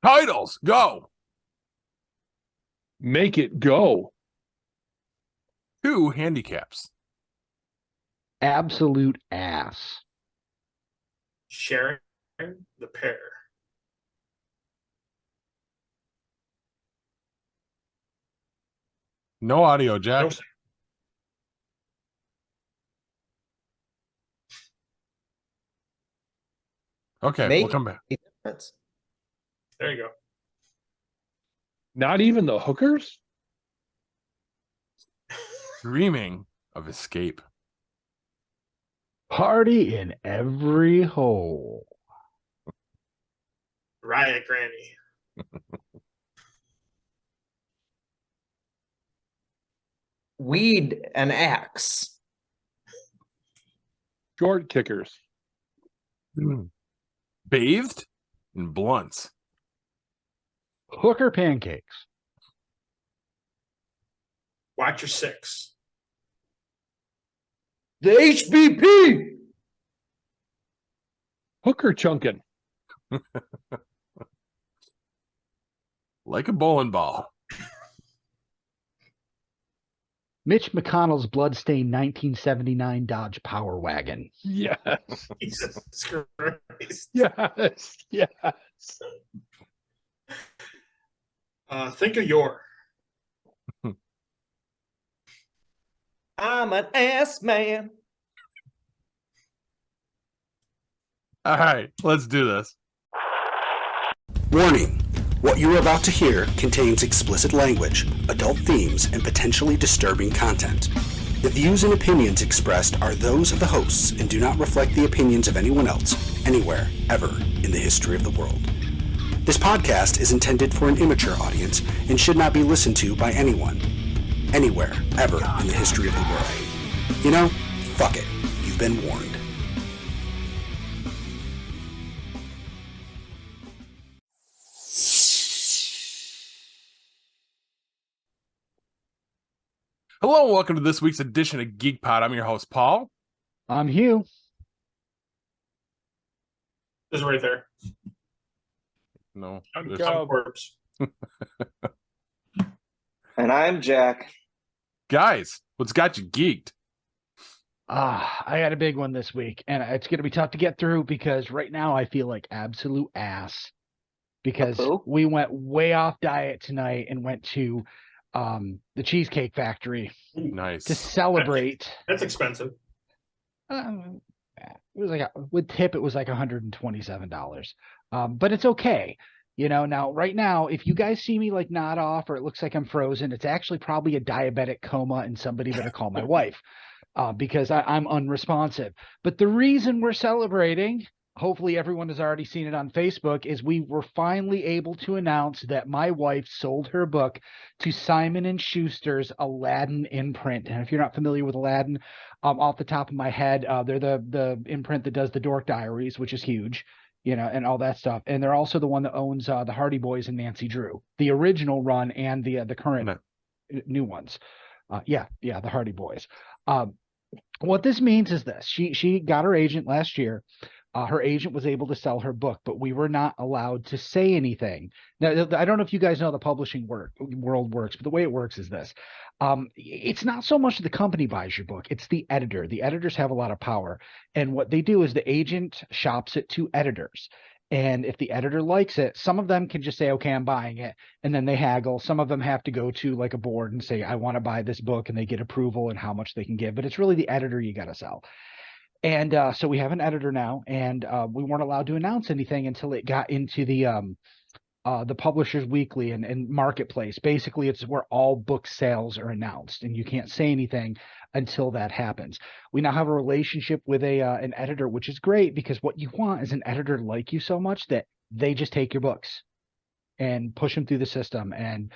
Titles, go. Make it go. 2 handicaps. Absolute ass. Sharing the pair. No audio, Jack. No, Okay, Make we'll come back. a difference. there you go. Not even the hookers? Dreaming of escape. Party in every hole. Riot Granny. Weed and axe. Short kickers. Bathed in blunts. Hooker pancakes. Watch your 6. The HBP. Hooker chunkin'. Like a bowling ball. Mitch McConnell's bloodstained 1979 Dodge Power Wagon. Yes. Jesus Christ. Yes. Yes. Think of your. I'm an ass man. All right, let's do this. Warning. What you are about to hear contains explicit language, adult themes, and potentially disturbing content. The views and opinions expressed are those of the hosts and do not reflect the opinions of anyone else, anywhere, ever, in the history of the world. This podcast is intended for an immature audience and should not be listened to by anyone, anywhere, ever, in the history of the world. You know, fuck it. You've been warned. Hello and welcome to this week's edition of Geek Pod. I'm your host, Paul. I'm Hugh. Is right there. No. I'm there's- Corbs. And I'm Jack. Guys, what's got you geeked? I got a big one this week, and it's going to be tough to get through because right now I feel like absolute ass because Uh-oh. we went way off diet tonight and went to the Cheesecake Factory Nice. to celebrate. That's expensive. It was like with tip, it was like $127. But it's okay. You know, now right now, if you guys see me like nod off or it looks like I'm frozen, it's actually probably a diabetic coma and somebody better call my wife because I'm unresponsive. But the reason we're celebrating, hopefully everyone has already seen it on Facebook, is we were finally able to announce that my wife sold her book to Simon & Schuster's Aladdin imprint. And if you're not familiar with Aladdin, off the top of my head, they're the imprint that does the Dork Diaries, which is huge, you know, and all that stuff. And they're also the one that owns the Hardy Boys and Nancy Drew, the original run and the current new ones. The Hardy Boys. What this means is this: she got her agent last year. Her agent was able to sell her book, but we were not allowed to say anything. Now, I don't know if you guys know how the publishing world works, but the way it works is this. It's not so much the company buys your book, it's the editor. The editors have a lot of power. And what they do is the agent shops it to editors. And if the editor likes it, some of them can just say, okay, I'm buying it. And then they haggle. Some of them have to go to like a board and say, I want to buy this book, and they get approval and how much they can give. But it's really the editor you got to sell. And so we have an editor now, and we weren't allowed to announce anything until it got into the Publishers Weekly and Marketplace. Basically, it's where all book sales are announced, and you can't say anything until that happens. We now have a relationship with an editor, which is great because what you want is an editor like you so much that they just take your books and push them through the system. And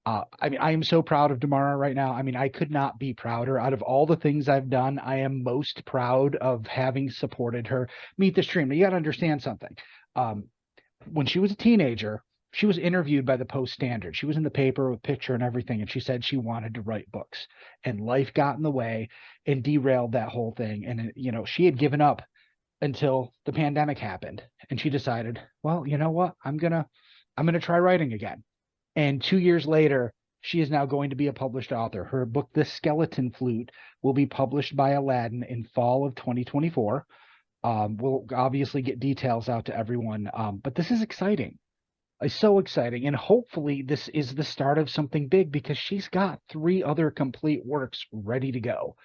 I mean, I am so proud of Damara right now. I mean, I could not be prouder. Out of all the things I've done, I am most proud of having supported her. Meet the Stream. Now, you got to understand something. When she was a teenager, she was interviewed by the Post Standard. She was in the paper with picture and everything, and she said she wanted to write books. And life got in the way and derailed that whole thing. And, you know, she had given up until the pandemic happened. And she decided, well, you know what? I'm going to I'm going to try writing again. And 2 years later, she is now going to be a published author. Her book, The Skeleton Flute, will be published by Aladdin in fall of 2024. We'll obviously get details out to everyone, but this is exciting. It's so exciting, and hopefully this is the start of something big, because she's got 3 other complete works ready to go,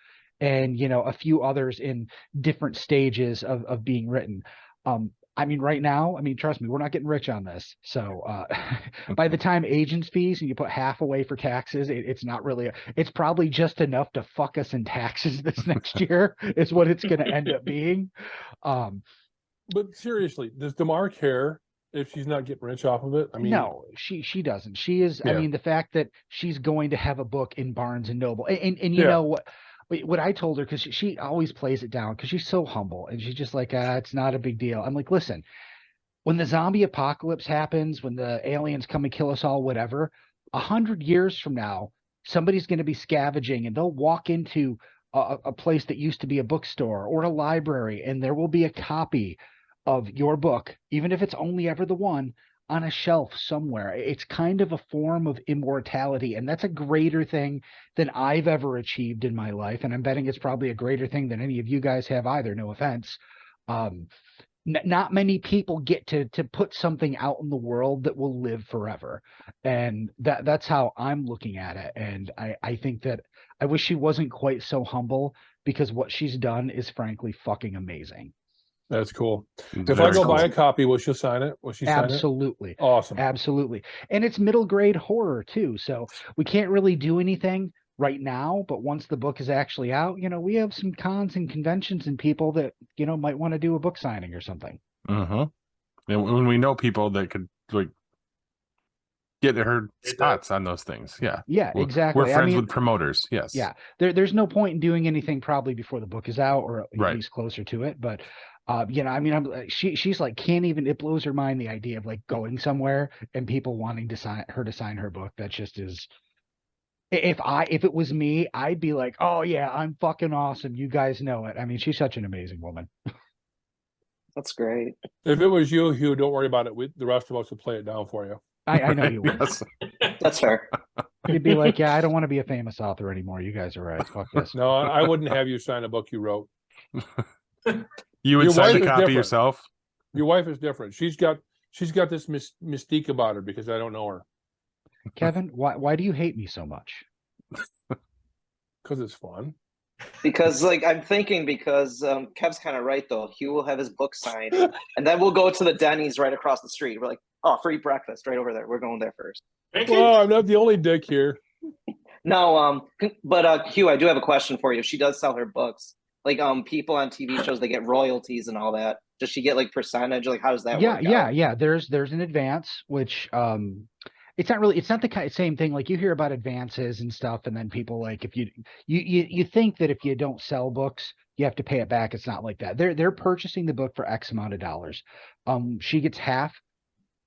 and a few others in different stages of being written. Right now, trust me, we're not getting rich on this. So by the time agents fees and you put half away for taxes, it's not really, it's probably just enough to fuck us in taxes this next year is what it's going to end up being. But seriously, does Damar care if she's not getting rich off of it? No, she doesn't. She is, Yeah. the fact that she's going to have a book in Barnes and Noble, and you Yeah. know what I told her, because she always plays it down because she's so humble, and she's just like, it's not a big deal. I'm like, listen, when the zombie apocalypse happens, when the aliens come and kill us all, whatever, 100 years from now, somebody's going to be scavenging, and they'll walk into a place that used to be a bookstore or a library, and there will be a copy of your book, even if it's only ever the one, on a shelf somewhere. It's kind of a form of immortality, and that's a greater thing than I've ever achieved in my life, and I'm betting it's probably a greater thing than any of you guys have either, no offense. Not many people get to put something out in the world that will live forever, and that's how I'm looking at it. And I think that I wish she wasn't quite so humble, because what she's done is frankly fucking amazing. That's cool. If Very I go cool. buy a copy, will she sign it? Will she sign Absolutely. it? Awesome. Absolutely. And it's middle grade horror too. So we can't really do anything right now, but once the book is actually out, we have some cons and conventions and people that, might want to do a book signing or something. And when we know people that could get her spots on those things. Yeah. Yeah, exactly. We're friends with promoters. Yes. Yeah. There's no point in doing anything probably before the book is out, or at Right. least closer to it. But she's like, can't even, it blows her mind, the idea of like going somewhere and people wanting to sign her book. That just is, if it was me, I'd be like, oh yeah, I'm fucking awesome. You guys know it. She's such an amazing woman. That's great. If it was you, Hugh, don't worry about it. The rest of us will play it down for you. I know you would. Yes. That's fair. You'd be like, yeah, I don't want to be a famous author anymore. You guys are right. Fuck this. No, I wouldn't have you sign a book you wrote. You would Your sign wife the is copy different. yourself? Your wife is different. She's got this mystique about her because I don't know her. Kevin, why do you hate me so much? Because it's fun. Because I'm thinking, because Kev's kind of right though. Hugh will have his book signed, and then we'll go to the Denny's right across the street. We're like, oh, free breakfast right over there. We're going there first. Well, I'm not the only dick here. No, but Hugh, I do have a question for you. She does sell her books. People on TV shows, they get royalties and all that. Does she get percentage? How does that work out? Yeah. There's an advance, which it's not the kind of same thing. You hear about advances and stuff, and then people if you think that if you don't sell books, you have to pay it back. It's not like that. They're purchasing the book for X amount of dollars. She gets half.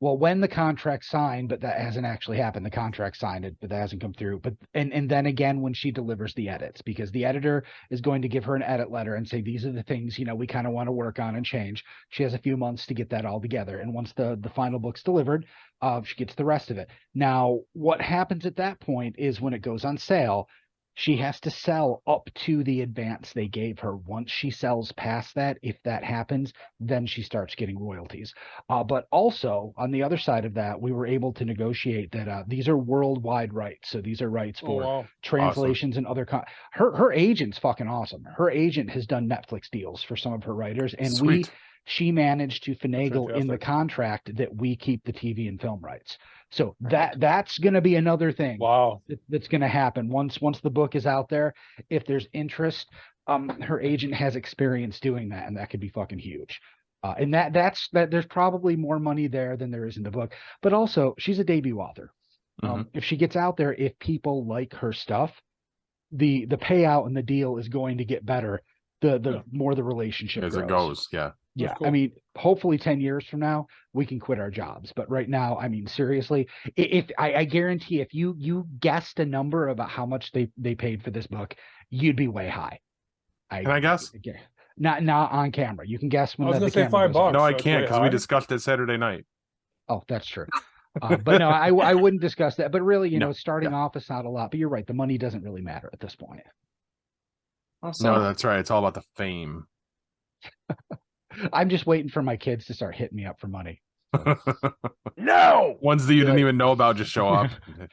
Well, when the contract's signed, but that hasn't actually happened. The contract signed it, but that hasn't come through. But and then again when she delivers the edits, because the editor is going to give her an edit letter and say, these are the things we kind of want to work on and change. She has a few months to get that all together. And once the final book's delivered, she gets the rest of it. Now, what happens at that point is when it goes on sale, she has to sell up to the advance they gave her. Once she sells past that, if that happens, then she starts getting royalties. But also, on the other side of that, we were able to negotiate that these are worldwide rights. So these are rights for translations and other. Her agent's fucking awesome. Her agent has done Netflix deals for some of her writers, and Sweet. she managed to finagle in the fantastic. contract that we keep the TV and film rights. So that's going to be another thing. Wow. That's going to happen once the book is out there. If there's interest, her agent has experience doing that, and that could be fucking huge. And that's there's probably more money there than there is in the book. But also, she's a debut author. If she gets out there, if people like her stuff, the payout and the deal is going to get better. The more the relationship As grows. it goes. Yeah. Yeah, Cool. Hopefully 10 years from now, we can quit our jobs. But right now, seriously, if I guarantee if you guessed a number about how much they paid for this book, you'd be way high. Can I guess? Not on camera. You can guess when I was the going to say camera goes $5. on. No, I That's can't, way because we high. discussed it Saturday night. Oh, that's true. But no, I wouldn't discuss that. But really, No, starting off, it's not a lot. But you're right. The money doesn't really matter at this point. Awesome. No, that's right. It's all about the fame. I'm just waiting for my kids to start hitting me up for money. No, ones that you didn't Good. even know about just show up.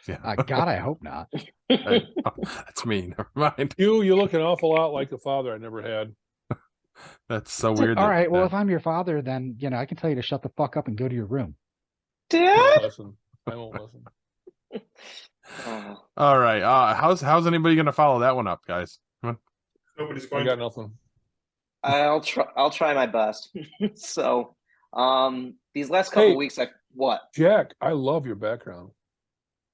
Yeah, God, I hope not. that's me. Never mind. You look an awful lot like the father I never had. That's so It's like, weird. all that- right, well, that- if I'm your father, then I can tell you to shut the fuck up and go to your room. I Dad. won't listen. I won't listen. Oh, all right. How's anybody gonna follow that one up, guys? Come on. Nobody's I going got to. nothing. I'll try my best. So, these last couple Hey. weeks, I Jack, I love your background.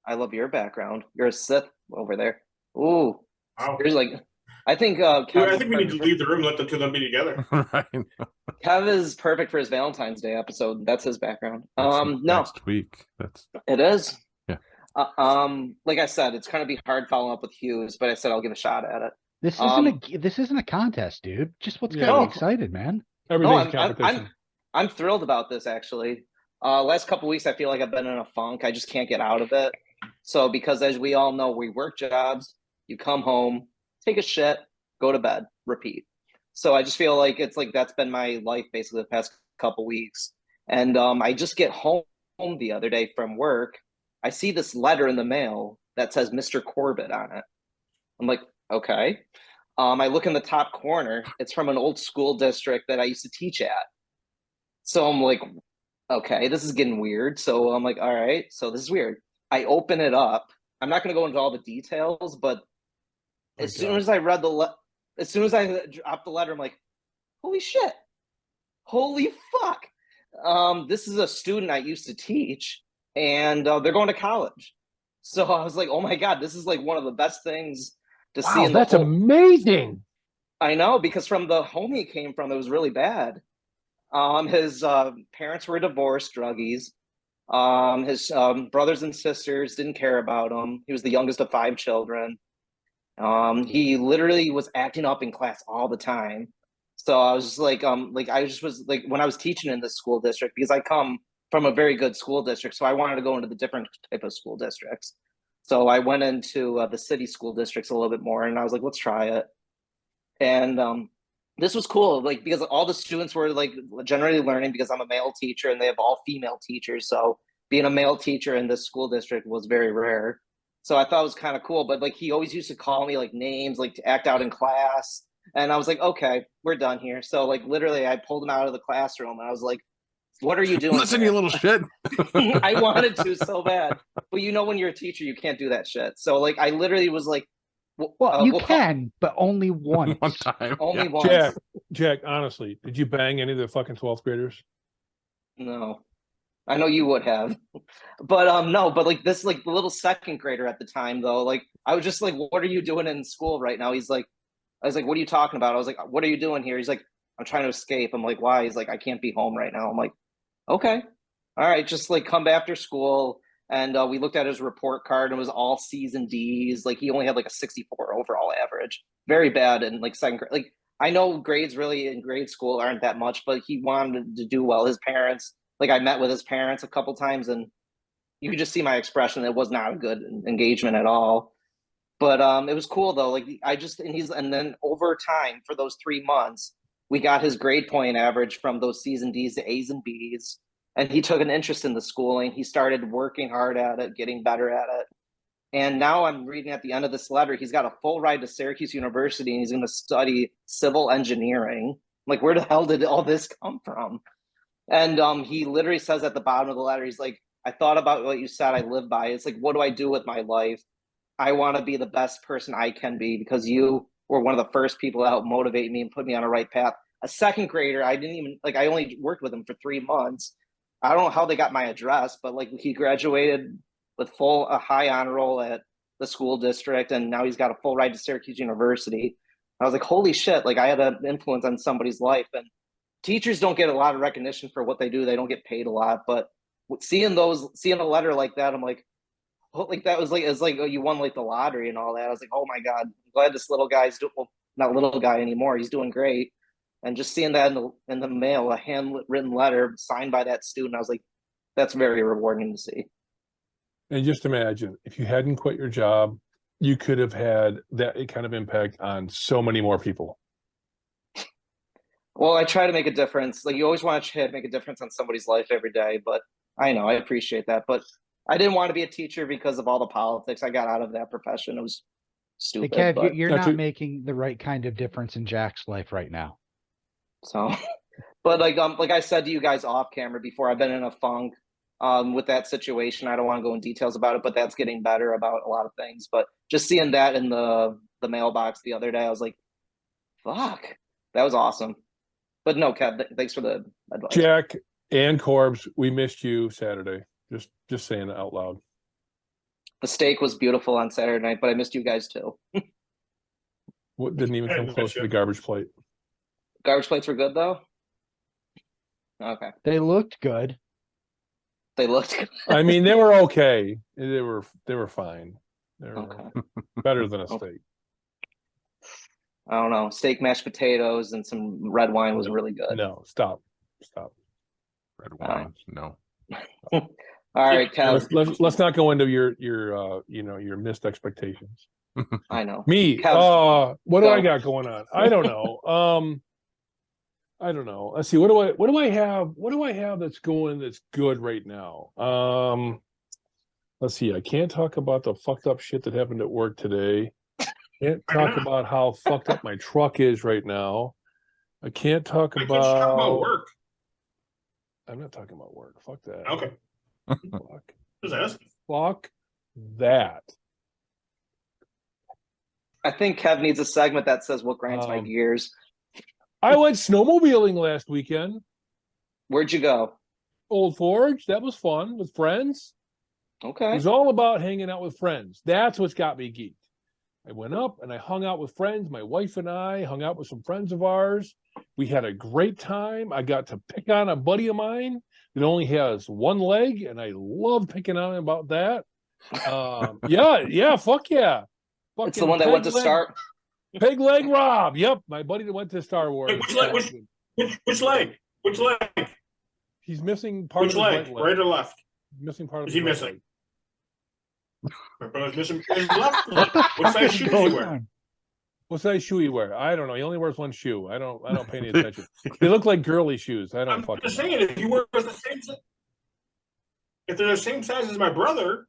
love your background. You're a Sith over there. Ooh, Wow. you're like, I think Dude, I Kev, think we need to leave the room, let the two of them be together. Right. Kev is perfect for his Valentine's Day episode. That's his background. That's No, next week. That's it is. Yeah. Like I said, it's gonna be hard following up with Hughes, but I said I'll give a shot at it. This isn't a contest, dude. Just what's Yeah. got No. me excited, man. Everything's I'm competition. I'm thrilled about this actually. Last couple weeks, I feel like I've been in a funk. I just can't get out of it. So because as we all know, we work jobs. You come home, take a shit, go to bed, repeat. So I just feel like it's like that's been my life basically the past couple weeks. And I just get home the other day from work. I see this letter in the mail that says Mr. Corbett on it. I'm like, okay. I look in the top corner. It's from an old school district that I used to teach at. So I'm like, okay, this is getting weird. So I'm like, all right, so this is weird. I open it up. I'm not going to go into all the details, but as soon as I read as soon as I dropped the letter, I'm like, holy shit, holy fuck. This is a student I used to teach, and they're going to college. So I was like, oh my God, this is like one of the best things to see Wow, in the that's whole. amazing. I know, because from the home he came from, it was really bad. His parents were divorced druggies. His brothers and sisters didn't care about him. He was the youngest of 5 children. He literally was acting up in class all the time. So I was just like I just was like, when I was teaching in this school district, because I come from a very good school district, so I wanted to go into the different type of school districts. So I went into the city school districts a little bit more, and I was like, let's try it. And this was cool, like, because all the students were like generally learning, because I'm a male teacher and they have all female teachers. So being a male teacher in this school district was very rare. So I thought it was kind of cool. But like, he always used to call me like names, like to act out in class. And I was like, okay, we're done here. So like literally I pulled him out of the classroom and I was like, what are you doing? Listen, here? you little shit. I wanted to so bad. But when you're a teacher, you can't do that shit. So like I literally was like, Well, you we'll can, but only once. One time. only Yeah. once. Jack, honestly, did you bang any of the fucking 12th graders? No, I know you would have, but no, but like this, like the little second grader at the time though, like I was just like, what are you doing in school right now? He's like, I was like, what are you talking about? I was like, what are you doing here? He's like, I'm trying to escape. I'm like, why? He's like, I can't be home right now. I'm like, okay, all right, just like come after school. And we looked at his report card and it was all C's and D's. Like he only had like a 64 overall average, very bad in like second grade. Like I know grades really in grade school aren't that much, but he wanted to do well. His parents, like I met with his parents a couple times and you could just see my expression. It was not a good engagement at all. But it was cool though. Like and then over time for those 3 months, we got his grade point average from those C's and D's to A's and B's. And he took an interest in the schooling. He started working hard at it, getting better at it. And now I'm reading at the end of this letter, he's got a full ride to Syracuse University and he's going to study civil engineering. Like, where the hell did all this come from? And he literally says at the bottom of the letter, he's like, I thought about what you said, I live by. It's like, what do I do with my life? I want to be the best person I can be because you were one of the first people to help motivate me and put me on a right path. A second grader, I only worked with him for 3 months. I don't know how they got my address, but like he graduated with a high honor roll at the school district, and now he's got a full ride to Syracuse University. I was like, holy shit! Like I had an influence on somebody's life, and teachers don't get a lot of recognition for what they do. They don't get paid a lot, but seeing a letter like that, I'm like, oh, like that was like it's like, oh, you won like the lottery and all that. I was like, oh my God, I'm glad this little guy's not little guy anymore. He's doing great. And just seeing that in the mail, a handwritten letter signed by that student, I was like, that's very rewarding to see. And just imagine if you hadn't quit your job, you could have had that kind of impact on so many more people. Well, I try to make a difference. Like, you always want to try to make a difference on somebody's life every day, but I know I appreciate that. But I didn't want to be a teacher because of all the politics. I got out of that profession. It was Hey, stupid. Kev, but, you're That's not it. making the right kind of difference in Jack's life right now. so, but like I said to you guys off camera before, I've been in a funk with that situation. I don't want to go in details about it, but that's getting better about a lot of things. But just seeing that in the mailbox the other day, I was like, fuck, that was awesome. But no, Kev, thanks for the advice. Jack and Corbs, we missed you Saturday. Just saying it out loud. The steak was beautiful on Saturday night, but I missed you guys too. What didn't even I come miss close to you. the garbage plate. Garbage plates were good though. Okay, They looked good. they looked good. I mean, they were okay. They were fine. They were Okay. better than a Okay. steak. I don't know. Steak, mashed potatoes, and some red wine was really good. No, stop. Red wines, no. All right, Kev. Let's not go into your missed expectations. I know. Me, Kev, what do I go. got going on? I don't know. I don't know. Let's see. What do I have? What do I have that's good right now? Let's see. I can't talk about the fucked up shit that happened at work today. Can't talk about how fucked up my truck is right now. I can't talk I can't talk about about work. I'm not talking about work. Fuck that. Okay. Fuck. Just asking. Fuck that. I think Kev needs a segment that says what grinds my gears. I went snowmobiling last weekend. Where'd you go? Old Forge. That was fun with friends. It Okay. was all about hanging out with friends. That's what's got me geeked. I went up and I hung out with friends. My wife and I hung out with some friends of ours. We had a great time. I got to pick on a buddy of mine that only has one leg, and I love picking on him about that. Yeah, fuck yeah. It's the one that went to start. Peg leg Rob. Yep, my buddy that went to Star Wars. Wait, which leg? Which leg? He's missing part Which of his leg? right leg. Right or left? Missing part of Is his he right missing? leg. My brother's missing his left leg. What the What fuck size is shoes does he going wear? on? What size shoe he wear? I don't know. He only wears one shoe. I don't pay any attention. They look like girly shoes. I don't I'm fucking just know. saying, if you wear the same, if they're the same size as my brother,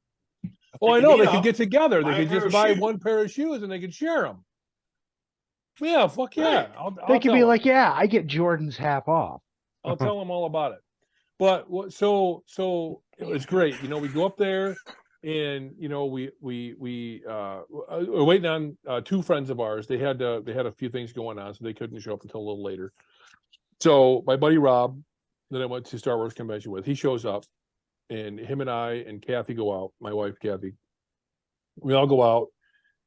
Oh, I They know. could They meet could up, get together. They buy a could pair just of buy shoes. one pair of shoes and they could share them. Yeah, fuck yeah. Right. I'll They could tell be 'em. like, yeah, I get Jordan's half off. I'll tell them all about it. But so it was great. You know, we go up there and you know we're waiting on two friends of ours. They had a few things going on, so they couldn't show up until a little later. So my buddy Rob, that I went to Star Wars convention with, he shows up, and him and I and Kathy go out. My wife Kathy, we all go out,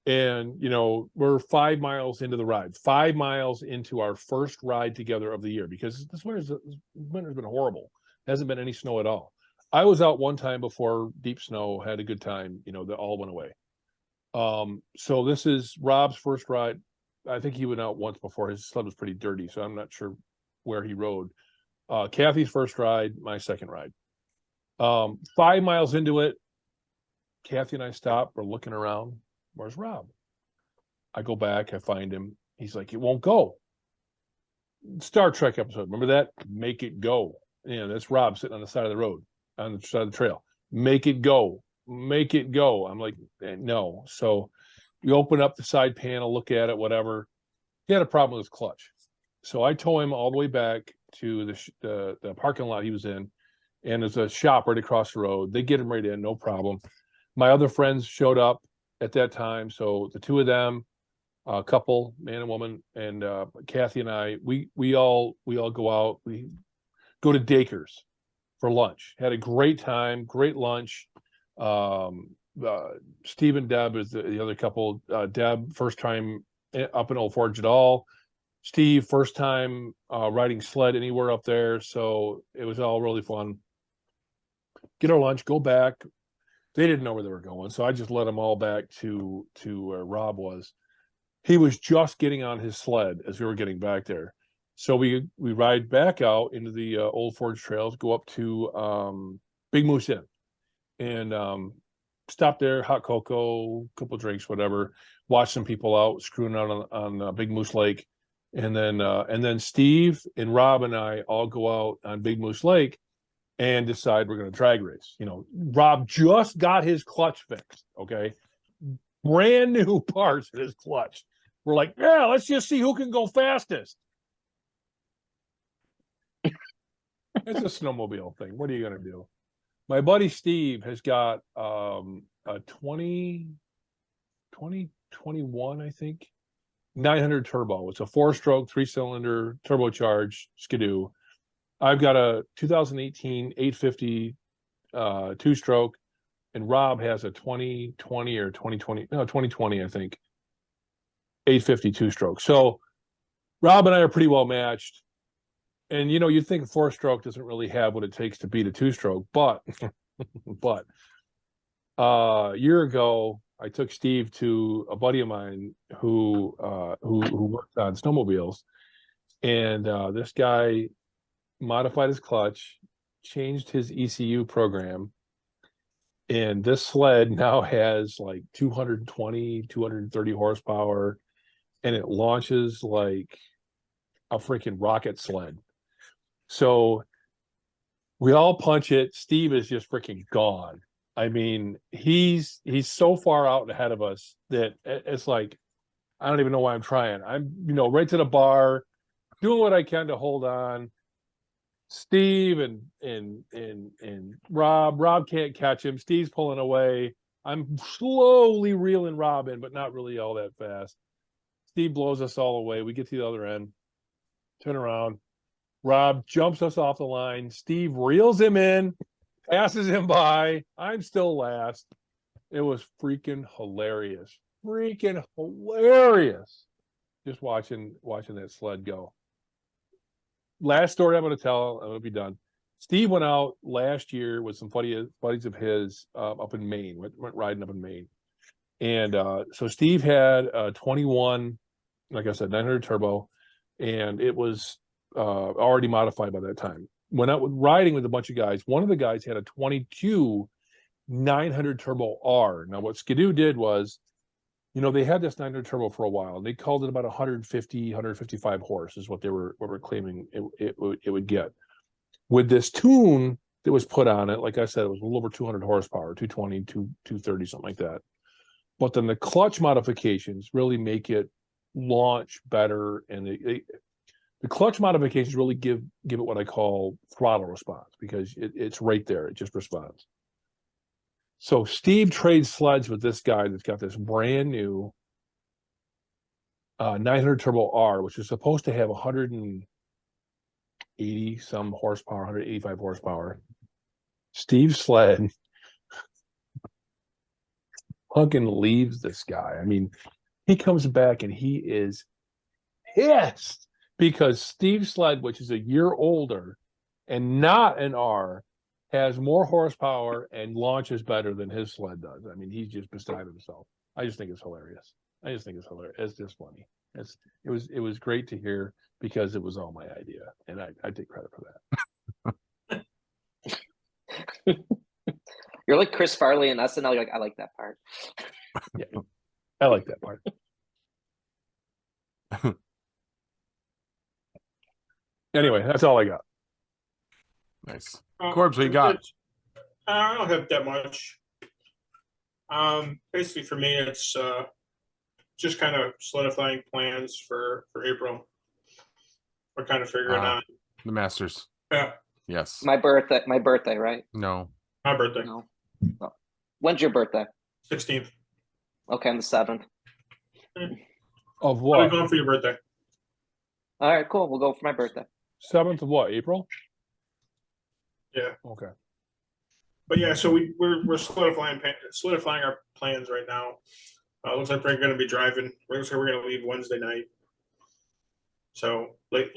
and you know we're 5 miles into the ride, 5 miles into our first ride together of the year, because this winter's been horrible. Hasn't been any snow at all. I was out one time before deep snow, had a good time. You know, that all went away. So this is Rob's first ride. I think he went out once before. His sled was pretty dirty, so I'm not sure where he rode. Kathy's first ride, my second ride. 5 miles into it, Kathy and I stop. We're looking around. Where's Rob? I go back. I find him. He's like, it won't go. Star Trek episode. Remember that? Make it go. Yeah, that's Rob sitting on the side of the road, on the side of the trail. Make it go. Make it go. I'm like, no. So we open up the side panel, look at it, whatever. He had a problem with his clutch. So I tow him all the way back to the parking lot he was in, and there's a shop right across the road. They get him right in, no problem. My other friends showed up at that time, so the two of them, a couple, man and woman, and Kathy and I, we all go out. We go to Daker's for lunch. Had a great time, great lunch. Steve and Deb is the other couple. Deb, first time up in Old Forge at all. Steve, first time riding sled anywhere up there. So it was all really fun. Get our lunch, go back. They didn't know where they were going, so I just led them all back to where Rob was. He was just getting on his sled as we were getting back there. So we ride back out into the Old Forge trails, go up to Big Moose Inn, and stopped there, hot cocoa, couple drinks, whatever. Watched some people out screwing out on Big Moose Lake, and then Steve and Rob and I all go out on Big Moose Lake and decide we're going to drag race. Rob just got his clutch fixed. Okay, brand new parts in his clutch. We're like, yeah, let's just see who can go fastest. It's a snowmobile thing. What are you going to do? My buddy Steve has got a 2021, I think, 900 turbo. It's a 4-stroke, 3-cylinder turbocharged Skidoo. I've got a 2018 850 2-stroke, and Rob has a 2020 or 2020, I think, 850 2-stroke. So Rob and I are pretty well matched. And you'd think a 4-stroke doesn't really have what it takes to beat a 2-stroke, but a year ago I took Steve to a buddy of mine who worked on snowmobiles, and this guy modified his clutch, changed his ECU program, and this sled now has like 230 horsepower, and it launches like a freaking rocket sled. So we all punch it. Steve is just freaking gone. I mean, he's so far out ahead of us that it's like, I don't even know why I'm trying. I'm, right to the bar, doing what I can to hold on. Steve and Rob can't catch him. Steve's pulling away. I'm slowly reeling Rob in, but not really all that fast. Steve blows us all away. We get to the other end, turn around. Rob jumps us off the line. Steve reels him in, passes him by. I'm still last. It was freaking hilarious. Freaking hilarious. Just watching that sled go. Last story I'm going to tell. I'm going to be done. Steve went out last year with some buddies of his up in Maine. Went riding up in Maine. And so Steve had a 21, like I said, 900 turbo. And it was already modified by that time. Went out riding with a bunch of guys. One of the guys had a 22 900 turbo R. Now, what Skidoo did was, they had this 900 turbo for a while. They called it about 150, 155 horse is what they were claiming it would get. With this tune that was put on it, like I said, it was a little over 200 horsepower, 220, 230, something like that. But then the clutch modifications really make it launch better, and the clutch modifications really give it what I call throttle response, because it's right there. It just responds. So Steve trades sleds with this guy that's got this brand new 900 turbo R, which is supposed to have 180 some horsepower, 185 horsepower. Steve's sled fucking leaves this guy. I mean, he comes back and he is pissed because Steve's sled, which is a year older and not an R, has more horsepower and launches better than his sled does. I mean, he's just beside himself. I just think it's hilarious. It's just funny. It was great to hear, because it was all my idea, and I take credit for that. You're like Chris Farley in SNL. You're like, I like that part. Yeah, I like that part. Anyway, that's all I got. Nice. Corbs, what you got? I don't have that much. Basically, for me, it's just kind of solidifying plans for April. We're kind of figuring out the Masters. Yeah. Yes. My birthday, right? No. My birthday. No. When's your birthday? 16th. Okay, I'm the 7th. Of What are what? you going for your birthday? All right, cool. We'll go for my birthday. 7th of what? April? Yeah. Okay. But yeah, so we're solidifying our plans right now. Looks like we're going to be driving. Looks like we're going to leave Wednesday night. So late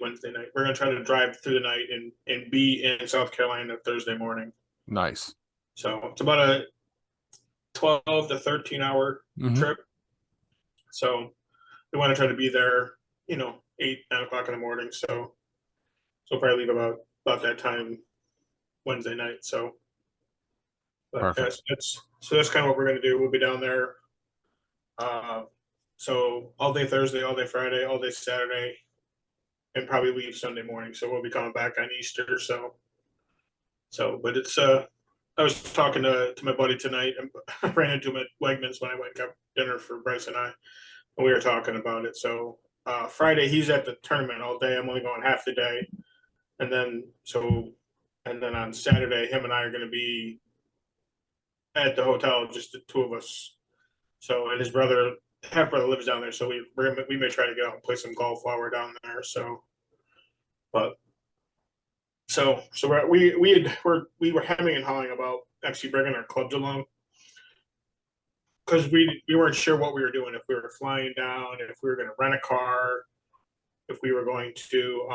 Wednesday night. We're going to try to drive through the night and be in South Carolina Thursday morning. Nice. So it's about a 12 to 13 hour trip. So we want to try to be there, 8, 9 o'clock in the morning. So we'll probably leave about that time Wednesday night. So, but Perfect. that's kind of what we're going to do. We'll be down there. So all day Thursday, all day Friday, all day Saturday, and probably leave Sunday morning. So we'll be coming back on Easter. So, but it's I was talking to my buddy tonight. I ran into him at Wegmans when I went and got dinner for Bryce and I, and we were talking about it. So Friday he's at the tournament all day. I'm only going half the day, and then on Saturday him and I are going to be at the hotel, just the two of us. So, and his half brother lives down there, so we may try to get out and play some golf while we're down there. So, but we were hemming and hawing about actually bringing our clubs along, because we weren't sure what we were doing, if we were flying down, if we were going to rent a car, if we were going to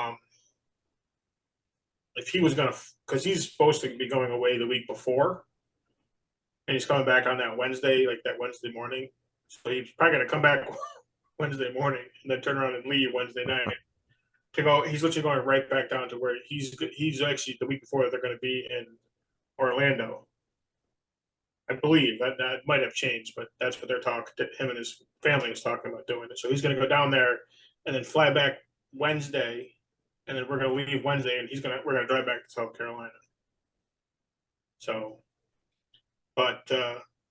if he was going to, because he's supposed to be going away the week before, and he's coming back on that Wednesday, like that Wednesday morning. So he's probably going to come back Wednesday morning and then turn around and leave Wednesday night to go. He's literally going right back down to where he's actually the week before they're going to be in Orlando. I believe that might have changed, but that's what they're talking. Him and his family is talking about doing it. So he's going to go down there and then fly back Wednesday, and then we're going to leave Wednesday, and we're going to drive back to South Carolina. So, but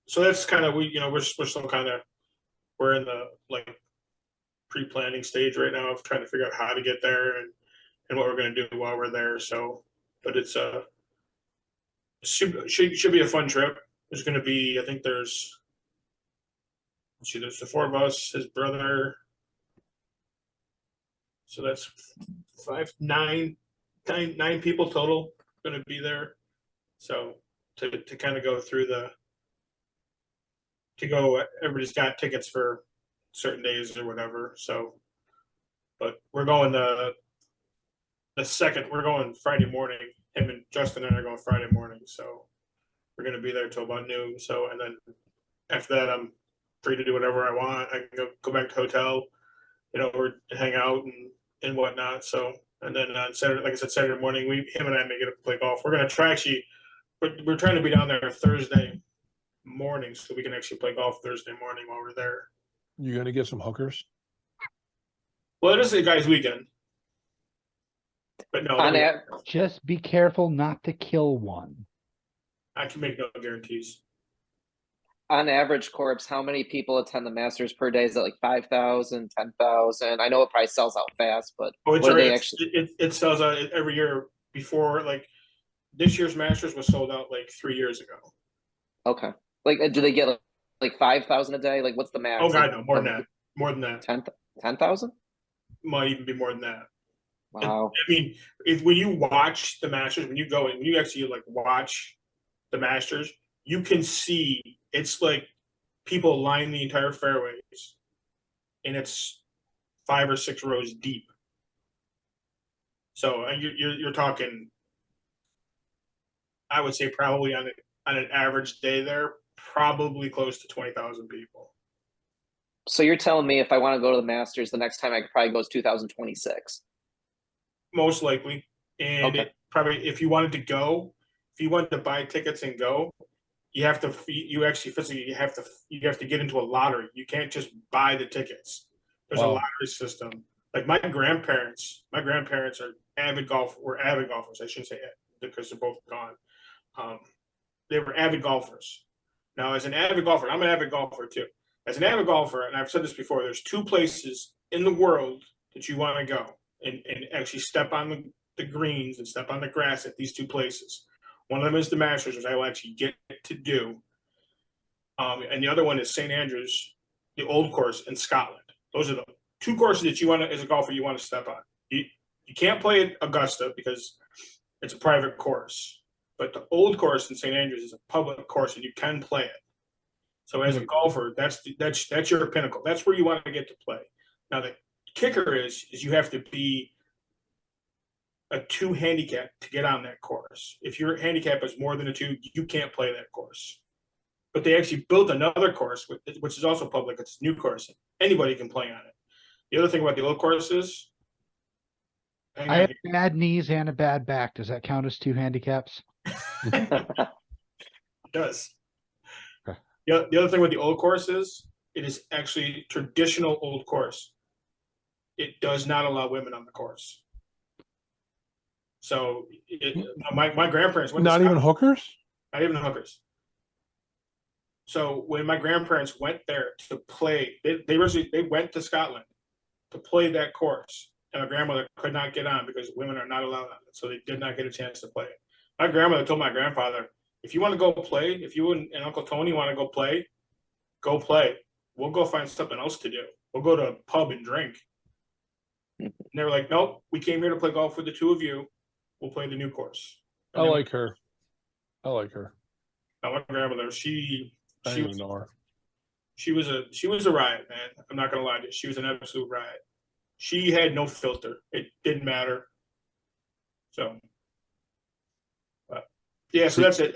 so that's kind of we're still kind of, we're in the like pre-planning stage right now of trying to figure out how to get there and what we're going to do while we're there. So, but it's should be a fun trip. There's going to be, I think there's the four of us, his brother. So that's nine people total going to be there. So to kind of go through everybody's got tickets for certain days or whatever. So, but we're going we're going Friday morning. Him and Justin and I are going Friday morning. So we're going to be there till about noon. So, and then after that, I'm free to do whatever I want. I can go back to the hotel, or hang out and whatnot. So, and then on Saturday, like I said, Saturday morning, him and I may get up to play golf. We're going to try we're trying to be down there Thursday morning so we can actually play golf Thursday morning while we're there. You're going to get some hookers? Well, it is a guy's weekend. But no, just be careful not to kill one. I can make no guarantees. On average, Corbs, how many people attend the Masters per day? Is it like 5,000, 10,000? I know it probably sells out fast, but it sells out every year. Before, like this year's Masters was sold out like 3 years ago. Okay. Like, do they get like 5,000 a day? Like, what's the max? Oh God, no, more than that. More than that. 10,000? Might even be more than that. Wow. I mean, when you watch the Masters, when you actually like watch the Masters, you can see it's like people line the entire fairways, and it's 5 or 6 rows deep. So you're talking, I would say probably on an average day there, probably close to 20,000 people. So you're telling me if I want to go to the Masters, the next time I could probably go is 2026? Most likely. And okay. If you wanted to buy tickets and go, you have to get into a lottery. You can't just buy the tickets. There's a lottery system. Like my grandparents are avid golfers. I shouldn't say it because they're both gone. They were avid golfers. Now, as an avid golfer, I'm an avid golfer too. As an avid golfer, and I've said this before, there's 2 places in the world that you want to go and actually step on the greens and step on the grass at these 2 places. One of them is the Masters, which I will actually get to do. And the other one is St. Andrews, the old course in Scotland. Those are the 2 courses that you want to, as a golfer, you want to step on. You can't play at Augusta because it's a private course, but the old course in St. Andrews is a public course and you can play it. So as a golfer, that's your pinnacle. That's where you want to get to play. Now the kicker is you have to be a 2 handicap to get on that course. If your handicap is more than a 2, you can't play that course. But they actually built another course, which is also public. It's a new course. Anybody can play on it. The other thing about the old course is, I have bad knees and a bad back. Does that count as 2 handicaps? It does. Okay. The other thing with the old course is it is actually traditional old course. It does not allow women on the course. So my grandparents went Not to even Scotland. hookers? Not even hookers. So when my grandparents went there to play, they went to Scotland to play that course, and my grandmother could not get on because women are not allowed on it, so they did not get a chance to play. My grandmother told my grandfather, "If you want to go play, if you and Uncle Tony want to go play, go play. We'll go find something else to do. We'll go to a pub and drink." And they were like, "Nope, we came here to play golf with the two of you. We'll play the new course." And I then- like her. I like her. Now, my grandmother, I she don't was even know her. she was a riot, man. I'm not gonna lie to you. She was an absolute riot. She had no filter. It didn't matter. So, but yeah, so that's it.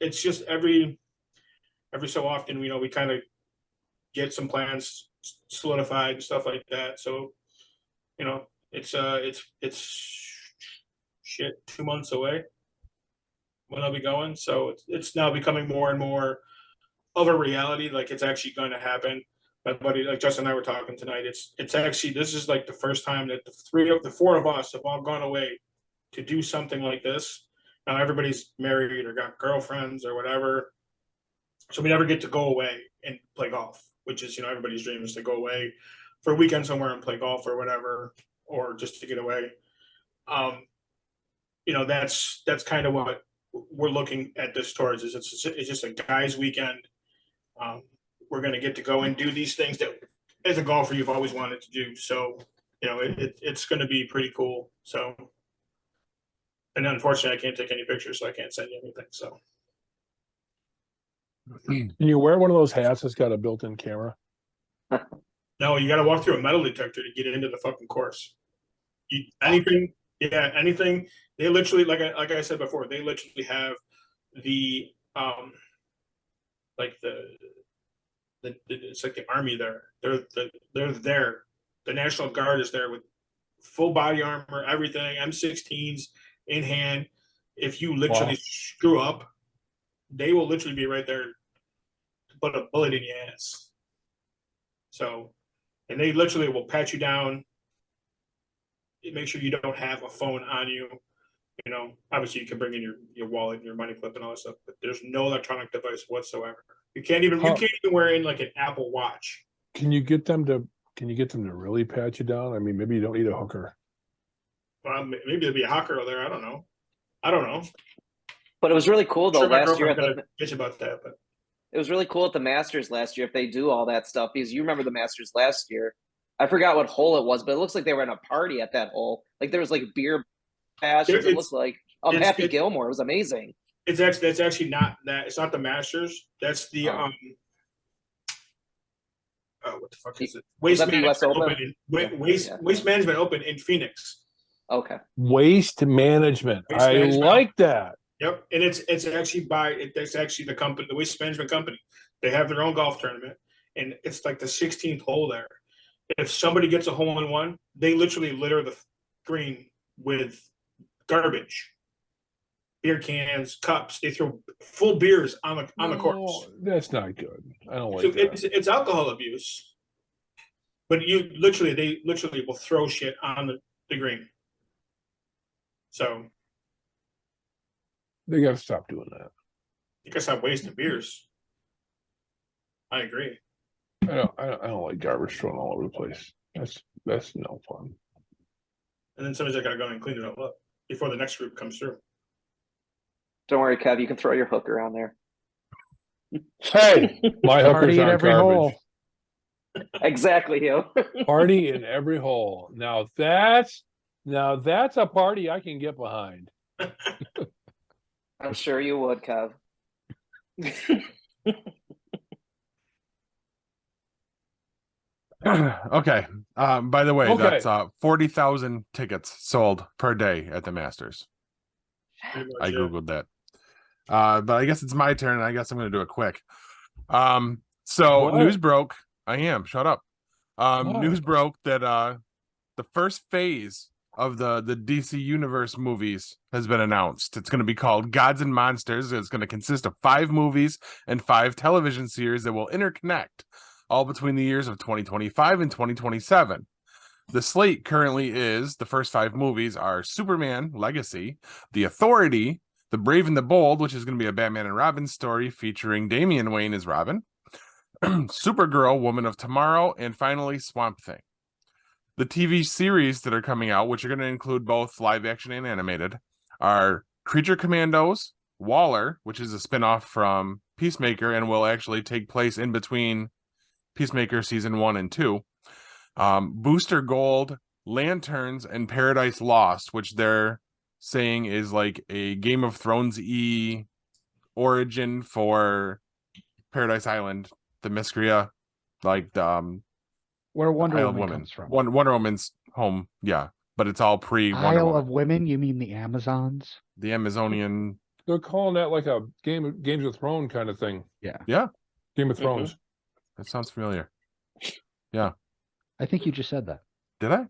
It's just every so often, we kind of get some plans solidified and stuff like that. So, it's shit 2 months away when I'll be going. So it's now becoming more and more of a reality. Like it's actually going to happen. My buddy, like Justin and I were talking tonight. It's actually, this is like the first time that the four of us have all gone away to do something like this. Now everybody's married or got girlfriends or whatever. So we never get to go away and play golf, which is, everybody's dream is to go away for a weekend somewhere and play golf or whatever, or just to get away. That's kind of what we're looking at this towards. Is it's just a guys' weekend. We're going to get to go and do these things that, as a golfer, you've always wanted to do. So, it's going to be pretty cool. So, and unfortunately, I can't take any pictures, so I can't send you anything. So, Can you wear one of those hats that's got a built-in camera? no, you got to walk through a metal detector to get into the fucking course. Anything. They literally, like I said before, they literally have the it's like the army there. They're there. The National Guard is there with full body armor, everything, M16s in hand. If you literally screw up, they will literally be right there to put a bullet in your ass. So, and they literally will pat you down, make sure you don't have a phone on you. Obviously you can bring in your wallet and your money clip and all that stuff, but there's no electronic device whatsoever. You can't even wear in like an Apple Watch. Can you get them to really pat you down? I mean, maybe you don't need a hooker. Well, maybe there'll be a hawker there. I don't know. But it was really cool though Sure, my last year. girlfriend's gonna bitch about that, but It was really cool at the Masters last year if they do all that stuff, because you remember the Masters last year. I forgot what hole it was, but it looks like they were in a party at that hole. Like there was like beer passions. It looked like Happy Gilmore. It was amazing. that's actually not that. It's not the Masters. That's the what the fuck is it? Waste Management Open. Waste Management Open in Phoenix. Okay. Waste management. Waste Management. Like that. Yep, and it's actually the company, the Waste Management Company. They have their own golf tournament, and it's like the 16th hole there. If somebody gets a hole in one, they literally litter the green with garbage, beer cans, cups. They throw full beers on the course. That's not good. I don't like that. It's alcohol abuse. But they literally will throw shit on the green. So They got to stop doing that. you gotta stop wasting beers. I agree. I don't like garbage thrown all over the place. That's no fun. And then somebody's got to go and clean it all up before the next group comes through. Don't worry, Kev. You can throw your hooker on there. Hey, my hookers Party in aren't every garbage. hole. Exactly, Hugh. Party in every hole. Now that's a party I can get behind. I'm sure you would, Kev. Okay. By the way, Okay. that's 40,000 tickets sold per day at the Masters. Pretty much, I yeah. googled that. But I guess it's my turn, and I guess I'm going to do it quick. So What? news broke. I am. Shut up. What? News broke that the first phase of the DC Universe movies has been announced. It's going to be called Gods and Monsters. It's going to consist of 5 movies and 5 television series that will interconnect, all between the years of 2025 and 2027. The slate currently is, the first 5 movies are Superman Legacy, The Authority, The Brave and the Bold, which is going to be a Batman and Robin story featuring Damian Wayne as Robin, Supergirl, Woman of Tomorrow, and finally Swamp Thing. The TV series that are coming out, which are going to include both live action and animated, are Creature Commandos, Waller, which is a spinoff from Peacemaker and will actually take place in between Peacemaker season 1 and 2. Booster Gold, Lanterns, and Paradise Lost, which they're saying is like a Game of Thrones-y origin for Paradise Island, the Mysteria, like the Where Wonder Isle of Woman Women. comes from. Wonder Woman's home, yeah, but it's all pre-Wonder Isle Woman. of Women? You mean the Amazons? The Amazonian. They're calling that like a Games of Thrones kind of thing. Yeah. Yeah, Game of Thrones. that sounds familiar. I think you just said that. Did I?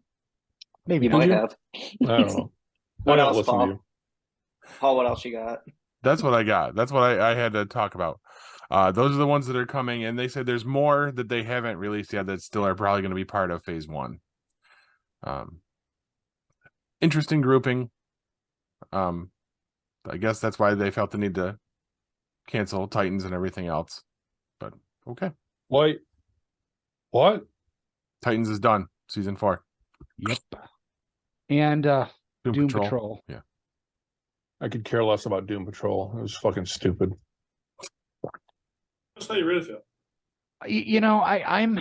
Maybe You not. might you? have. I don't know. What I don't else, listen to Paul? you. Paul, what else you got? That's what I got. That's what I had to talk about. Those are the ones that are coming, and they said there's more that they haven't released yet that still are probably going to be part of phase 1. Interesting grouping. I guess that's why they felt the need to cancel Titans and everything else. But okay, Wait. What? Titans is done. Season 4. Yep. And Doom Patrol. Patrol. Yeah. I could care less about Doom Patrol. It was fucking stupid. That's how you really feel. You know, I'm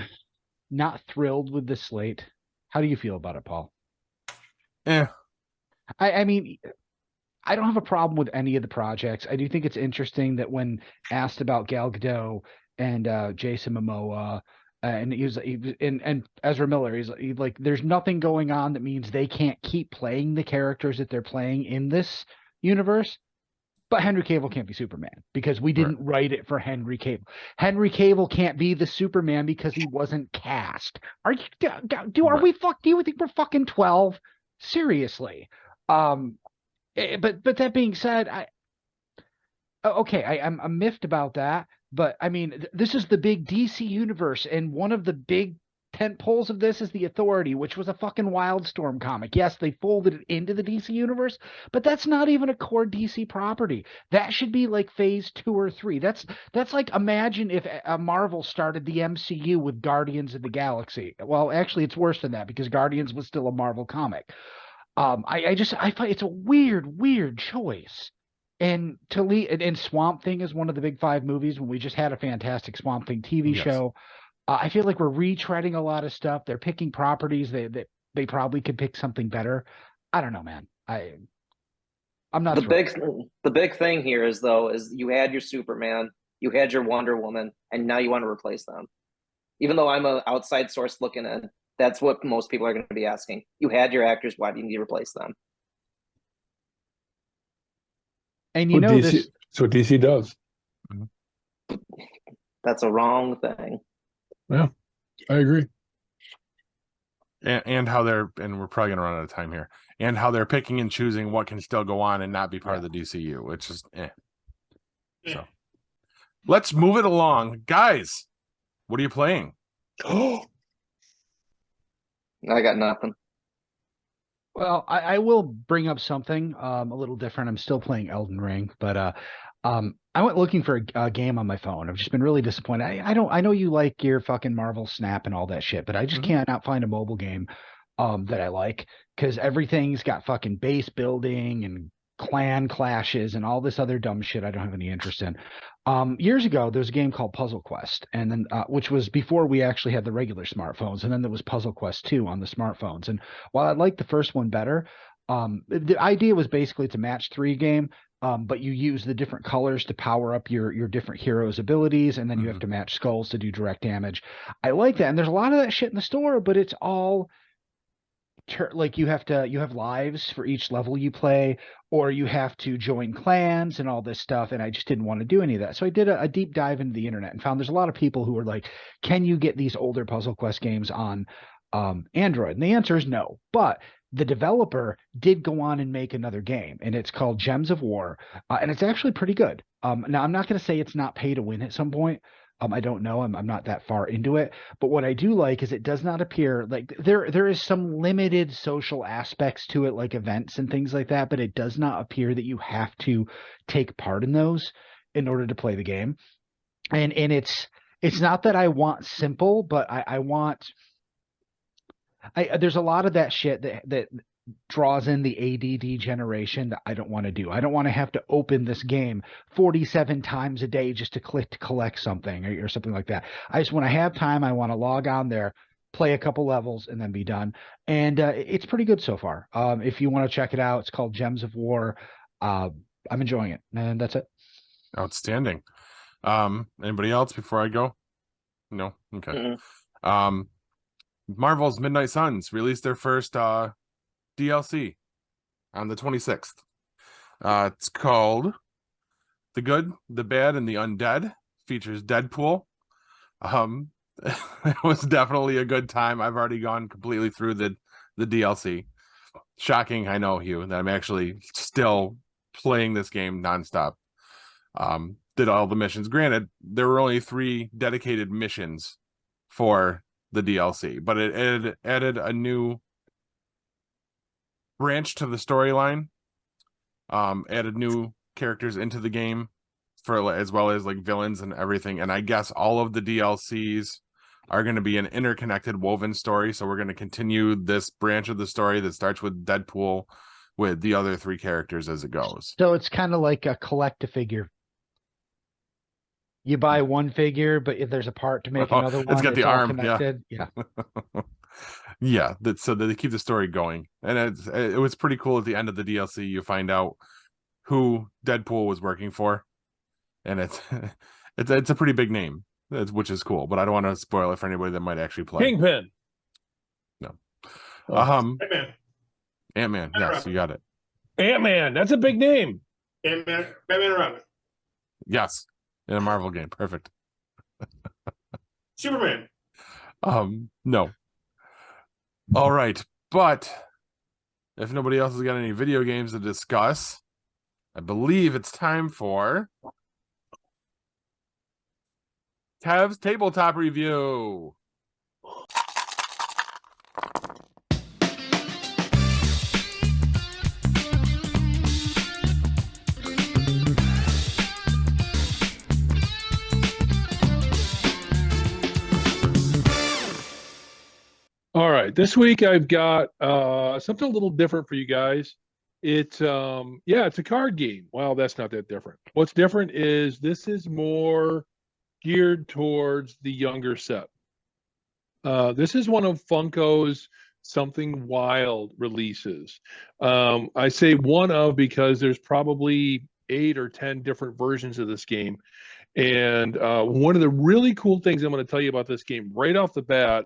not thrilled with the slate. How do you feel about it, Paul? I mean, I don't have a problem with any of the projects. I do think it's interesting that when asked about Gal Gadot and Jason Momoa, and and Ezra Miller, he's like, there's nothing going on that means they can't keep playing the characters that they're playing in this universe. But Henry Cavill can't be Superman because we didn't write it for Henry Cavill. Henry Cavill can't be the Superman because he wasn't cast. Are you we fuck? Do you think we're fucking 12? Seriously. But that being said, I'm miffed about that. But I mean, this is the big DC universe, and one of the big tent poles of this is The Authority, which was a fucking Wildstorm comic. Yes, they folded it into the DC universe, but that's not even a core DC property. That should be like phase 2 or 3. That's like, imagine if Marvel started the MCU with Guardians of the Galaxy. Well, actually, it's worse than that because Guardians was still a Marvel comic. I find it's a weird choice. And and Swamp Thing is one of the big 5 movies when we just had a fantastic Swamp Thing TV show. I feel like we're retreading a lot of stuff. They're picking properties that they probably could pick something better. I don't know, man. I'm not the big thing here is you had your Superman, you had your Wonder Woman, and now you want to replace them. Even though I'm an outside source looking in, that's what most people are going to be asking. You had your actors, why do you need to replace them? And you know DC, this. that's what DC does. That's a wrong thing. Yeah, I agree. And how they're, and we're probably going to run out of time here, and how they're picking and choosing what can still go on and not be part of the DCU, which is So let's move it along. Guys, what are you playing? I got nothing. Well, I will bring up something a little different. I'm still playing Elden Ring, but I went looking for a game on my phone. I've just been really disappointed. I know you like your fucking Marvel Snap and all that shit, but I just cannot find a mobile game that I like because everything's got fucking base building and clan clashes and all this other dumb shit I don't have any interest in. Years ago, there was a game called Puzzle Quest, and then which was before we actually had the regular smartphones, and then there was Puzzle Quest 2 on the smartphones. And while I liked the first one better, the idea was basically it's a match 3 game, but you use the different colors to power up your different heroes' abilities, and then you have to match skulls to do direct damage. I like that, and there's a lot of that shit in the store, but it's all like you have lives for each level you play, or you have to join clans and all this stuff, and I just didn't want to do any of that. So I did a deep dive into the internet and found there's a lot of people who are like, can you get these older Puzzle Quest games on Android? And the answer is no. But the developer did go on and make another game, and it's called Gems of War, and it's actually pretty good. Now, I'm not going to say it's not pay to win at some point. I don't know. I'm not that far into it, but what I do like is it does not appear like there is some limited social aspects to it, like events and things like that, but it does not appear that you have to take part in those in order to play the game. And it's not that I want simple, but I want there's a lot of that shit that draws in the ADD generation that I don't want to do. I don't want to have to open this game 47 times a day just to click to collect something or something like that. I just, when I have time, I want to log on there, play a couple levels, and then be done. And it's pretty good so far. If you want to check it out, it's called Gems of War. I'm enjoying it, and that's it. Outstanding. Anybody else before I go? No? Okay. Marvel's Midnight Suns released their first DLC on the 26th. It's called The Good, the Bad, and the Undead. Features Deadpool. It was definitely a good time. I've already gone completely through the DLC. Shocking, I know, Hugh, that I'm actually still playing this game nonstop. Did all the missions. Granted, there were only 3 dedicated missions for the DLC, but it added a new branch to the storyline, added new characters into the game for as well as like villains and everything. And I guess all of the DLCs are going to be an interconnected woven story. So we're going to continue this branch of the story that starts with Deadpool with the other 3 characters as it goes. So it's kind of like a collect-a-figure. You buy one figure, but if there's a part to make another one, it's got the arm connected. Yeah. Yeah, so that they keep the story going. And it was pretty cool at the end of the DLC. You find out who Deadpool was working for, and it's a pretty big name, which is cool. But I don't want to spoil it for anybody that might actually play. Kingpin. No. Ant-Man. Ant-Man. Yes, you got it. Ant-Man. That's a big name. Ant-Man. Batman and Robin. Yes, in a Marvel game. Perfect. Superman. No. All right, but if nobody else has got any video games to discuss, I believe it's time for Tev's Tabletop Review. All right, this week I've got something a little different for you guys. It's it's a card game. Well, that's not that different. What's different is this is more geared towards the younger set. This is one of Funko's Something Wild releases. I say one of because there's probably 8 or 10 different versions of this game. And one of the really cool things I'm going to tell you about this game right off the bat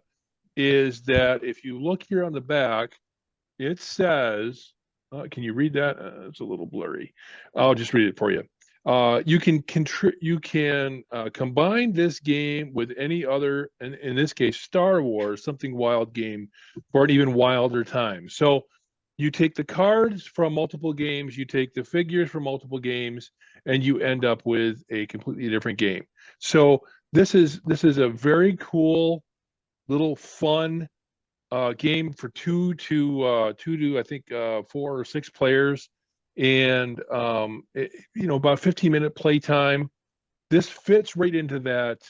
is that if you look here on the back, it says, can you read that? It's a little blurry. I'll just read it for you. You can combine this game with any other, in this case, Star Wars, Something Wild game for an even wilder time. So you take the cards from multiple games, you take the figures from multiple games, and you end up with a completely different game. So this is a very cool little fun game for 2 to I think 4 or 6 players, and about 15-minute play time. This fits right into that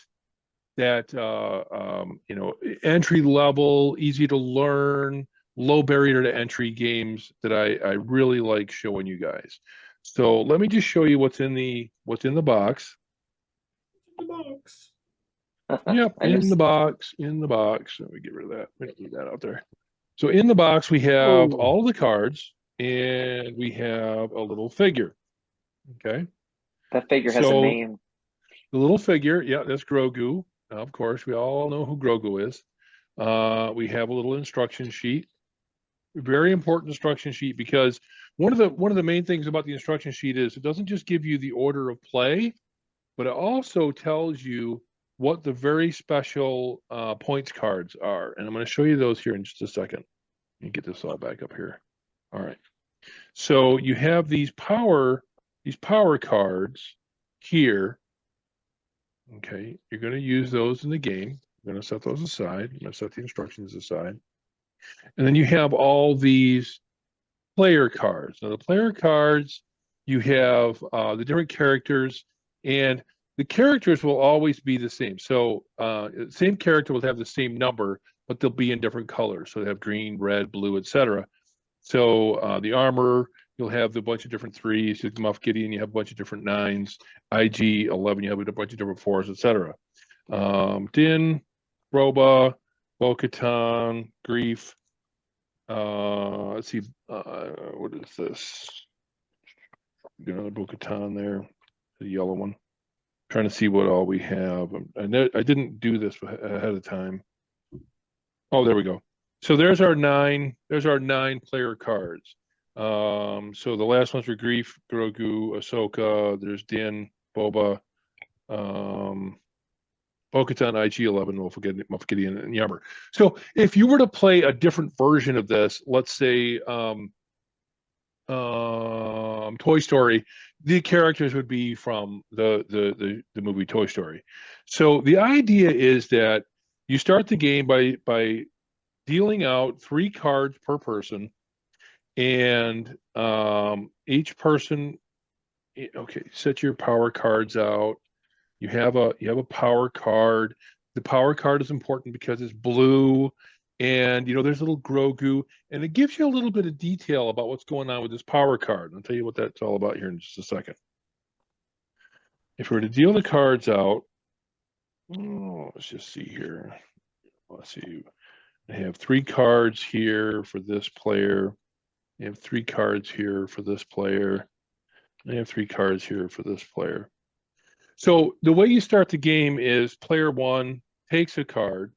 entry level, easy to learn, low barrier to entry games that I really like showing you guys. So let me just show you what's in the box. The box. Yep, in the box. Let me get rid of that. We don't need that out there. So in the box, we have all of the cards, and we have a little figure. Okay. That figure has a name. The little figure, yeah, that's Grogu. Now, of course, we all know who Grogu is. We have a little instruction sheet. Very important instruction sheet, because one of the main things about the instruction sheet is it doesn't just give you the order of play, but it also tells you what the very special points cards are. And I'm going to show you those here in just a second. Let me get this all back up here. All right. So you have these power cards here. Okay, you're going to use those in the game. You're going to set those aside. You're going to set the instructions aside. And then you have all these player cards. Now, the player cards, you have the different characters, and the characters will always be the same. So, same character will have the same number, but they'll be in different colors. So they have green, red, blue, etc. So the armor, you'll have a bunch of different 3s. You Moff Gideon, you have a bunch of different 9s. IG 11, you have a bunch of different 4s, etc. Din, Roba, Bo-Katan, Grief. Let's see, what is this? Got another Bo-Katan there, the yellow one. Trying to see what all we have. I didn't do this ahead of time. Oh, there we go. So there's our 9 player cards. So the last ones were Grief, Grogu, Ahsoka. There's Din, Boba, Bo-Katan, IG-11, Moff Gideon, and Yammer. So if you were to play a different version of this, let's say Toy Story, the characters would be from the movie Toy Story. So the idea is that you start the game by dealing out 3 cards per person, and each person, okay, set your power cards out. You have a power card. The power card is important because it's blue, and there's a little Grogu, and it gives you a little bit of detail about what's going on with this power card. I'll tell you what that's all about here in just a second. If we were to deal the cards out, let's just see here. Let's see. I have 3 cards here for this player. I have 3 cards here for this player. I have 3 cards here for this player. So the way you start the game is player 1 takes a card,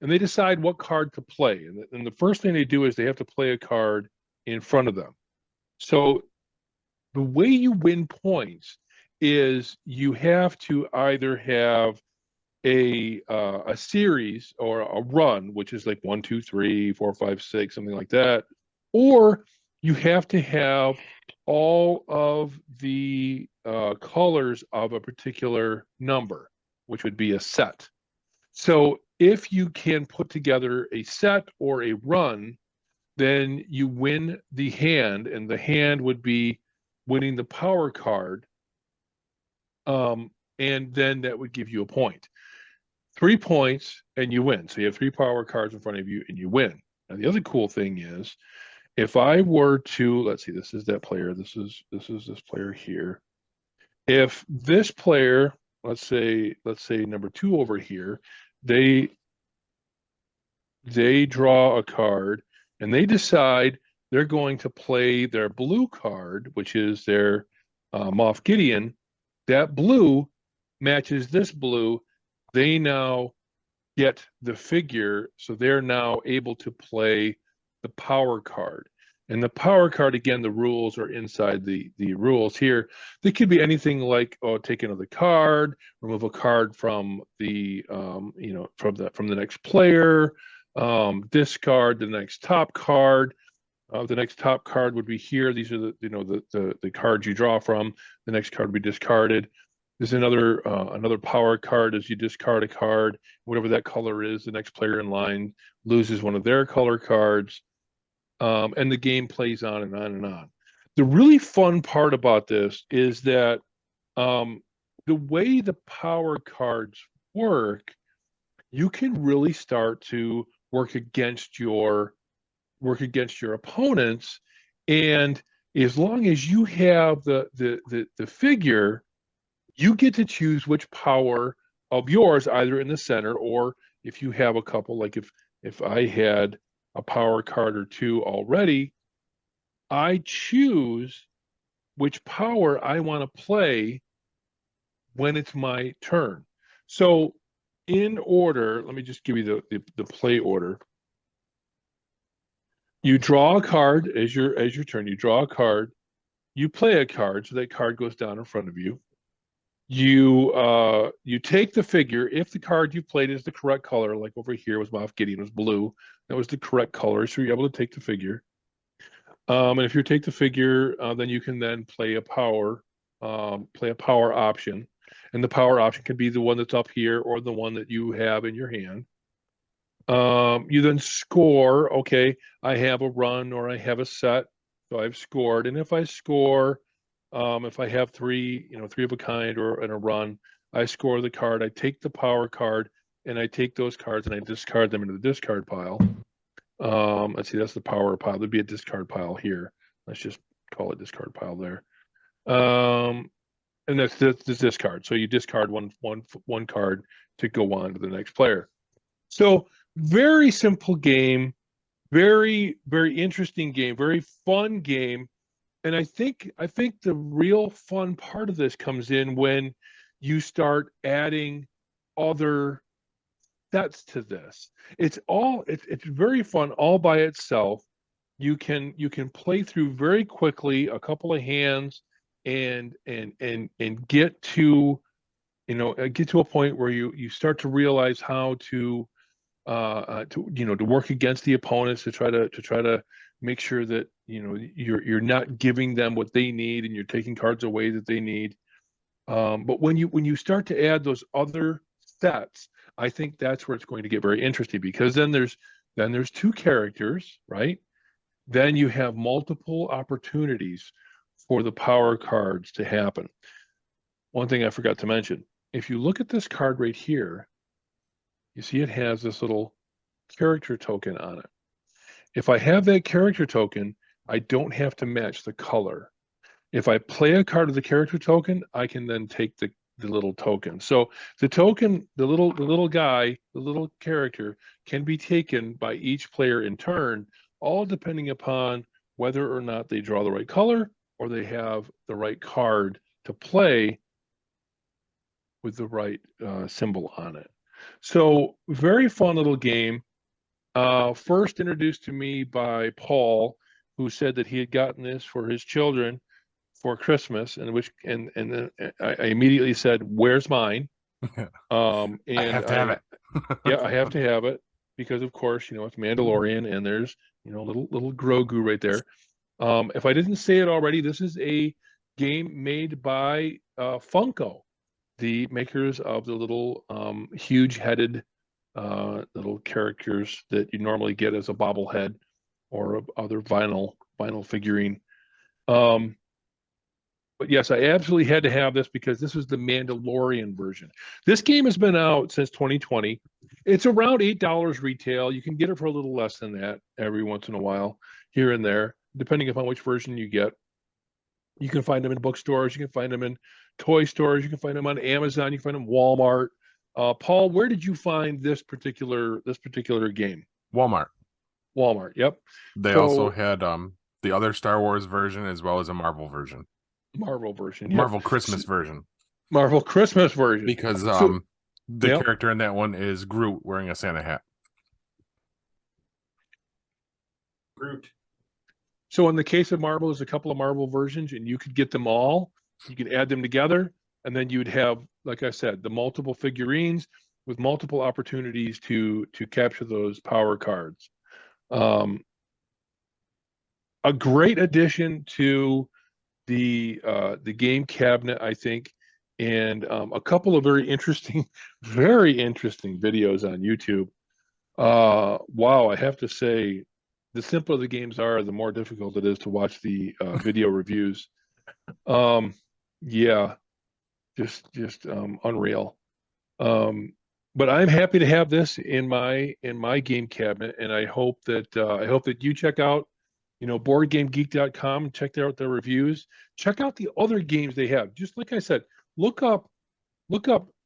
and they decide what card to play. And the first thing they do is they have to play a card in front of them. So the way you win points is you have to either have a series or a run, which is like 1, 2, 3, 4, 5, 6, something like that, or you have to have all of the colors of a particular number, which would be a set. So if you can put together a set or a run, then you win the hand, and the hand would be winning the power card, and then that would give you a point. 3 points and you win. So you have 3 power cards in front of you and you win. Now the other cool thing is, if I were to, let's see, this is that player, this is this player here. If this player, let's say number 2 over here, they draw a card and they decide they're going to play their blue card, which is their Moff Gideon. That blue matches this blue. They now get the figure, so they're now able to play the power card. And the power card, again, the rules are inside the rules here. They could be anything like, take another card, remove a card from the from the next player, discard the next top card. The next top card would be here. These are the cards you draw from. The next card would be discarded. There's another power card. As you discard a card, whatever that color is, the next player in line loses one of their color cards, and the game plays on and on and on. The really fun part about this is that the way the power cards work, you can really start to work against your opponents, and as long as you have the figure, you get to choose which power of yours, either in the center, or if you have a couple, like if I had a power card or 2 already, I choose which power I want to play when it's my turn. So in order, let me just give you the play order. You draw a card as your turn. You draw a card. You play a card, so that card goes down in front of you. You take the figure. If the card you played is the correct color, like over here was Moff Gideon was blue, That was the correct color. So you're able to take the figure. And if you take the figure, then you can then play a power option. And the power option can be the one that's up here or the one that you have in your hand. You then score. Okay, I have a run or I have a set, so I've scored. And if I score, if I have three of a kind or in a run, I score the card. I take the power card and I take those cards and I discard them into the discard pile. Let's see, that's the power pile. There'd be a discard pile here. Let's just call it discard pile there. And that's the discard. So you discard one card to go on to the next player. So very simple game, very, very interesting game, very fun game. And I think the real fun part of this comes in when you start adding other sets to this. It's very fun all by itself. You can play through very quickly a couple of hands and get to a point where you start to realize how to work against the opponents to try to make sure that you're not giving them what they need and you're taking cards away that they need. But when you start to add those other sets, I think that's where it's going to get very interesting, because then there's two characters, right? Then you have multiple opportunities for the power cards to happen. One thing I forgot to mention, if you look at this card right here, you see it has this little character token on it. If I have that character token, I don't have to match the color. If I play a card of the character token, I can then take the little token. So the token, the little guy, the little character can be taken by each player in turn, all depending upon whether or not they draw the right color or they have the right card to play with the right symbol on it. So very fun little game. First introduced to me by Paul, who said that he had gotten this for his children for Christmas, and then I immediately said, "Where's mine?" And I have to have it. Yeah, I have to have it because, of course, it's Mandalorian, and there's little Grogu right there. If I didn't say it already, this is a game made by Funko, the makers of the little huge-headed little characters that you normally get as a bobblehead or other vinyl figurine. But yes, I absolutely had to have this because this was the Mandalorian version. This game has been out since 2020. It's around $8 retail. You can get it for a little less than that every once in a while, here and there, depending upon which version you get. You can find them in bookstores. You can find them in toy stores. You can find them on Amazon. You can find them Walmart. Paul, where did you find this particular game? Walmart. Yep. They also had the other Star Wars version as well as a Marvel version. Marvel version. Yep. Marvel Christmas version. Marvel Christmas version. Because the character in that one is Groot wearing a Santa hat. Groot. So in the case of Marvel, there's a couple of Marvel versions, and you could get them all. You could add them together, and then you'd have, like I said, the multiple figurines with multiple opportunities to capture those power cards. A great addition to the game cabinet, I think, and a couple of very interesting videos on YouTube. Wow, I have to say, the simpler the games are, the more difficult it is to watch the video reviews. Yeah, just unreal. But I'm happy to have this in my game cabinet, and I hope that you check out BoardGameGeek.com and check out their reviews. Check out the other games they have. Just like I said, look up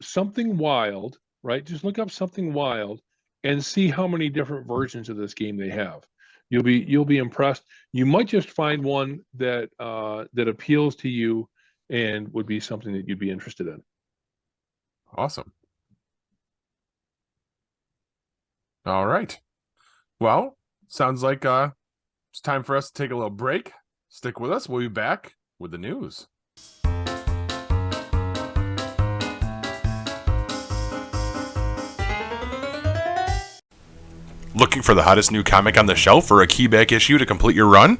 Something Wild, right? Just look up Something Wild and see how many different versions of this game they have. You'll be impressed. You might just find one that appeals to you and would be something that you'd be interested in. Awesome. All right. Well, sounds like it's time for us to take a little break. Stick with us. We'll be back with the news. Looking for the hottest new comic on the shelf or a key back issue to complete your run?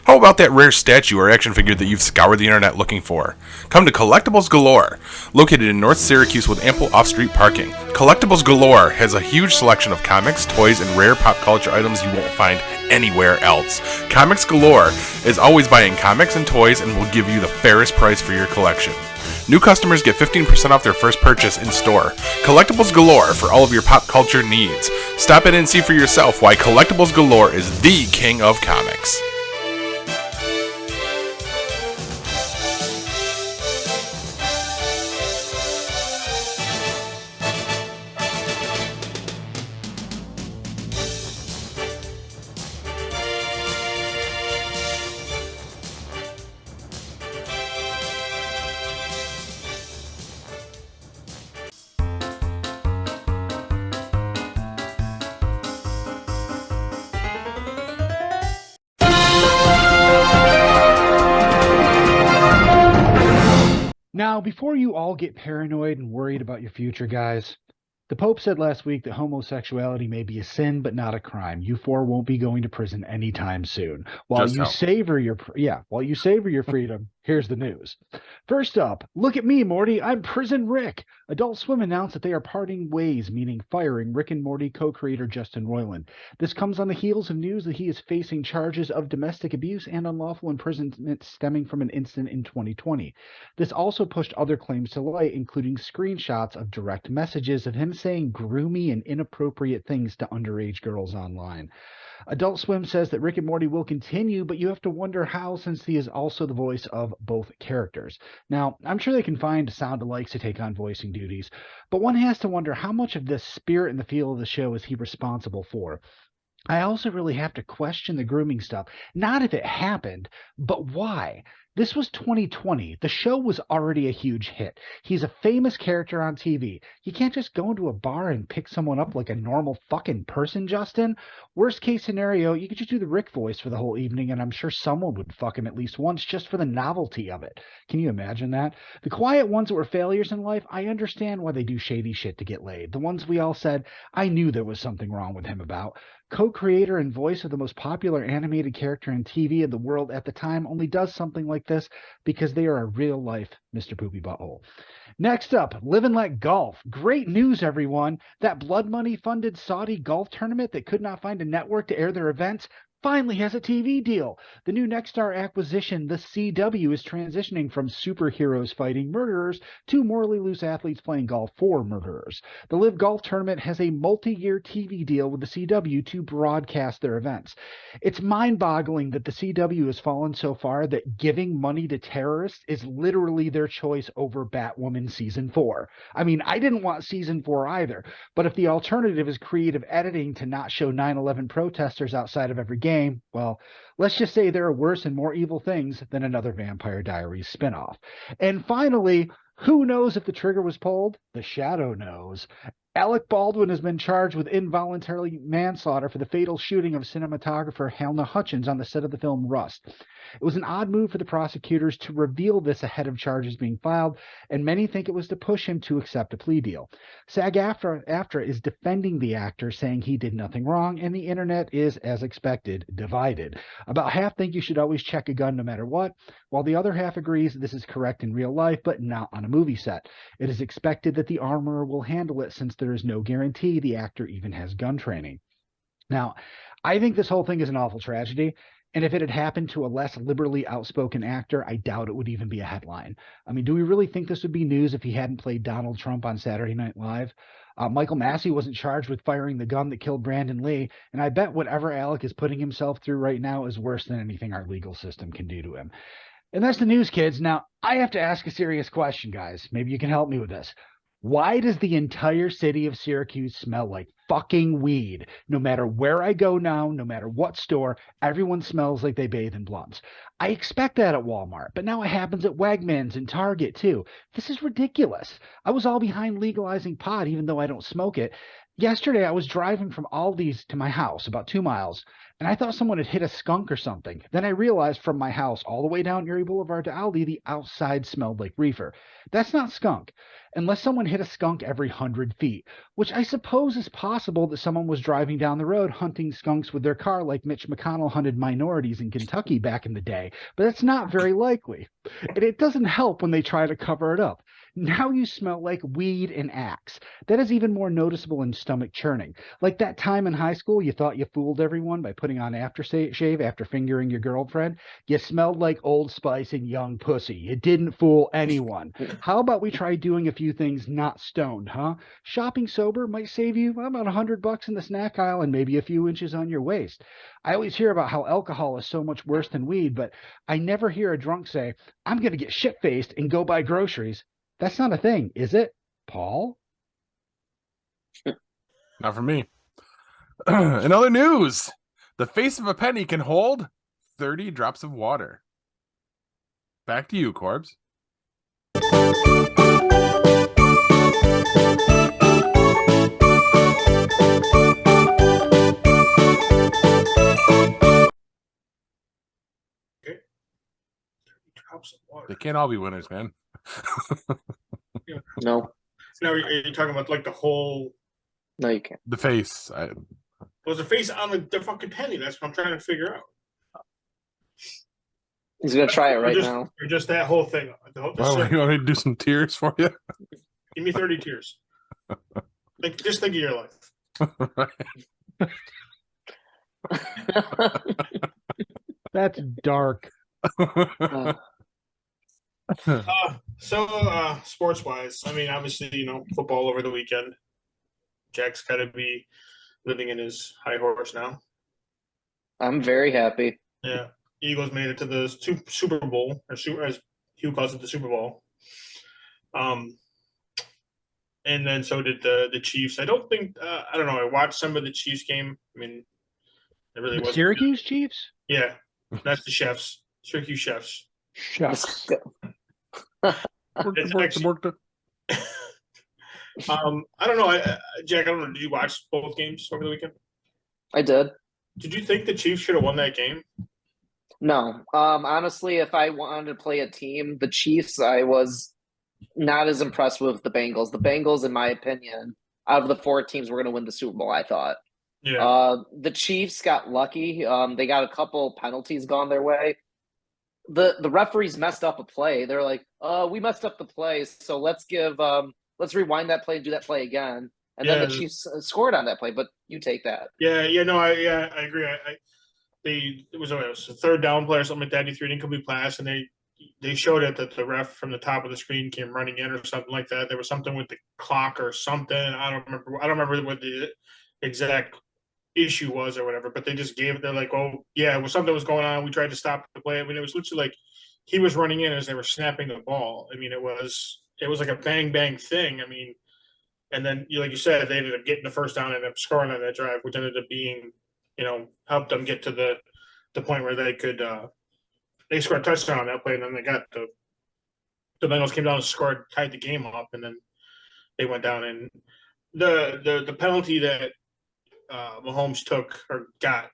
How about that rare statue or action figure that you've scoured the internet looking for? Come to Collectibles Galore. Located in North Syracuse with ample off-street parking, Collectibles Galore has a huge selection of comics, toys, and rare pop culture items you won't find anywhere else. Comics Galore is always buying comics and toys and will give you the fairest price for your collection. New customers get 15% off their first purchase in store. Collectibles Galore for all of your pop culture needs. Stop in and see for yourself why Collectibles Galore is the king of comics. Now, before you all get paranoid and worried about your future, guys, the Pope said last week that homosexuality may be a sin, but not a crime. You four won't be going to prison anytime soon. While Just you how. savor your freedom, here's the news. First up, look at me, Morty. I'm Prison Rick. Adult Swim announced that they are parting ways, meaning firing Rick and Morty co-creator Justin Roiland. This comes on the heels of news that he is facing charges of domestic abuse and unlawful imprisonment stemming from an incident in 2020. This also pushed other claims to light, including screenshots of direct messages of him saying groomy and inappropriate things to underage girls online. Adult Swim says that Rick and Morty will continue, but you have to wonder how, since he is also the voice of both characters. Now, I'm sure they can find sound-alikes to take on voicing duties, but one has to wonder how much of the spirit and the feel of the show is he responsible for. I also really have to question the grooming stuff. Not if it happened, but why? This was 2020. The show was already a huge hit. He's a famous character on TV. You can't just go into a bar and pick someone up like a normal fucking person, Justin. Worst case scenario, you could just do the Rick voice for the whole evening, and I'm sure someone would fuck him at least once just for the novelty of it. Can you imagine that? The quiet ones that were failures in life, I understand why they do shady shit to get laid. The ones we all said, I knew there was something wrong with him about. Co-creator and voice of the most popular animated character in TV in the world at the time only does something like this because they are a real-life Mr. Poopy Butthole. Next up, Live and Let Golf. Great news, everyone. That blood money-funded Saudi golf tournament that could not find a network to air their events finally has a TV deal. The new Nexstar acquisition, the CW, is transitioning from superheroes fighting murderers to morally loose athletes playing golf for murderers. The Live Golf Tournament has a multi-year TV deal with the CW to broadcast their events. It's mind-boggling that the CW has fallen so far that giving money to terrorists is literally their choice over Batwoman Season 4. I mean, I didn't want Season 4 either, but if the alternative is creative editing to not show 9/11 protesters outside of every game, well, let's just say there are worse and more evil things than another Vampire Diaries spinoff. And finally, who knows if the trigger was pulled? The Shadow knows. Alec Baldwin has been charged with involuntary manslaughter for the fatal shooting of cinematographer Helena Hutchins on the set of the film Rust. It was an odd move for the prosecutors to reveal this ahead of charges being filed, and many think it was to push him to accept a plea deal. SAG-AFTRA is defending the actor, saying he did nothing wrong, and the internet is, as expected, divided. About half think you should always check a gun no matter what, while the other half agrees this is correct in real life, but not on a movie set. It is expected that the armorer will handle it since there is no guarantee the actor even has gun training. Now, I think this whole thing is an awful tragedy, and if it had happened to a less liberally outspoken actor, I doubt it would even be a headline. I mean, do we really think this would be news if he hadn't played Donald Trump on Saturday Night Live? Michael Massey wasn't charged with firing the gun that killed Brandon Lee, and I bet whatever Alec is putting himself through right now is worse than anything our legal system can do to him. And that's the news, kids. Now, I have to ask a serious question, guys. Maybe you can help me with this. Why does the entire city of Syracuse smell like fucking weed? No matter where I go now, no matter what store, everyone smells like they bathe in blunts. I expect that at Walmart, but now it happens at Wegmans and Target too. This is ridiculous. I was all behind legalizing pot, even though I don't smoke it. Yesterday, I was driving from Aldi's to my house, about 2 miles, and I thought someone had hit a skunk or something. Then I realized from my house all the way down Erie Boulevard to Aldi, the outside smelled like reefer. That's not skunk, unless someone hit a skunk every 100 feet, which I suppose is possible. possible that someone was driving down the road hunting skunks with their car like Mitch McConnell hunted minorities in Kentucky back in the day, but that's not very likely. And it doesn't help when they try to cover it up. Now you smell like weed and axe. That is even more noticeable in stomach churning. Like that time in high school you thought you fooled everyone by putting on aftershave after fingering your girlfriend. You smelled like Old Spice and young pussy. It didn't fool anyone. How about we try doing a few things not stoned, huh? Shopping sober might save you about $100 in the snack aisle and maybe a few inches on your waist. I always hear about how alcohol is so much worse than weed, but I never hear a drunk say, I'm going to get shit-faced and go buy groceries. That's not a thing, is it, Paul? Not for me. In other news, the face of a penny can hold 30 drops of water. Back to you, Corbs. Drops of water. They can't all be winners, man. No, Now, are you talking about like the whole? no, you can't. The face. Was the face on the fucking penny? That's what I'm trying to figure out. He's gonna try it Or right just, now. Or just that whole thing. The Well, you want me to do some tears for you? Give me 30 tears. Just think of your life. That's dark. Sports wise, I mean, obviously, football over the weekend. Jack's got to be living in his high horse now. I'm very happy. Yeah, Eagles made it to the Super Bowl, as Hugh calls it, the Super Bowl. And then so did the Chiefs. I don't think I don't know. I watched some of the Chiefs game. I mean, it really was Syracuse Chiefs? Yeah, that's the Chefs, Syracuse Chefs. Chefs. Worked. I don't know, Jack. I don't know. Did you watch both games over the weekend? I did. Did you think the Chiefs should have won that game? No. Honestly, if I wanted to play a team, the Chiefs, I was not as impressed with the Bengals. The Bengals, in my opinion, out of the 4 teams, were going to win the Super Bowl, I thought. Yeah. The Chiefs got lucky. They got a couple penalties gone their way. The referees messed up a play. They're like, we messed up the play, so let's rewind that play and do that play again. And then the Chiefs scored on that play, but you take that. I agree. It was a third down play or something like that. He threw an incomplete pass, and they showed it that the ref from the top of the screen came running in or something like that. There was something with the clock or something. I don't remember what the exact issue was or whatever, but they just gave it. They're like, oh yeah, something was going on. We tried to stop the play. I mean, it was literally like he was running in as they were snapping the ball. I mean, it was like a bang bang thing. I mean, and then like you said, they ended up getting the first down and ended up scoring on that drive, which ended up being, helped them get to the point where they could they scored a touchdown on that play, and then they got the Bengals came down and scored, tied the game up, and then they went down. And the penalty that Mahomes took or got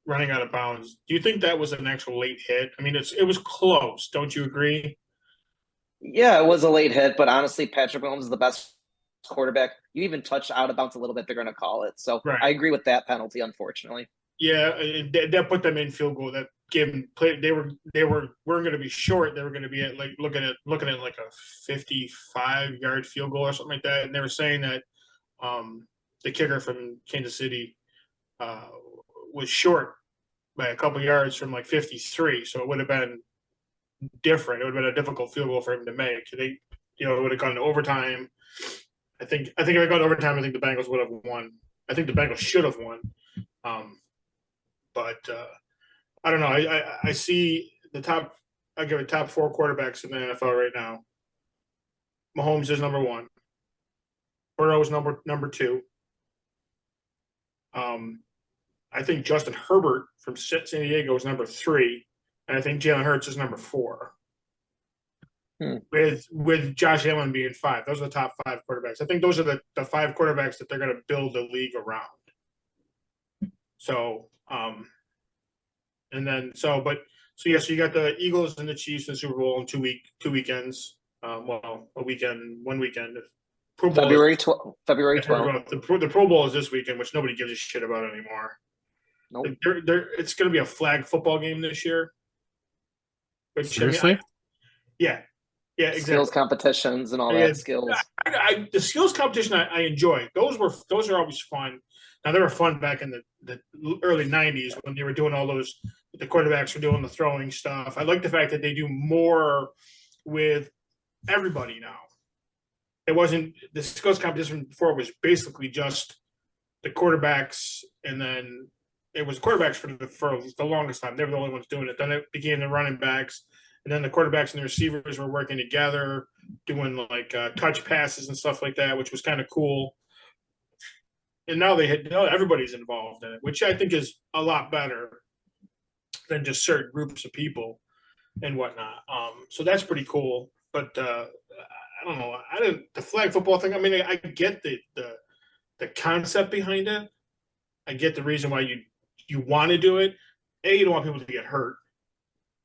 running out of bounds, do you think that was an actual late hit? I mean, it was close. Don't you agree? Yeah, it was a late hit, but honestly, Patrick Mahomes is the best quarterback. You even touch out of bounds a little bit, they're going to call it. So Right. I agree with that penalty, unfortunately. Yeah, that put them in field goal. That gave them play. They weren't going to be short. They were going to be at like looking at like a 55-yard field goal or something like that. And they were saying that the kicker from Kansas City was short by a couple yards from like 53. So it would have been different. It would have been a difficult field goal for him to make. It would have gone to overtime. I think if it had gone to overtime, I think the Bengals would have won. I think the Bengals should have won. But I don't know. I see the top. I give it top 4 quarterbacks in the NFL right now. Mahomes is number 1. Burrow is number 2. I think Justin Herbert from San Diego is number 3, and I think Jalen Hurts is number 4. With Josh Allen being 5. Those are the top 5 quarterbacks. I think those are the 5 quarterbacks that they're going to build the league around. So, so you got the Eagles and the Chiefs in the Super Bowl in 2 weekends. One weekend, Pro Bowl February is, 12th. February 12th. the Pro Bowl is this weekend, which nobody gives a shit about anymore. Nope. It's going to be a flag football game this year. Which, Seriously? Yeah, exactly. Skills competitions and all that skills. The skills competition I enjoy. Those are always fun. Now they were fun back in the early '90s when they were doing all those. The quarterbacks were doing the throwing stuff. I like the fact that they do more with everybody now. It wasn't the skills competition before. It was basically just the quarterbacks, and then it was quarterbacks for the longest time. They were the only ones doing it. Then it became the running backs. And then the quarterbacks and the receivers were working together, doing like touch passes and stuff like that, which was kind of cool. And now everybody's involved in it, which I think is a lot better than just certain groups of people and whatnot. So that's pretty cool. But I don't know. The flag football thing. I mean, I get the concept behind it. I get the reason why you want to do it. You don't want people to get hurt.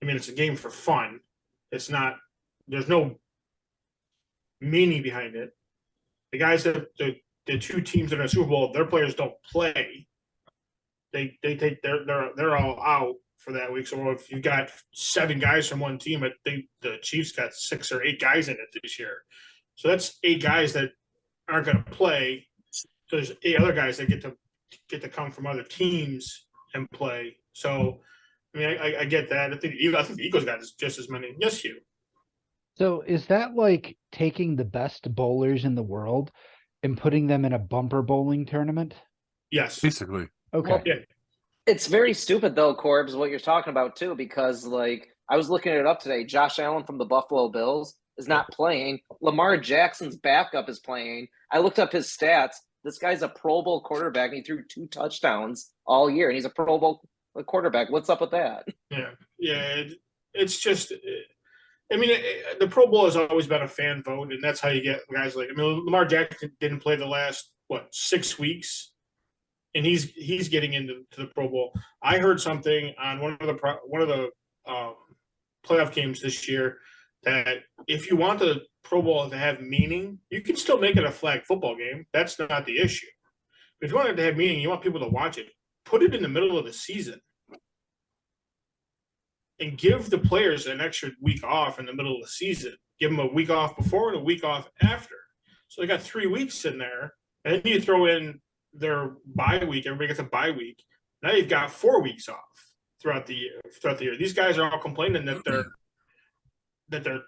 I mean, it's a game for fun. It's not. There's no meaning behind it. The guys that the two teams in a Super Bowl, their players don't play. They take they're all out for that week. So if you got 7 guys from one team, I think the Chiefs got 6 or 8 guys in it this year. So that's 8 guys that aren't going to play. So there's 8 other guys that get to come from other teams and play. So. I mean, I get that. I think the Eagles got just as many. Yes, Hugh. So is that like taking the best bowlers in the world and putting them in a bumper bowling tournament? Yes. Basically. Okay. Well, yeah. It's very stupid though, Corbs, what you're talking about too, because like I was looking it up today. Josh Allen from the Buffalo Bills is not playing. Lamar Jackson's backup is playing. I looked up his stats. This guy's a Pro Bowl quarterback and he threw 2 touchdowns all year, and he's a Pro Bowl quarterback. What's up with that? Yeah. It's just. I mean, the Pro Bowl has always been a fan vote, and that's how you get guys like. I mean, Lamar Jackson didn't play the last 6 weeks, and he's getting into the Pro Bowl. I heard something on one of the playoff games this year that if you want the Pro Bowl to have meaning, you can still make it a flag football game. That's not the issue. But if you want it to have meaning, you want people to watch it. Put it in the middle of the season and give the players an extra week off in the middle of the season. Give them a week off before and a week off after. So they got 3 weeks in there. And then you throw in their bye week. Everybody gets a bye week. Now you've got 4 weeks off throughout the year. These guys are all complaining that they're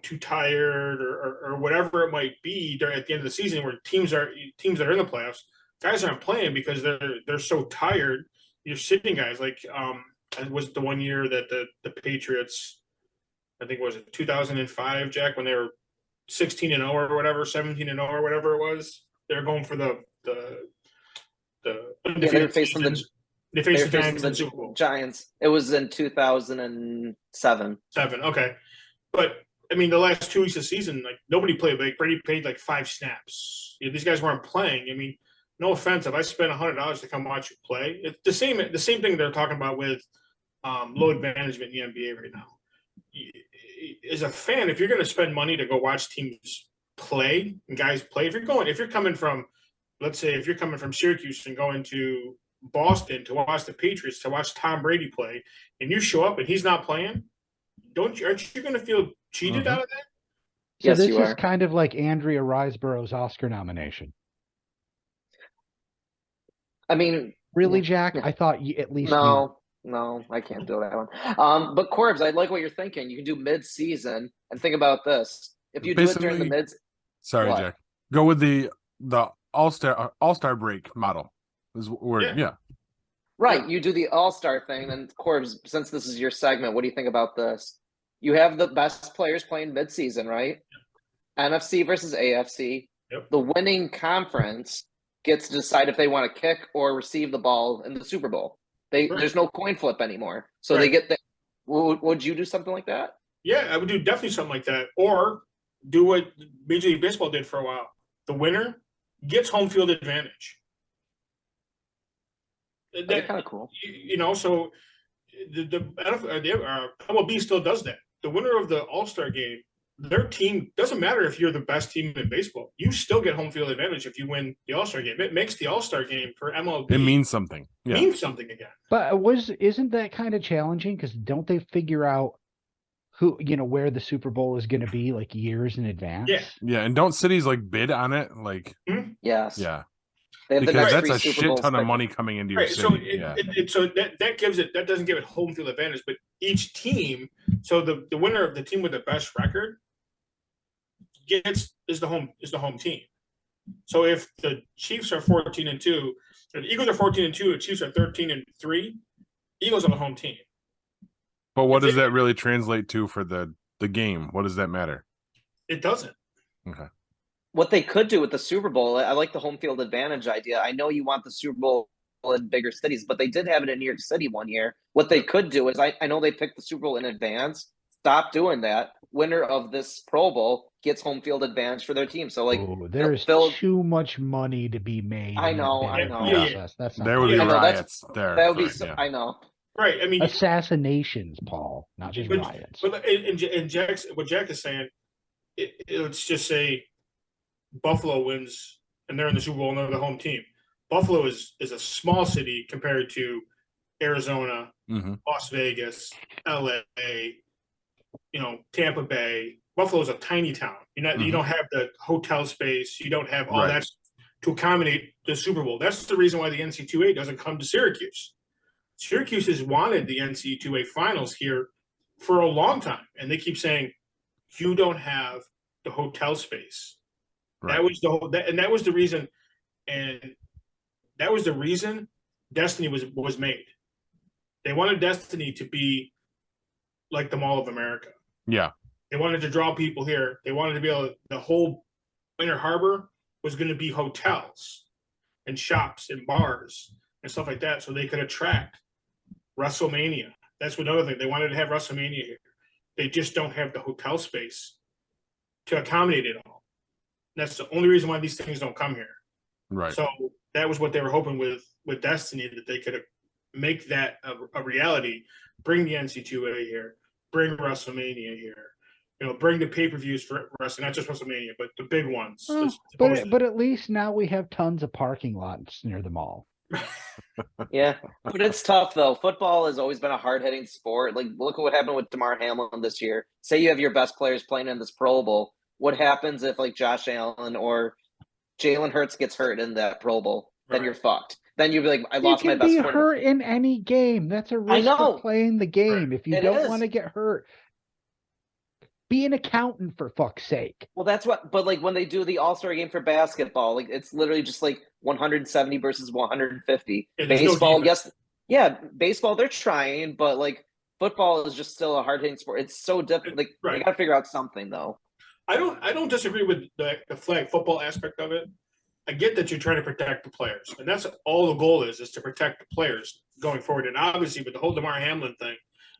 too tired or whatever it might be at the end of the season, where teams that are in the playoffs, guys aren't playing because they're so tired. You're sitting guys like it was the one year that the Patriots, I think was it 2005, Jack, when they were 16-0 or whatever, 17-0 or whatever it was. They were going for the they were facing the Giants in the Super Bowl. Giants. It was in 2007. Okay, but I mean, the last 2 weeks of the season, like nobody played. Like Brady played like 5 snaps. These guys weren't playing. I mean, no offense, if I spent $100 to come watch you play, it's the same thing they're talking about with load management in the NBA right now. As a fan, if you're going to spend money to go watch teams play and guys play, if you're coming from, let's say, if you're coming from Syracuse and going to Boston to watch the Patriots, to watch Tom Brady play, and you show up and he's not playing, aren't you going to feel cheated out of that? So yes, this you is are. kind of like Andrea Riseborough's Oscar nomination. I mean, Really, Jack? I thought you at least No, I can't do that one. But Corbs, I like what you're thinking. You can do mid-season, and think about this: if you do it during the mid. Sorry, What? Jack. Go with the all-star break model. Yeah. Right, you do the all-star thing, and Corbs, since this is your segment, what do you think about this? You have the best players playing mid-season, right? NFC versus AFC. Yep. The winning conference gets to decide if they want to kick or receive the ball in the Super Bowl. There's no coin flip anymore, so they get the. Would you do something like that? Yeah, I would do definitely something like that, or do what Major League Baseball did for a while. The winner gets home field advantage. That's kind of cool. So the MLB still does that. The winner of the All-Star game their team doesn't matter if you're the best team in baseball. You still get home field advantage if you win the All-Star game. It makes the All-Star game for MLB It means something. Yeah. mean something again. But isn't that kind of challenging? Because don't they figure out who, where the Super Bowl is going to be like years in advance? Yeah. Yeah, and don't cities like bid on it? Like, Yes. yeah, They have the because next that's 3 a Super shit Bowls ton of picked. money coming into your Right. So city. Yeah. that doesn't give it home field advantage, but each team. So the winner of the team with the best record is the home team. So if the Chiefs are 14-2, or the Eagles are 14-2, the Chiefs are 13-3, Eagles are the home team. But what If does that really translate to for the game? What does that matter? It doesn't. Okay. What they could do with the Super Bowl, I like the home field advantage idea. I know you want the Super Bowl in bigger cities, but they did have it in New York City one year. What they could do is, I know they picked the Super Bowl in advance. Stop doing that. Winner of this Pro Bowl gets home field advantage for their team. So, like, there's too much money to be made. I in know, that I bidding know. process. That's not There would be Yeah, no, that's- riots there. that would be. Yeah. I know. Right. I mean, assassinations, Paul, not just But- riots. but in Jack's, what Jack is saying, let's just say Buffalo wins and they're in the Super Bowl and they're the home team. Buffalo is a small city compared to Arizona, Mhm. Las Vegas, LA, Tampa Bay. Buffalo is a tiny town. You don't have the hotel space. You don't have all Right. that to accommodate the Super Bowl. That's the reason why the NC2A doesn't come to Syracuse. Syracuse has wanted the NC2A finals here for a long time, and they keep saying you don't have the hotel space. Right. That was that was the reason, and that was the reason Destiny was made. They wanted Destiny to be like the Mall of America. Yeah. They wanted to draw people here. They wanted to be able. The whole Inner Harbor was going to be hotels and shops and bars and stuff like that, so they could attract WrestleMania. That's another thing. They wanted to have WrestleMania here. They just don't have the hotel space to accommodate it all. That's the only reason why these things don't come here. Right. So that was what they were hoping with Destiny, that they could make that a reality. Bring the NC2A here. Bring WrestleMania here. Bring the pay-per-views for wrestling, not just WrestleMania, but the big ones. But at least now we have tons of parking lots near the mall. Yeah, but it's tough though. Football has always been a hard-hitting sport. Like, look at what happened with Damar Hamlin this year. Say you have your best players playing in this Pro Bowl. What happens if like Josh Allen or Jalen Hurts gets hurt in that Pro Bowl? Then Right. you're fucked. Then you'd be like, I You lost my can best be quarterback. hurt in any game. That's a risk know. of playing the game. If you It don't is. want to get hurt, be an accountant for fuck's sake. Well, that's what. But like when they do the All-Star game for basketball, like it's literally just like 170 versus 150. Yeah, there's no Baseball, defense. yes, yeah, baseball they're trying, but like football is just still a hard-hitting sport. It's so different. Like Right. they got to figure out something though. I don't disagree with the flag football aspect of it. I get that you're trying to protect the players, and that's all the goal is to protect the players going forward. And obviously, with the whole Damar Hamlin thing,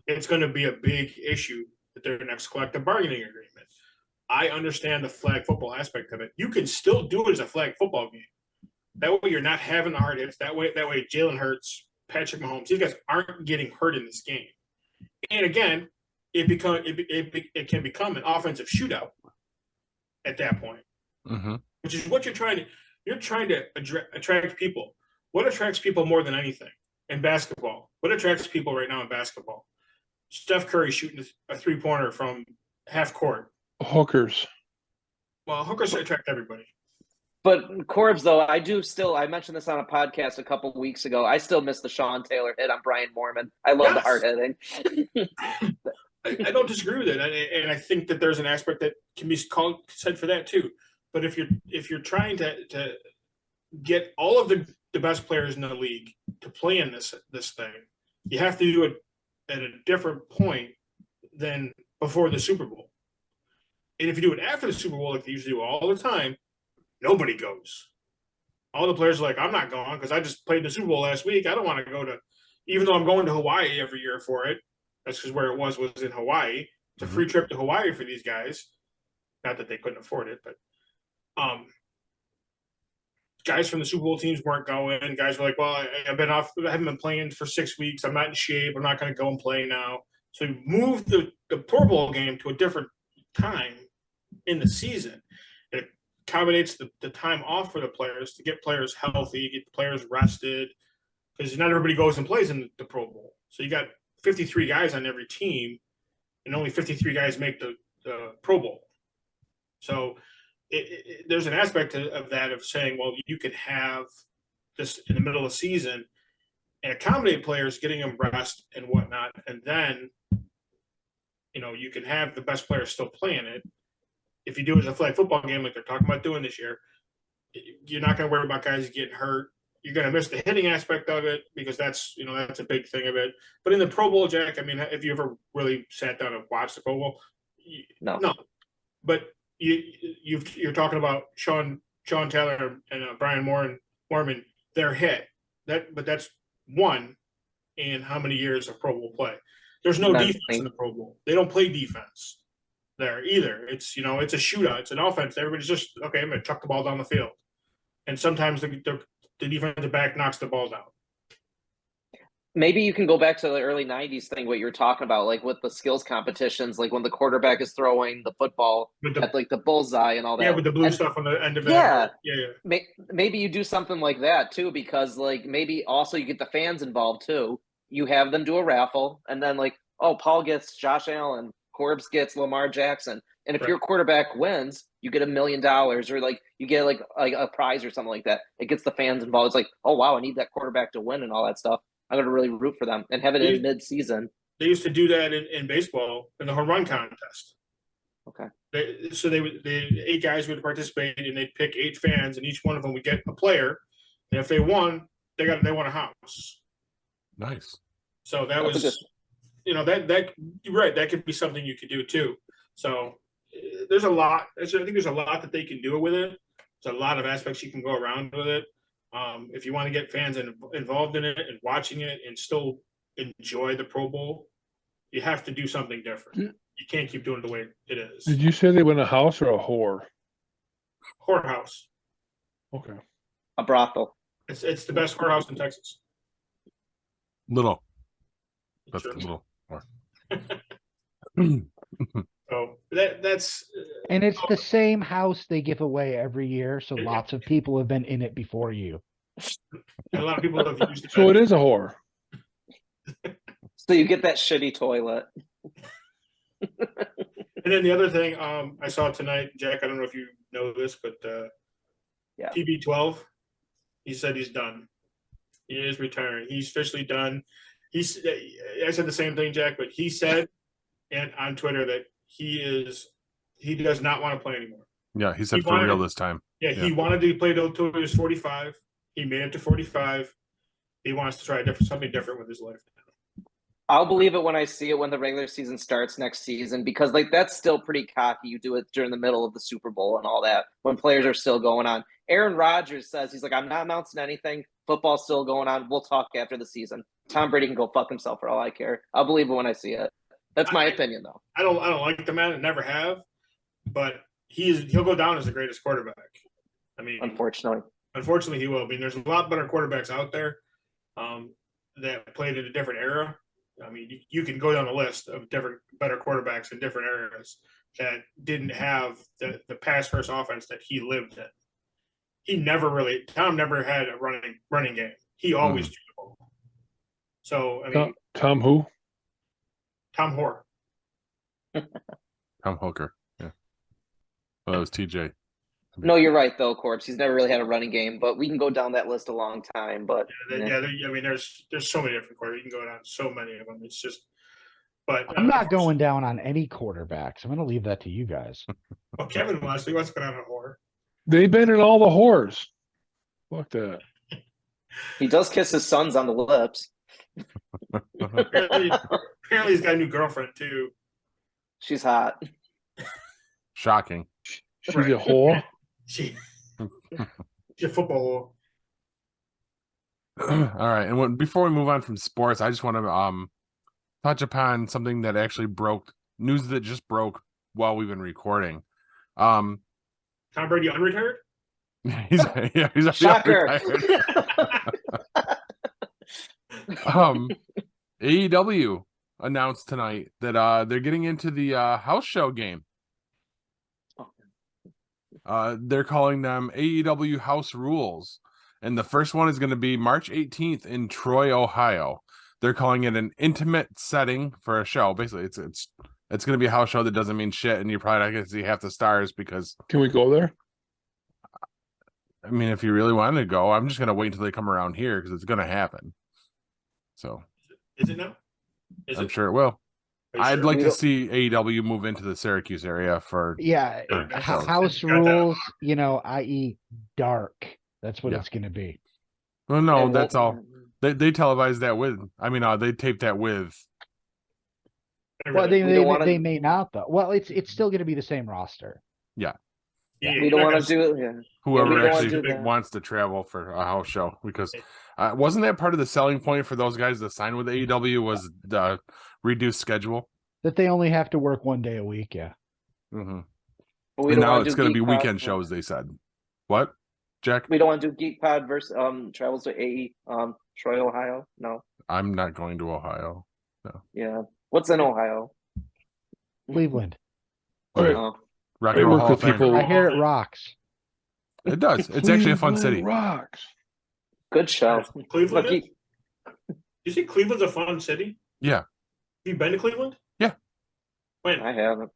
it's going to be a big issue with their next collective bargaining agreement. I understand the flag football aspect of it. You can still do it as a flag football game. That way, you're not having the hard hits. That way, Jalen Hurts, Patrick Mahomes, these guys aren't getting hurt in this game. And again, it can become an offensive shootout at that point, Mm-hmm. which is what you're trying to attract people. What attracts people more than anything in basketball? What attracts people right now in basketball? Steph Curry shooting a three-pointer from half court. Hookers. Well, hookers attract everybody. But Corbs, though, I mentioned this on a podcast a couple weeks ago. I still miss the Sean Taylor hit on Brian Mormon. I love the Yes. hard hitting. I don't disagree with it, and I think that there's an aspect that can be said for that too. But if you're trying to get all of the best players in the league to play in this thing, you have to do it at a different point than before the Super Bowl. And if you do it after the Super Bowl, like they usually do all the time, nobody goes. All the players are like, I'm not going because I just played the Super Bowl last week. I don't want to go to, even though I'm going to Hawaii every year for it. That's because where it was in Hawaii. It's a free trip to Hawaii for these guys. Not that they couldn't afford it, but guys from the Super Bowl teams weren't going. Guys were like, well, I haven't been playing for 6 weeks. I'm not in shape. I'm not going to go and play now. So you move the Pro Bowl game to a different time in the season. It accommodates the time off for the players to get players healthy, get the players rested, because not everybody goes and plays in the Pro Bowl. So you got 53 guys on every team, and only 53 guys make the Pro Bowl. So there's an aspect of that of saying, well, you could have this in the middle of the season and accommodate players, getting them rest and whatnot, and then you can have the best players still playing it. If you do it as a flag football game like they're talking about doing this year, you're not going to worry about guys getting hurt. You're going to miss the hitting aspect of it because that's a big thing of it. But in the Pro Bowl, Jack, I mean, have you ever really sat down and watched the Pro Bowl? No. But you're talking about Sean Taylor and Brian Moorman. They're hit. But that's one in how many years of Pro Bowl play. There's no defense in the Pro Bowl. They don't play defense there either. It's it's a shootout. It's an offense. Everybody's just okay. I'm going to chuck the ball down the field, and sometimes the defensive back knocks the balls out. Maybe you can go back to the early 90s thing, what you were talking about, like with the skills competitions, like when the quarterback is throwing the football at like the bullseye and all that. Yeah, with the blue stuff on the end of it. Yeah. Yeah. Maybe you do something like that too, because like maybe also you get the fans involved too. You have them do a raffle, and then like, oh, Paul gets Josh Allen, Corbs gets Lamar Jackson. And if your quarterback wins, you get $1 million, or like you get like a prize or something like that. It gets the fans involved. It's like, oh wow, I need that quarterback to win and all that stuff. I'm going to really root for them and have it in mid-season. They used to do that in baseball in the home run contest. Okay. The 8 guys would participate, and they'd pick 8 fans, and each one of them would get a player. And if they won, they won a house. Nice. So that was, that you're right. That could be something you could do too. So there's a lot. I think there's a lot that they can do with it. There's a lot of aspects you can go around with it. If you want to get fans involved in it and watching it and still enjoy the Pro Bowl, you have to do something different. You can't keep doing it the way it is. Did you say they win a house or a whore? Whorehouse. Okay. A brothel. It's the best whorehouse in Texas. Little. That's a little more. So that's and it's the same house they give away every year, so lots of people have been in it before you. a lot of people have used it. So it is a whore. So you get that shitty toilet. And then the other thing I saw tonight, Jack, I don't know if you know this, but TB12, he said he's done. He is retiring. He's officially done. I said the same thing, Jack, but he said on Twitter that he does not want to play anymore. Yeah, he said for real this time. Yeah, he wanted to play till he was 45. He made it to 45. He wants to try something different with his life. I'll believe it when I see it when the regular season starts next season, because like that's still pretty cocky. You do it during the middle of the Super Bowl and all that when players are still going on. Aaron Rodgers says he's like, I'm not announcing anything. Football's still going on. We'll talk after the season. Tom Brady can go fuck himself for all I care. I'll believe it when I see it. That's my opinion, though. I don't like the man, and never have, but he'll go down as the greatest quarterback. I mean, unfortunately, he will. I mean, there's a lot better quarterbacks out there that played in a different era. I mean, you can go down a list of better quarterbacks in different eras that didn't have the pass first offense that he lived in. Tom never had a running game. He always threw the ball. So I mean, Tom who? Tom Hoare. Tom Hooker. Yeah. Well, that was TJ. No, you're right though, Corbs. He's never really had a running game, but we can go down that list a long time. But I mean, there's so many different quarterbacks. You can go down so many of them. It's just, but I'm not going down on any quarterbacks. I'm going to leave that to you guys. Well, Kevin wants to go down on Hoare. They've been in all the whores. Fuck that. He does kiss his sons on the lips. Apparently he's got a new girlfriend too. She's hot. Shocking. She's a whore. She's a football whore. All right, and before we move on from sports, I just want to touch upon something that actually news that just broke while we've been recording. Tom Brady unretired? He's Shocker. AEW announced tonight that they're getting into the house show game. They're calling them AEW House Rules. And the first one is going to be March 18th in Troy, Ohio. They're calling it an intimate setting for a show. Basically, it's going to be a house show that doesn't mean shit, and you're probably not going to see half the stars because. Can we go there? I mean, if you really wanted to go, I'm just going to wait until they come around here because it's going to happen. So. Is it now? I'm sure it will. Are you I'd sure? like to see AEW move into the Syracuse area for. Yeah, Sure. house Got that. rules, i.e., dark. That's what Yeah. it's going to be. Well, no, And that's won't- all. They televise that with. I mean, they tape that with. Well, Everything. We don't wanna- they may not though. Well, it's still going to be the same roster. Yeah, we don't want to do it. Yeah. Whoever we don't wanna actually do that. wants to travel for a house show, because wasn't that part of the selling point for those guys that signed with AEW was the reduced schedule? That they only have to work 1 day a week. Yeah. Mm-hmm. But we And don't now wanna it's do going to be Geek Pod. weekend shows. They said, "What, Jack? We don't want to do Geek Pod versus travels to Troy, Ohio. No. I'm not going to Ohio." Yeah. What's in Ohio? Cleveland. Right. Oh. Rock I and Roll work Hall with of Fame. people- I hear it rocks. It does. It's actually a fun city. Rocks. Good show. Cleveland. Look, Is? You see, Cleveland's a fun city. Yeah. Have you been to Cleveland? Yeah. When? I haven't.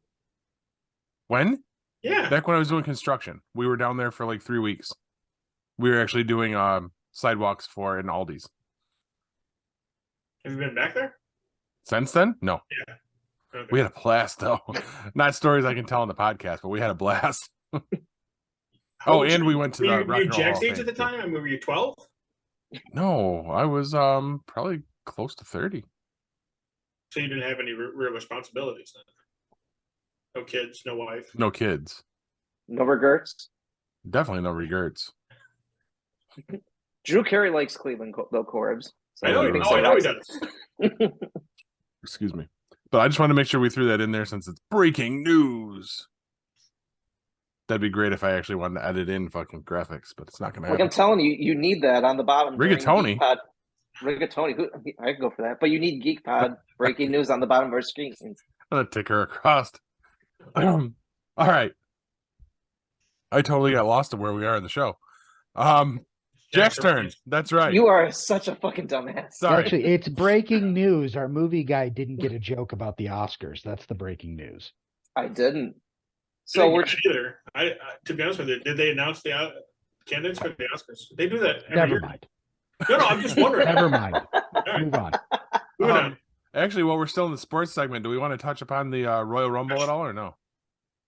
When? Yeah. Back when I was doing construction, we were down there for like 3 weeks. We were actually doing sidewalks for an Aldi's. Have you been back there? Since then, no. Okay. We had a blast though. Not stories I can tell on the podcast, but we had a blast. How Oh, old and were we you- went to were the you, Rock were you and Roll Jack's Hall of age at Fame, the time? I mean, were you 12? No, I was probably close to 30. So you didn't have any real responsibilities then? No kids, no wife. No kids. No regrets. Definitely no regrets. Drew Carey likes Cleveland, though, Corbs. So I know he thinks does. I know he that's- does. Excuse me. But I just wanted to make sure we threw that in there since it's breaking news. That'd be great if I actually wanted to edit in fucking graphics, but it's not going to Like happen. I'm telling you, you need that on the bottom. during Rigatoni. Geek Pod. Rigatoni. I can go for that. But you need Geek Pod breaking news on the bottom of our screen. I'm going to tick her across. All right. I totally got lost of where we are in the show. Jack's turn. That's right. You are such a fucking dumbass. Sorry. Actually, it's breaking news. Our movie guy didn't get a joke about the Oscars. That's the breaking news. I didn't. So So we're either. I to be honest with you, did they announce the candidates for the Oscars? They do that every Never year. mind. No, I'm just wondering. Never mind. All right, Move on. moving on. Actually, while we're still in the sports segment, do we want to touch upon the Royal Rumble at all or no?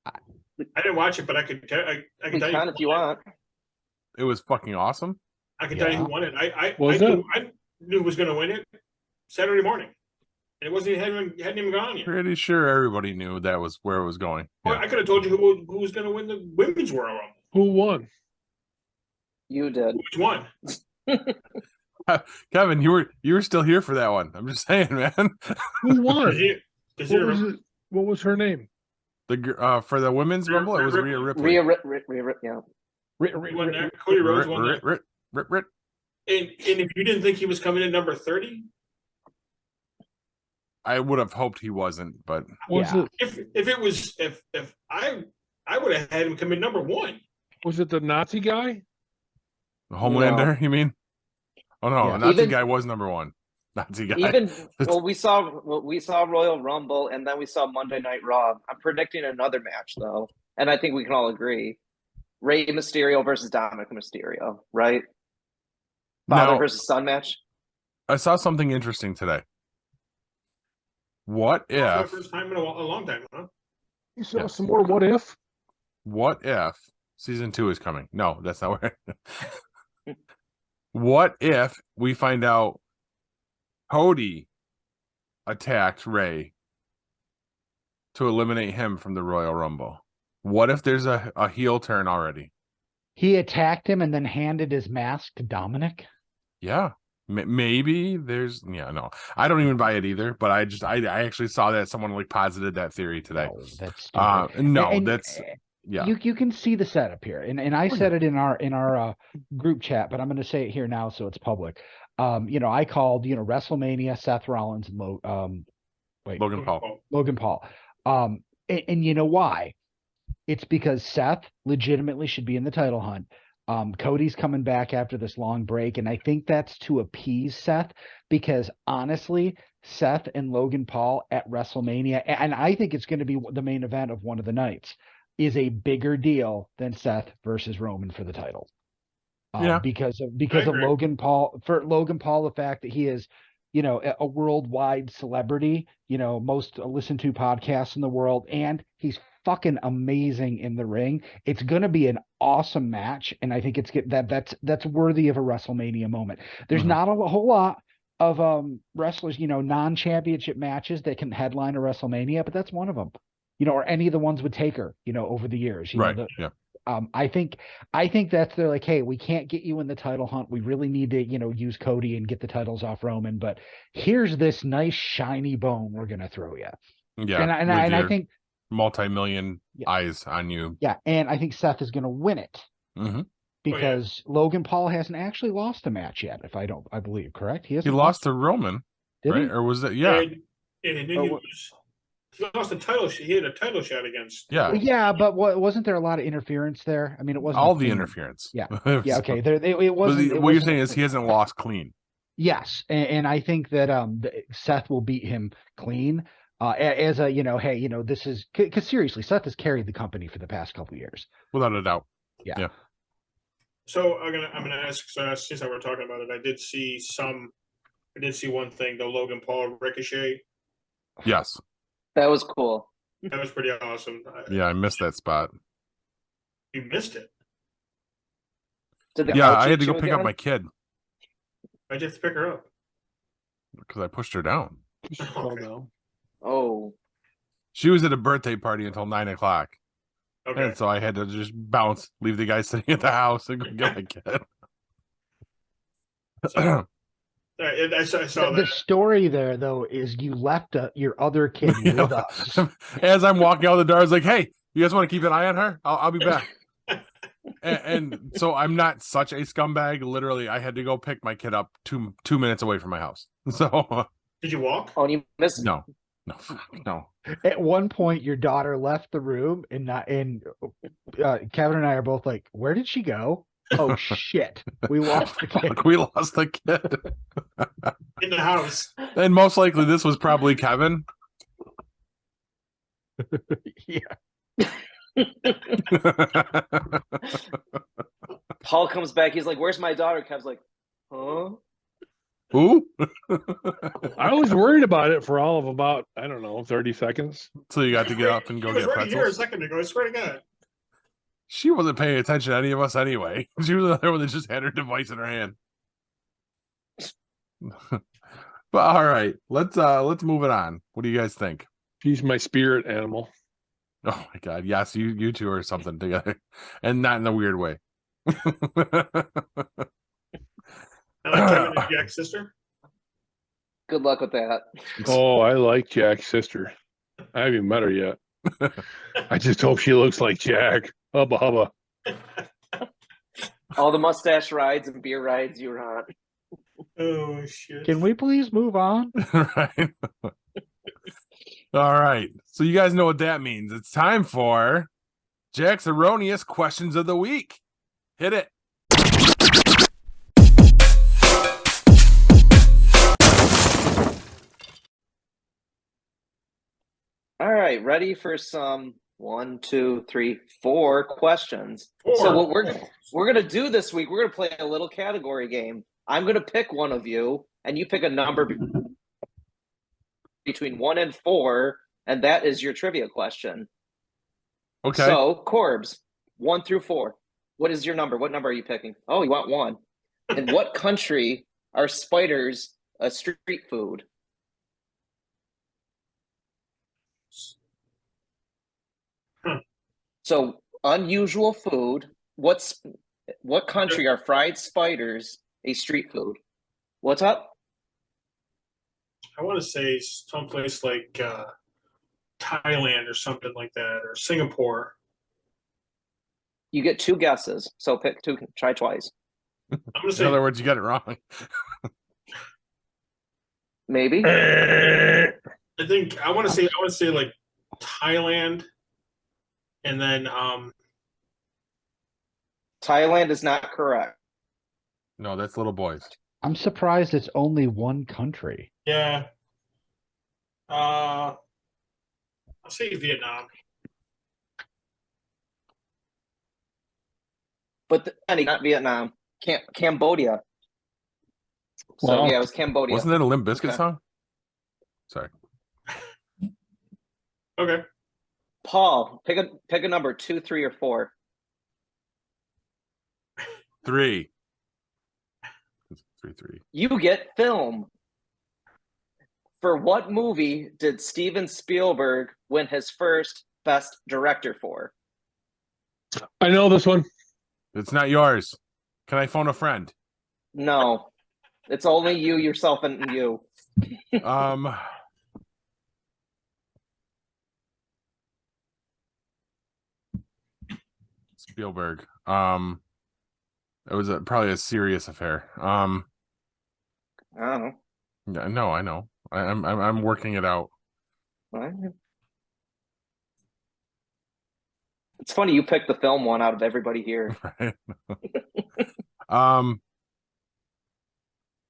I didn't watch it, but I could tell. I we can tell can you. if you want. It was fucking awesome. I can tell you Yeah. who won it. I Was knew who was going to win it Saturday morning, and it wasn't hadn't even gone yet. Pretty sure everybody knew that was where it was going. Well, I could have told you who was going to win the women's Royal Rumble. Who won? You did. Which one? Kevin, you were still here for that one. I'm just saying, man. Who Does won? he, does he What was remember? it? What was her name? The for the women's Rumble, it was Rhea Ripley. Yeah. Who won that? Cody Rhodes won that. Rip. And if you didn't think he was coming in number 30, I would have hoped he wasn't, but Was Yeah. it if I would have had him come in number 1. the Nazi guy? Homelander, you mean? Oh no, Yeah. a Nazi Even- guy was number 1. Nazi guy. Even we saw Royal Rumble and then we saw Monday Night Raw. I'm predicting another match though, and I think we can all agree: Rey Mysterio versus Dominic Mysterio, right? Father Now, versus son match. I saw something interesting today. What For the if? first time in a long time, huh? You saw Yes. some more What If? What if season 2 is coming? No, that's not where. What if we find out Cody attacked Ray to eliminate him from the Royal Rumble? What if there's a heel turn already? He attacked him and then handed his mask to Dominic. Yeah, maybe there's. Yeah, no, I don't even buy it either. But I actually saw that someone like posited that theory today. No, that's stupid. No, And- that's yeah. You can see the setup here, and I said it in our group chat, but I'm going to say it here now so it's public. I called WrestleMania Seth Rollins and Logan Paul. Logan Paul. And you know why? It's because Seth legitimately should be in the title hunt. Cody's coming back after this long break, and I think that's to appease Seth, because honestly, Seth and Logan Paul at WrestleMania, and I think it's going to be the main event of one of the nights, is a bigger deal than Seth versus Roman for the title. Because of Logan Paul, the fact that he is, a worldwide celebrity, most listened to podcasts in the world, and he's fucking amazing in the ring. It's going to be an awesome match, and I think that's worthy of a WrestleMania moment. There's not a whole lot of wrestlers, non-championship matches that can headline a WrestleMania, but that's one of them. Or any of the ones with Taker, over the years. I think that's, they're like, hey, we can't get you in the title hunt. We really need to, use Cody and get the titles off Roman. But here's this nice shiny bone we're gonna throw you. Yeah, and I think multi-million eyes on you. Yeah, and I think Seth is gonna win it because Logan Paul hasn't actually lost a match yet. I believe, correct? He lost to Roman, right? Or was it? Yeah. He lost the title. He had a title shot against. Yeah. Well, yeah, but wasn't there a lot of interference there? I mean, it wasn't all the interference. Yeah. Yeah. Okay. It wasn't. What you're saying is he hasn't lost clean. Yes, and I think that Seth will beat him clean. As a hey, this is because seriously, Seth has carried the company for the past couple of years, without a doubt. Yeah. So I'm gonna ask. So since we're talking about it, I did see one thing, the Logan Paul Ricochet. Yes. That was cool. That was pretty awesome. Yeah, I missed that spot. You missed it. I had to go pick up my kid. Why'd you have to pick her up? Because I pushed her down. Oh. She was at a birthday party until 9:00. Okay. And so I had to just bounce, leave the guy sitting at the house, and go get my kid. I saw the story there, though, is you left your other kid with us. As I'm walking out the door, I was like, hey, you guys want to keep an eye on her? I'll be back. and so I'm not such a scumbag. Literally, I had to go pick my kid up 2 minutes away from my house. So did you walk? Oh, and you missed? No. At one point, your daughter left the room, and Kevin and I are both like, where did she go? Oh shit, we lost the kid. We lost the kid in the house. And most likely this was probably Kevin. Yeah. Paul comes back, he's like, where's my daughter? Kev's like, huh? Who? I was worried about it for all of about, 30 seconds. So you got to get up and go get pretzels? Here a second ago, I swear to God. She wasn't paying attention to any of us anyway. She was the other one that just had her device in her hand. But all right, let's move it on. What do you guys think? She's my spirit animal. Oh my God, yes, you two are something together, and not in a weird way. I like Kevin and Jack's sister. Good luck with that. Oh, I like Jack's sister. I haven't even met her yet. I just hope she looks like Jack. Hubba hubba. All the mustache rides and beer rides you were on. Oh shit. Can we please move on? Right. All right. So you guys know what that means. It's time for Jack's Erroneous Questions of the Week. Hit it. All right, ready for some 1, 2, 3, 4 questions. Four. So what we're gonna do this week, we're gonna play a little category game. I'm gonna pick one of you, and you pick a number between 1 and 4, and that is your trivia question. Okay. So, Corbs, 1 through 4. What is your number? What number are you picking? Oh, you want 1. In what country are spiders a street food? So, unusual food. What country are fried spiders a street food? What's up? I want to say someplace like Thailand or something like that, or Singapore. You get 2 guesses, so pick 2. Try twice. I'm gonna say. In other words, you got it wrong. Maybe. I want to say like Thailand. And then Thailand is not correct. No, that's Little Boys. I'm surprised it's only one country. yeah. I'll say Vietnam. But not Vietnam. Cambodia. So Wow. yeah, it was Cambodia. Wasn't that a Limp Bizkit Okay. song? Sorry. Okay. Paul, pick a number, 2, 3, or 4. 3. 3. You get film. For what movie did Steven Spielberg win his first Best Director for? I know this one. It's not yours. Can I phone a friend? No. It's only you, yourself, and you. Spielberg. It was probably a serious affair. I don't know. Yeah, no, I know. I'm working it out. It's funny you picked the film one out of everybody here.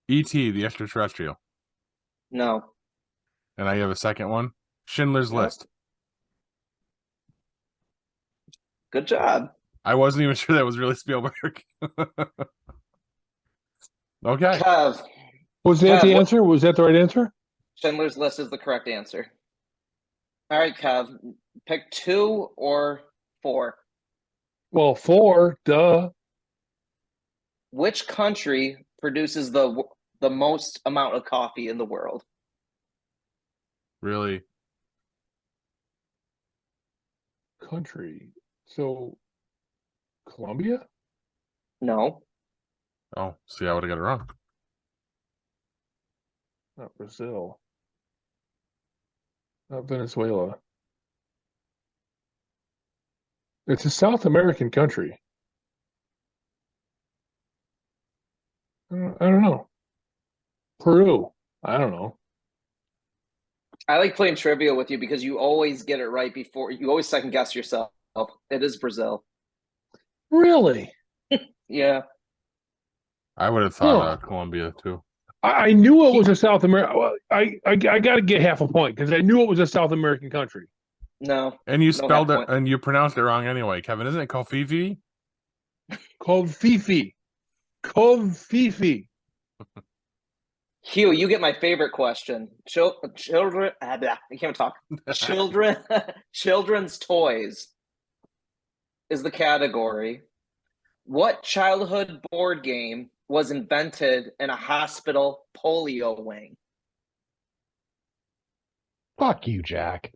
E.T. the Extraterrestrial. No. And I have a second one. Schindler's Yep. List. Good job. I wasn't even sure that was really Spielberg. Okay. Kev, Was that the what- answer? Was that the right answer? Schindler's List is the correct answer. All right, Kev, pick 2 or 4. Well, 4, duh. Which country produces the most amount of coffee in the world? Really? Country. So, Colombia? No. Oh, see, I would have got it wrong. Not Brazil. Not Venezuela. It's a South American country. I don't know. Peru. I don't know. I like playing trivia with you because you always get it right before you always second guess yourself. It is Brazil. Really? Yeah. I would have thought Huh. Colombia too. I knew it was a South American. Well, I got to get half a point because I knew it was a South American country. No. And you No spelled half it point. and you pronounced it wrong anyway, Kevin. Isn't it called Fifi? Called Fifi. Called Fifi. Hugh, you get my favorite question. Children, I can't talk. Children's toys is the category. What childhood board game was invented in a hospital polio wing? Fuck you, Jack.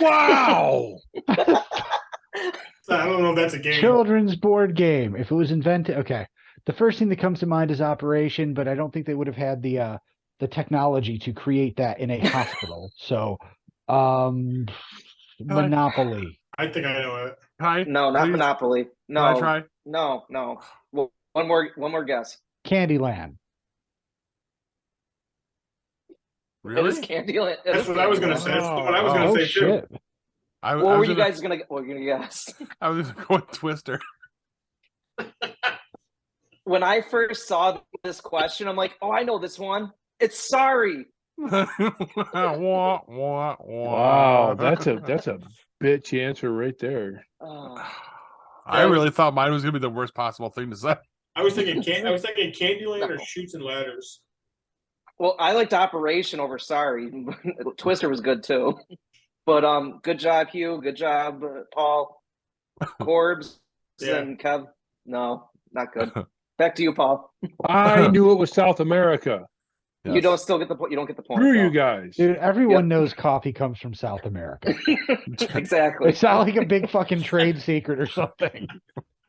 Wow. So I don't know if that's a game. Children's board game. If it was invented, okay. The first thing that comes to mind is Operation, but I don't think they would have had the technology to create that in a hospital. So, Monopoly. I think I know it. Can I? No, not please? Monopoly. Can I No, try? no. Well, one more guess. Candyland. Really? It is Candyland. That's what I was gonna say. That's what I was gonna Oh say too. shit! I What was were you gonna- guys gonna? What were you gonna guess? I was going Twister. When I first saw this question, I'm like, oh, I know this one. It's Sorry. Wah, wah, wah. Wow, that's a bitch answer right there. Oh. I really thought mine was gonna be the worst possible thing to say. I was thinking Candyland or Shoots and Ladders. Well, I liked Operation over Sorry. Twister was good too. But good job, Hugh. Good job, Paul. Corbs Yeah. and Kev. No, not good. Back to you, Paul. I knew it was South America. You Yes. don't still get the point. You don't get the point. Screw though. you guys. Dude, everyone knows coffee comes from South America. Exactly. It's not like a big fucking trade secret or something.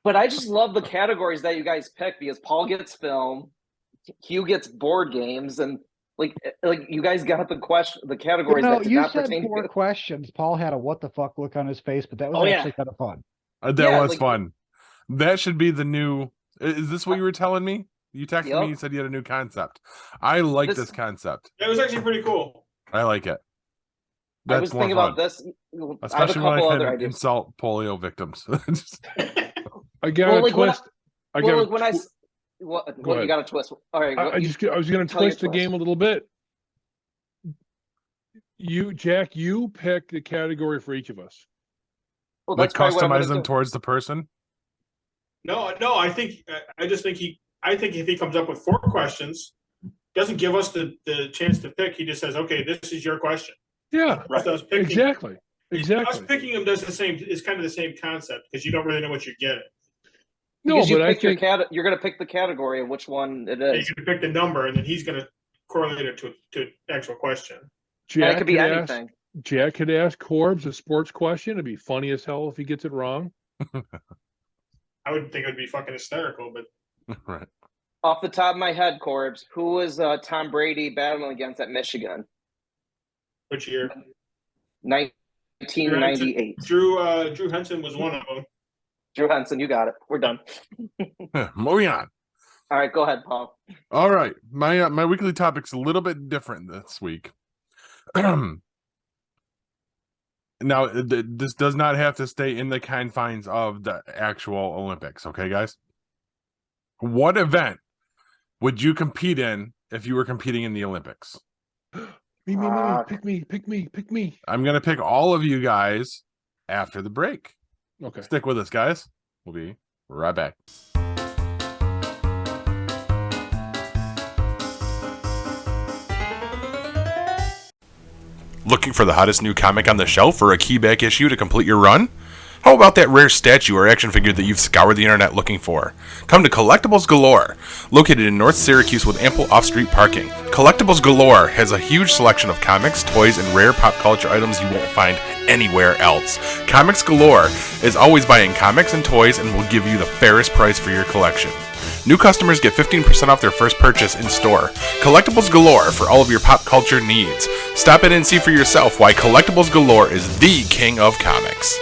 But I just love the categories that you guys pick because Paul gets film, Hugh gets board games, and like you guys got the categories No, that did you not said pertain 4 to. questions. Paul had a what the fuck look on his face, but that was Oh, yeah. actually kind of fun. That Yeah, was like- fun. That should be the new. Is this what you were telling me? You texted Yep. me. You said you had a new concept. I like This- this concept. That was actually pretty cool. I like it. I was thinking about this. I have a Especially when couple I other can ideas. insult polio victims. I got Well, a like, twist. I got Well, a like when I tw- s- what Go you ahead. got a twist. All right, I was going to tell your twist the twist. game a little bit. Jack, you pick the category for each of us. Well, Like that's probably what I'm customize gonna them do. towards the person. No, I think if he comes up with 4 questions, doesn't give us the chance to pick, he just says, "Okay, this is your question." Yeah, Right. Us picking, exactly. Us picking them does the same. Is kind of the same concept because you don't really know what you're getting. No, Because you but I pick think you're gonna pick the category of which one it You're is. going to pick the number, and then he's going to correlate it to actual question. And it Jack could be could anything. Jack could ask Corbs a sports question. It'd be funny as hell if he gets it wrong. I would think it would be fucking hysterical, but Right. Off the top of my head, Corbs, who was Tom Brady battling against at Michigan? which year? 1998. Drew Henson was one of them. Drew Henson, you got it. We're done. Moving on. All right, go ahead, Paul. All right. My weekly topic's a little bit different this week. Now, this does not have to stay in the confines of the actual Olympics, okay, guys? What event would you compete in if you were competing in the Olympics? Me, pick me. I'm going to pick all of you guys after the break. Okay. Stick with us, guys. We'll be right back. Looking for the hottest new comic on the shelf or a key back issue to complete your run? How about that rare statue or action figure that you've scoured the internet looking for? Come to Collectibles Galore, located in North Syracuse with ample off-street parking. Collectibles Galore has a huge selection of comics, toys, and rare pop culture items you won't find anywhere else. Comics Galore is always buying comics and toys and will give you the fairest price for your collection. New customers get 15% off their first purchase in store. Collectibles Galore for all of your pop culture needs. Stop in and see for yourself why Collectibles Galore is the king of comics.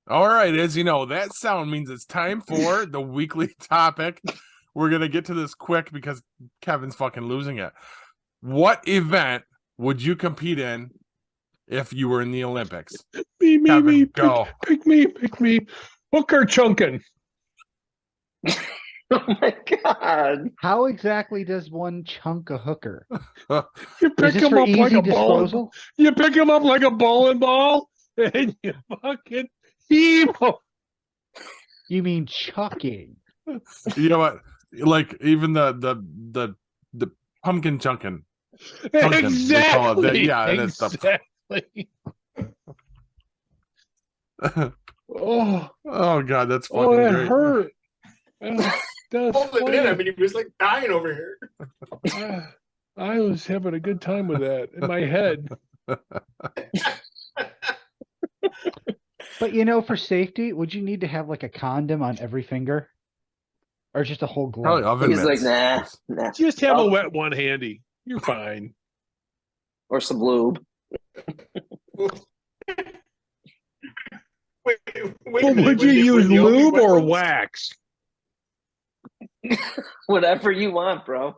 All right, as you know, that sound means it's time for the weekly topic. We're going to get to this quick because Kevin's fucking losing it. What event would you compete in if you were in the Olympics? Me, Kevin, go. Pick me. Hooker chunking. Oh my god. How exactly does one chunk a hooker? You Is pick this him for up like easy a ball. disposal? You pick him up like a bowling ball, and you fucking heave him. You mean chucking? You know what? Like even the pumpkin chunking. Chunkin', they call it that. Exactly. Yeah, and it's the- Exactly. Oh, Oh god, that's fucking that great. hurt. That's Hold it in. funny. I mean, he was like dying over here. I was having a good time with that in my head. But you know, for safety, would you need to have like a condom on every finger, or just a whole Probably glove? oven He's like, mitts. nah. Just have Oh. a wet one handy. You're fine. Or some lube. Wait Well, a minute. would you use lube or wax? Whatever you want, bro.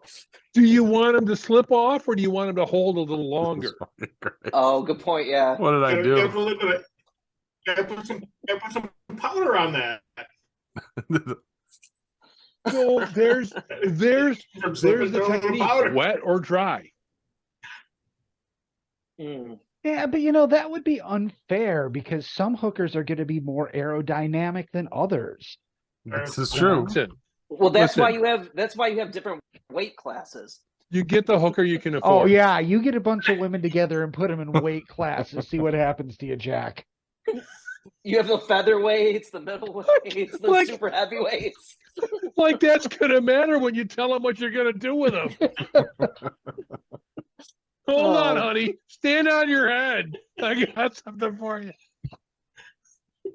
Do you want him to slip off, or do you want him to hold a little longer? Fucking great. Oh, good point. Yeah. What did I You do? gotta put some powder on that. Well, there's the technique: powder. wet or dry. Mm. Yeah, but you know, that would be unfair because some hookers are going to be more aerodynamic than others. This is true. Listen, Well, that's Listen. why you have different weight classes. You get the hooker you can Oh afford. yeah, you get a bunch of women together and put them in weight class and see what happens to you, Jack. You have the featherweights, the middleweights, the Like- super heavyweights. Like that's gonna matter when you tell them what you're gonna do with them. Hold on, Oh. honey. Stand on your head. I got something for you.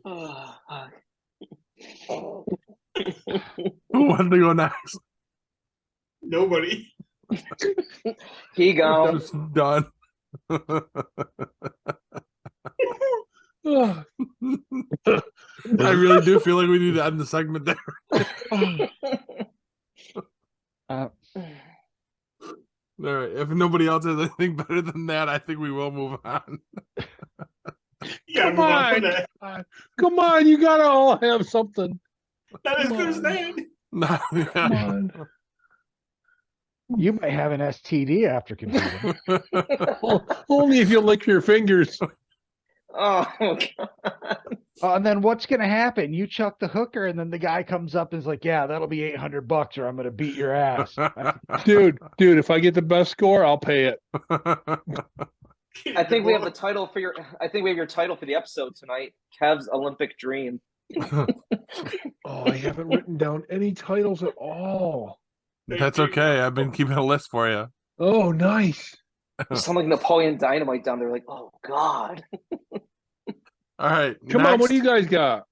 Oh, fuck. Who wanted to go next? Nobody. He gone. Just done. Oh, I really do feel like we need to end the segment there. Uh, All right. If nobody else has anything better than that, I think we will move on. You gotta Come move on from on. that. Come on, you gotta all have something. Not as Come good as on. that. No, Come on. you might have an STD after competing. Only if you lick your fingers. Oh, God. And then what's going to happen? You chuck the hooker, and then the guy comes up and is like, "Yeah, that'll be $800, or I'm going to beat your ass." Dude, if I get the best score, I'll pay it. I think we have the title for your. I think we have your title for the episode tonight. Kev's Olympic Dream. Oh, I haven't written down any titles at all. That's okay. I've been keeping a list for you. Oh, nice. You sound like Napoleon Dynamite down there. Like, oh God. All right. Come on, what next. do you guys got?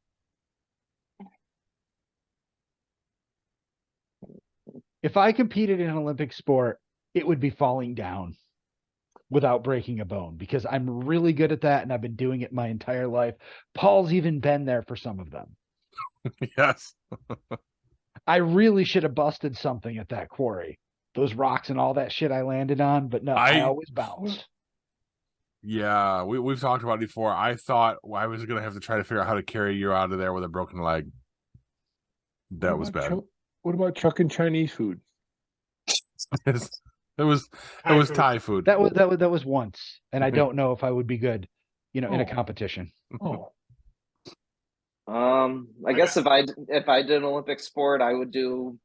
If I competed in an Olympic sport, it would be falling down without breaking a bone, because I'm really good at that, and I've been doing it my entire life. Paul's even been there for some of them. Yes. I really should have busted something at that quarry. Those rocks and all that shit I landed on, but no, I always bounced. Yeah, we've talked about it before. I thought I was going to have to try to figure out how to carry you out of there with a broken leg. That was bad. What about chucking Chinese food? It was Thai food. That was once, and I don't know if I would be good, in a competition. Oh, I guess if I did an Olympic sport, I would do.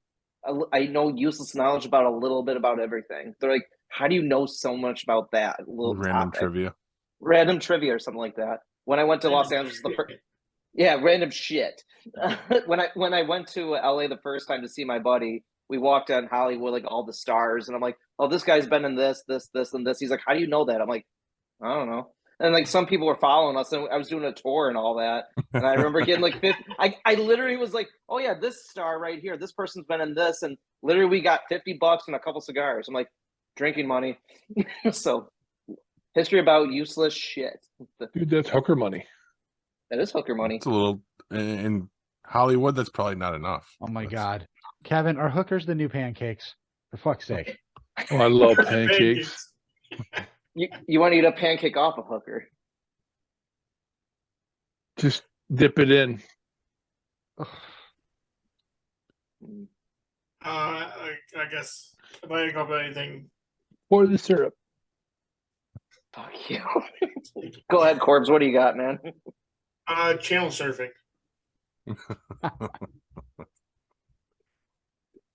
I know useless knowledge about a little bit about everything. They're like, how do you know so much about that little Random topic? trivia Or something like that. When I went to Los Angeles, random shit. when I went to LA the first time to see my buddy, we walked down Hollywood, like all the stars, and I'm like, oh, this guy's been in this, and this. He's like, how do you know that? I'm like, I don't know. And like some people were following us, and I was doing a tour and all that. And I remember getting like I literally was like, oh yeah, this star right here, this person's been in this, and literally we got $50 and a couple cigars. I'm like, drinking money. So history about useless shit. dude, that's hooker money. That is hooker money. it's a little in Hollywood. That's probably not enough. Oh my God, Kevin, are hookers the new pancakes? For fuck's sake! Oh, I love pancakes. You want to eat a pancake off a hooker? Just dip it in. I guess if I didn't go for anything, Pour the syrup. Fuck you. Go ahead, Corbs. What do you got, man? channel surfing.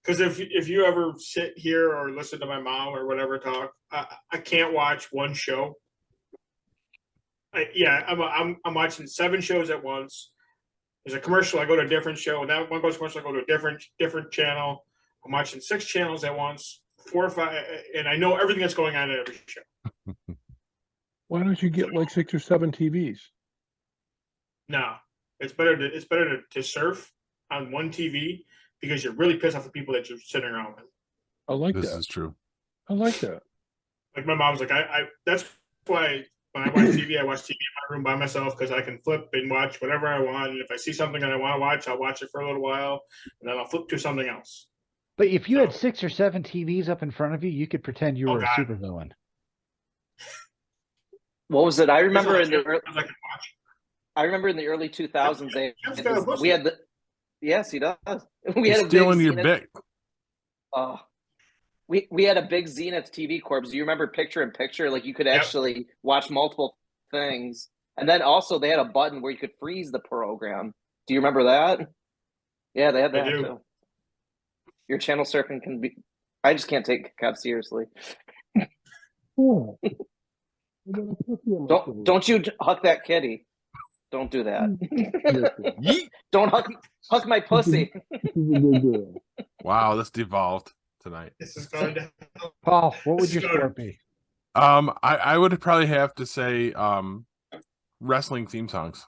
Because if you ever sit here or listen to my mom or whatever talk, I can't watch one show. I'm watching 7 shows at once. There's a commercial, I go to a different show. That one goes commercial, I go to a different channel. I'm watching 6 channels at once, 4 or 5, and I know everything that's going on in every show. Why don't you get like 6 or 7 TVs? No, it's better to surf on one TV because you're really pissed off the people that you're sitting around with. I like This that. is true. I like that. Like my mom's like, I that's why when I watch TV in my room by myself because I can flip and watch whatever I want. And if I see something that I want to watch, I'll watch it for a little while and then I'll flip to something else. But if you had 6 or 7 TVs up in front of you, you could pretend you were a God. supervillain. What was it? I remember in the I can watch. in the early 2000s Jeff's got a book. we had the. Yes, he does. We He's had a stealing big your Zenith- bit. Oh, we had a big Zenith TV Corps. Do you remember picture in picture? Like you could actually watch multiple things, and then also they had a button where you could freeze the program. Do you remember that? Yeah, they had that I do. too. Your channel surfing can be I just can't take Kev seriously. Oh, I got a pussy on my face. Don't you hug that kitty. Don't do that. Yeet. Don't hug my pussy. This is a good girl. Wow, this devolved tonight. This is going to. Paul, what would This your is score good. be? I would probably have to say wrestling theme songs.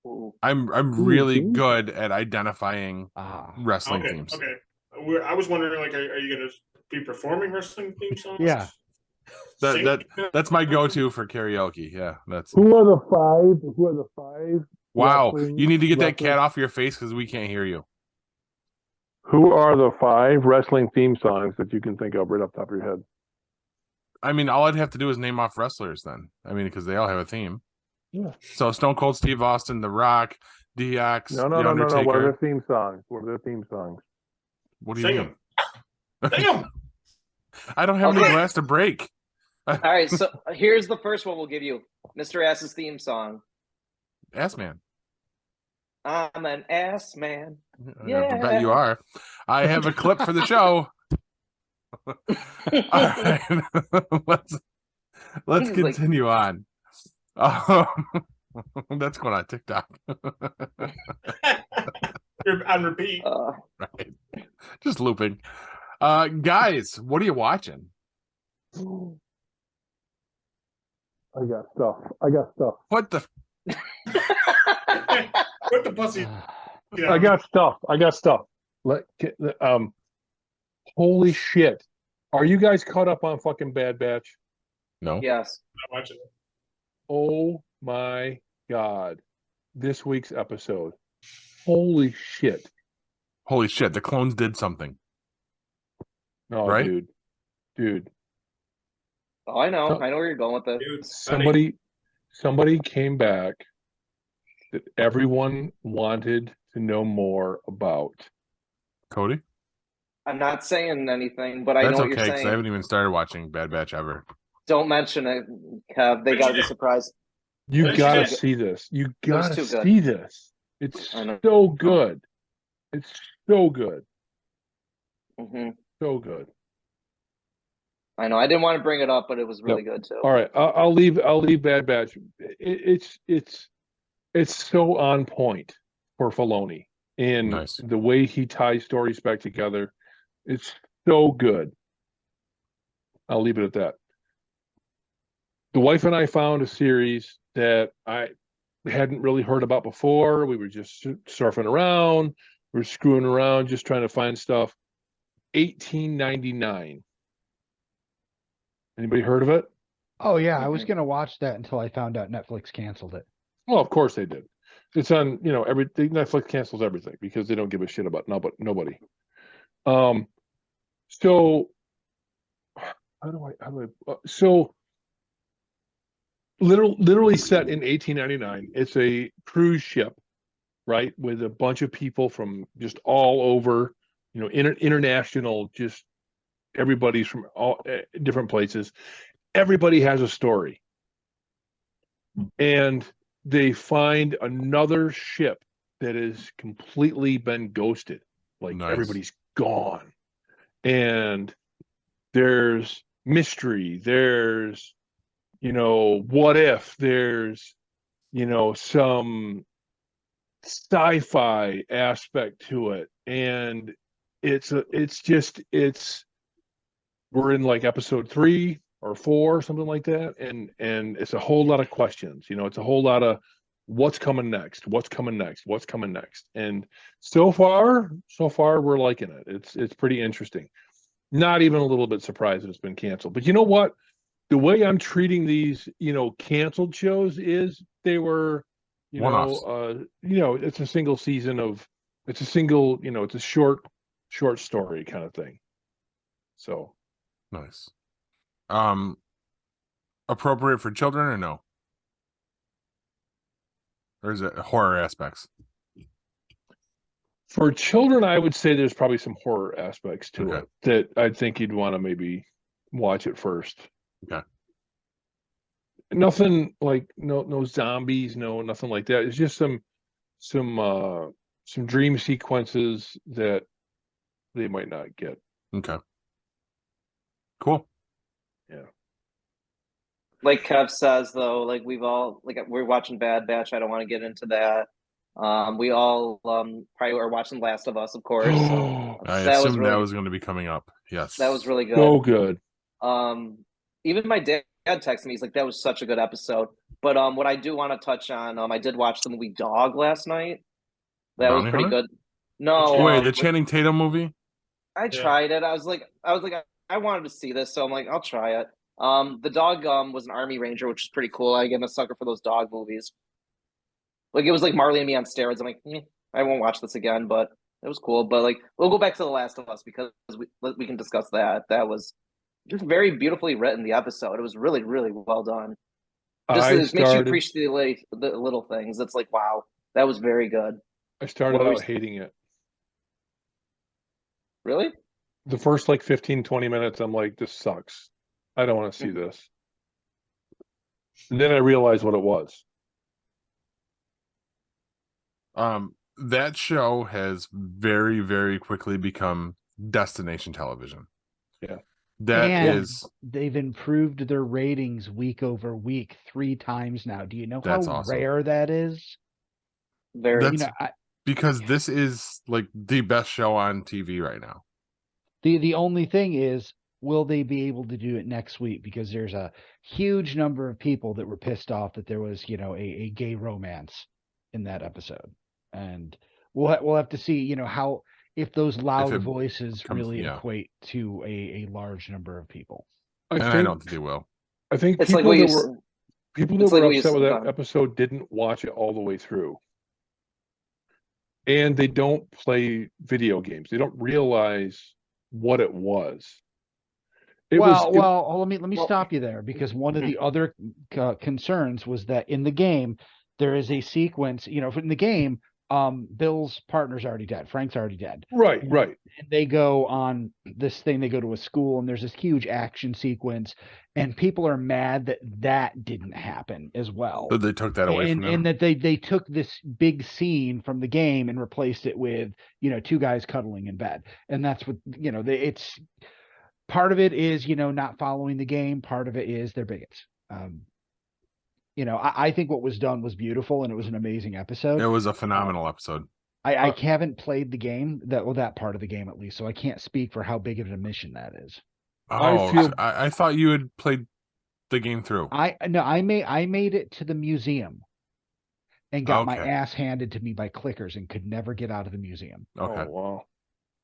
Ooh. I'm really good at identifying wrestling Okay. themes. Okay. I was wondering, like, are you going to be performing wrestling theme songs? Yeah. That's my go-to for karaoke. Yeah, that's. Who are the five? Wow, wrestling- you need to get that wrestling- cat off your face because we can't hear you. Who are the 5 wrestling theme songs that you can think of right off the top of your head? I mean, all I'd have to do is name off wrestlers then. I mean, because they all have a theme. Yeah. So Stone Cold Steve Austin, The Rock, DX, No. The What are Undertaker. their theme songs? What do you Sing mean? them. Sing them. I don't have any Okay. glass to break. All right, so here's the first one we'll give you. Mr. Ass's theme song. Ass man. I'm an ass man. I bet you are. I have a clip for the show. All right. let's continue on. That's going on TikTok. You're on repeat. Right. Just looping. Guys, what are you watching? I got stuff. What the What the pussy? I got stuff. Holy shit. Are you guys caught up on fucking Bad Batch? No. Yes. I'm watching it. Oh my God. This week's episode. Holy shit. Holy shit, the clones did something. No, Right? Dude. Oh, I know. So- I know where you're going with this. Dude, Somebody came back that everyone wanted to know more about. Cody? I'm not saying anything, but I That's know what okay, you're because I saying. haven't even started watching Bad Batch ever. Don't mention it, Kev. They But gotta you be did. surprised. You That's gotta good. see this. You was gotta too good. see this. It's I know. so good. It's so good. Hmm So good. I know. I didn't want to bring it up, but it was really good too. All right, I'll leave Bad Batch. It's so on point for Filoni and Nice. the way he ties stories back together. It's so good. I'll leave it at that. The wife and I found a series that I hadn't really heard about before. We were just surfing around, we were screwing around, just trying to find stuff. 1899. Anybody heard of it? Oh yeah, I was gonna watch that until I found out Netflix canceled it. Well, of course they did. It's on, everything. Netflix cancels everything because they don't give a shit about nobody. So so literally set in 1899. It's a cruise ship, right, with a bunch of people from just all over, international. Just everybody's from all different places. Everybody has a story, and they find another ship that has completely been ghosted. Like Nice. everybody's gone, and there's mystery. There's, what if? There's, some sci-fi aspect to it, and we're in like episode 3 or 4, something like that, and it's a whole lot of questions. It's a whole lot of what's coming next, and so far we're liking it. It's pretty interesting. Not even a little bit surprised that it's been canceled. But you know what? The way I'm treating these, canceled shows is they were, One-offs. it's a single season it's a short story kind of thing. So Nice. Appropriate for children or no? Or is it horror aspects? for children, I would say there's probably some horror aspects to Okay. it that I think you'd want to maybe watch it first. Okay. Nothing like no zombies, nothing like that. It's just some dream sequences that they might not get Okay. Cool. Like Kev says, though, like we're watching Bad Batch. I don't want to get into that. We all probably are watching Last of Us, of course. I That was assumed really that was going to be coming up. Yes. that was really good. So good. Even my dad texted me. He's like, "That was such a good episode." But what I do want to touch on, I did watch the movie Dog last night. That was Bounty pretty Hunter? good. No, Wait, the Channing Tatum movie? I tried it. I was like, I wanted to see this, so I'm like, I'll try it. The dog was an army ranger, which is pretty cool. I'm a sucker for those dog movies. Like it was like Marley and Me on steroids. I'm like, I won't watch this again, but it was cool. But like, we'll go back to The Last of Us because we can discuss that. That was just very beautifully written. The episode. It was really really well done. Just it makes you appreciate the little things. It's like, wow, that was very good. I started out hating it. Really? The first like 15, 20 minutes, I'm like, this sucks. I don't want to see this. And then I realized what it was. That show has very, very quickly become destination television. Yeah. They've improved their ratings week over week 3 times now. Do you know how awesome. rare that is? Very. Because this is like the best show on TV right now. The only thing is, will they be able to do it next week? Because there's a huge number of people that were pissed off that there was, a gay romance in that episode, and we'll have to see, how if those loud voices really equate to a large number of people. I don't think they will. I think people that were upset with that episode didn't watch it all the way through. And they don't play video games. They don't realize what it was. Let me stop you there, because one of the other concerns was that in the game there is a sequence. In the game, Bill's partner's already dead. Frank's already dead. Right. And they go on this thing. They go to a school, and there's this huge action sequence, and people are mad that didn't happen as well. But they took that away from them. And that they took this big scene from the game and replaced it with 2 guys cuddling in bed, and that's what it's. Part of it is not following the game. Part of it is they're bigots. I think what was done was beautiful, and it was an amazing episode. It was a phenomenal episode. I haven't played the game, that part of the game at least, so I can't speak for how big of a mission that is. I thought you had played the game through. I made it to the museum and got my ass handed to me by clickers and could never get out of the museum. Okay. Oh, wow.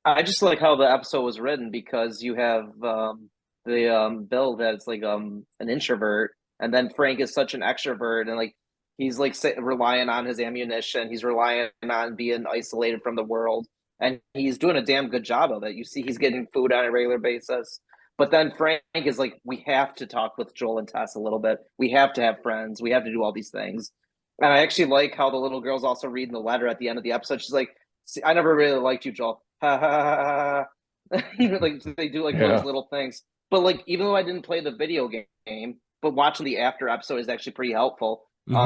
I just like how the episode was written, because you have Bill that's like an introvert, and then Frank is such an extrovert, and like he's like relying on his ammunition, he's relying on being isolated from the world, and he's doing a damn good job of it. You see, he's getting food on a regular basis, but then Frank is like, we have to talk with Joel and Tess a little bit. We have to have friends. We have to do all these things. And I actually like how the little girl's also reading the letter at the end of the episode. She's like, "See, I never really liked you, Joel." Ha ha ha ha. Like they do like those little things. But like, even though I didn't play the video game, but watching the after episode is actually pretty helpful.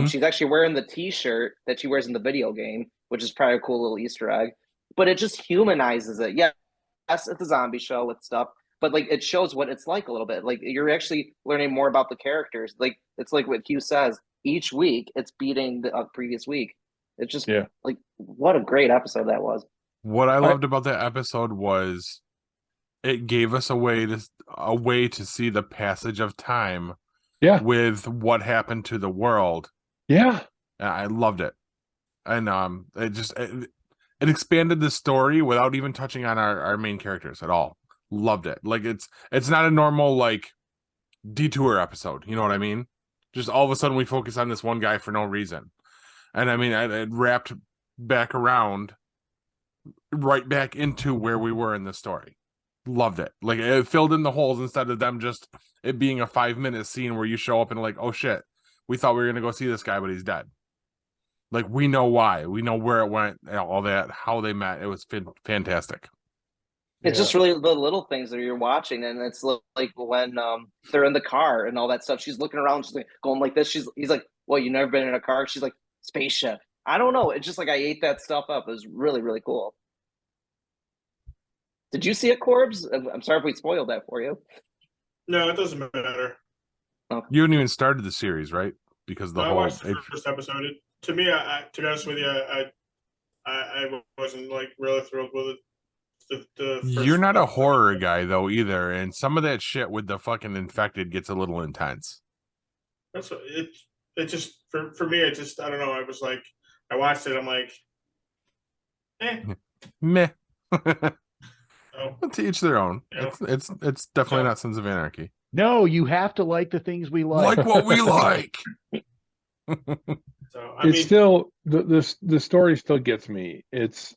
She's actually wearing the T-shirt that she wears in the video game, which is probably a cool little Easter egg. But it just humanizes it. Yeah, yes, it's a zombie show with stuff, but like it shows what it's like a little bit. Like you're actually learning more about the characters. Like it's like what Hugh says. Each week, it's beating the previous week. It's just like, what a great episode that was. What I loved about that episode was it gave us a way to see the passage of time with what happened to the world. Yeah. I loved it. And it expanded the story without even touching on our main characters at all. Loved it. Like it's not a normal like detour episode. You know what I mean? Just all of a sudden we focus on this one guy for no reason. And I mean, it wrapped back around right back into where we were in the story. Loved it. Like it filled in the holes instead of them just it being a 5-minute scene where you show up and like, oh shit, we thought we were gonna go see this guy, but he's dead. Like we know why, we know where it went, all that, how they met. It was fantastic. It's just really the little things that you're watching, and it's like when they're in the car and all that stuff. She's looking around, she's like going like this. He's like, "Well, you never been in a car?" She's like, "Spaceship." I don't know. It's just like I ate that stuff up. It was really really cool. Did you see it, Corbs? I'm sorry if we spoiled that for you. No, it doesn't matter. You haven't even started the series, right? Because the I whole watched the first episode. To me, to be honest with you, I wasn't like really thrilled with it. The first you're not a episode. horror guy though either, and some of that shit with the fucking infected gets a little intense. That's it. It just for me. It just I don't know. I was like, I watched it. I'm like, Meh. oh, To each their own. Yeah. It's definitely not Sons of Anarchy. No, you have to like the things we like. Like what we like. so It's still the story still gets me. It's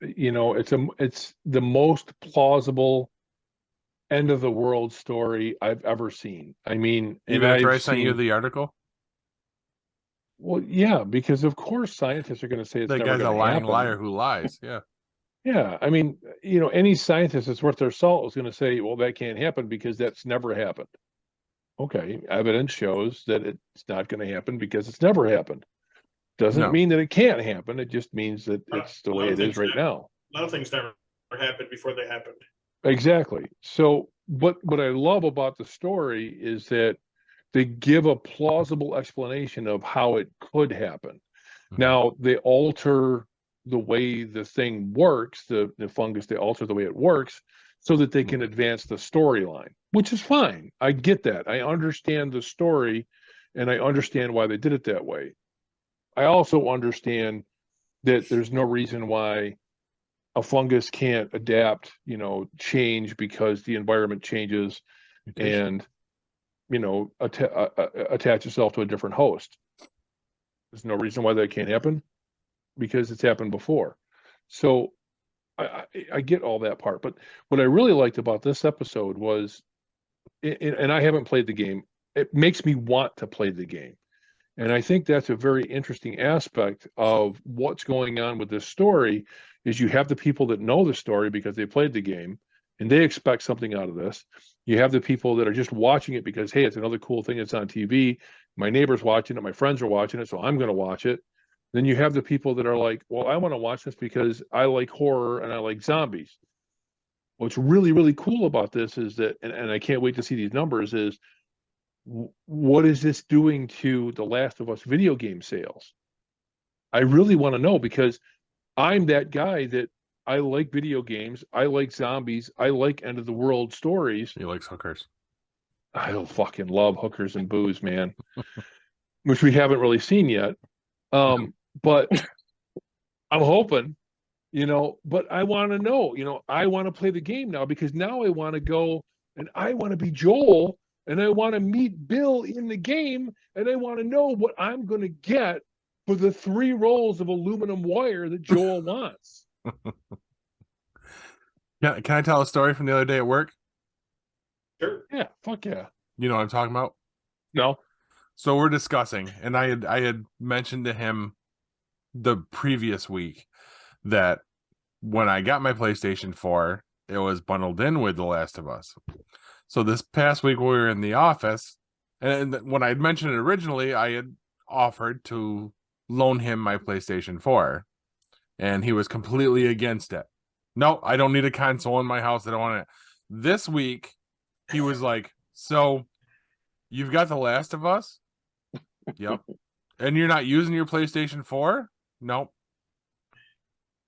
it's the most plausible end of the world story I've ever seen. I mean, Even after I sent you the article? Well, yeah, because of course scientists are going to say it's That never guy's a going to lying happen. liar who lies. Yeah. Yeah, I mean, any scientist that's worth their salt is going to say, well, that can't happen because that's never happened. Okay, evidence shows that it's not going to happen because it's never happened. Doesn't mean that it can't happen. It just means that it's the way it is right now. A lot of things never happened before they happened. Exactly. So what I love about the story is that they give a plausible explanation of how it could happen. Now they alter the way the thing works, the fungus, they alter the way it works so that they can advance the storyline, which is fine. I get that. I understand the story and I understand why they did it that way. I also understand that there's no reason why a fungus can't adapt, change because the environment changes and, attach itself to a different host. There's no reason why that can't happen because it's happened before. So I get all that part. But what I really liked about this episode was, and I haven't played the game, it makes me want to play the game. And I think that's a very interesting aspect of what's going on with this story is you have the people that know the story because they played the game and they expect something out of this. You have the people that are just watching it because, hey, it's another cool thing that's on TV. My neighbor's watching it. My friends are watching it, so I'm going to watch it. Then you have the people that are like, well, I want to watch this because I like horror and I like zombies. What's really, really cool about this is that, and I can't wait to see these numbers, is what is this doing to the Last of Us video game sales? I really want to know because I'm that guy that I like video games. I like zombies. I like end of the world stories. He likes hookers. I don't fucking love hookers and booze, man, which we haven't really seen yet. But I'm hoping, but I want to know, I want to play the game now because now I want to go and I want to be Joel and I want to meet Bill in the game and I want to know what I'm going to get for the 3 rolls of aluminum wire that Joel wants. Yeah, can I tell a story from the other day at work? Sure. Yeah, fuck yeah. You know what I'm talking about? No. So we're discussing, and I had mentioned to him the previous week that when I got my PlayStation 4, it was bundled in with The Last of Us. So this past week we were in the office, and when I had mentioned it originally, I had offered to loan him my PlayStation 4, and he was completely against it. No, I don't need a console in my house. I don't want it. This week, he was like, so you've got The Last of Us? Yep. And you're not using your PlayStation 4? Nope.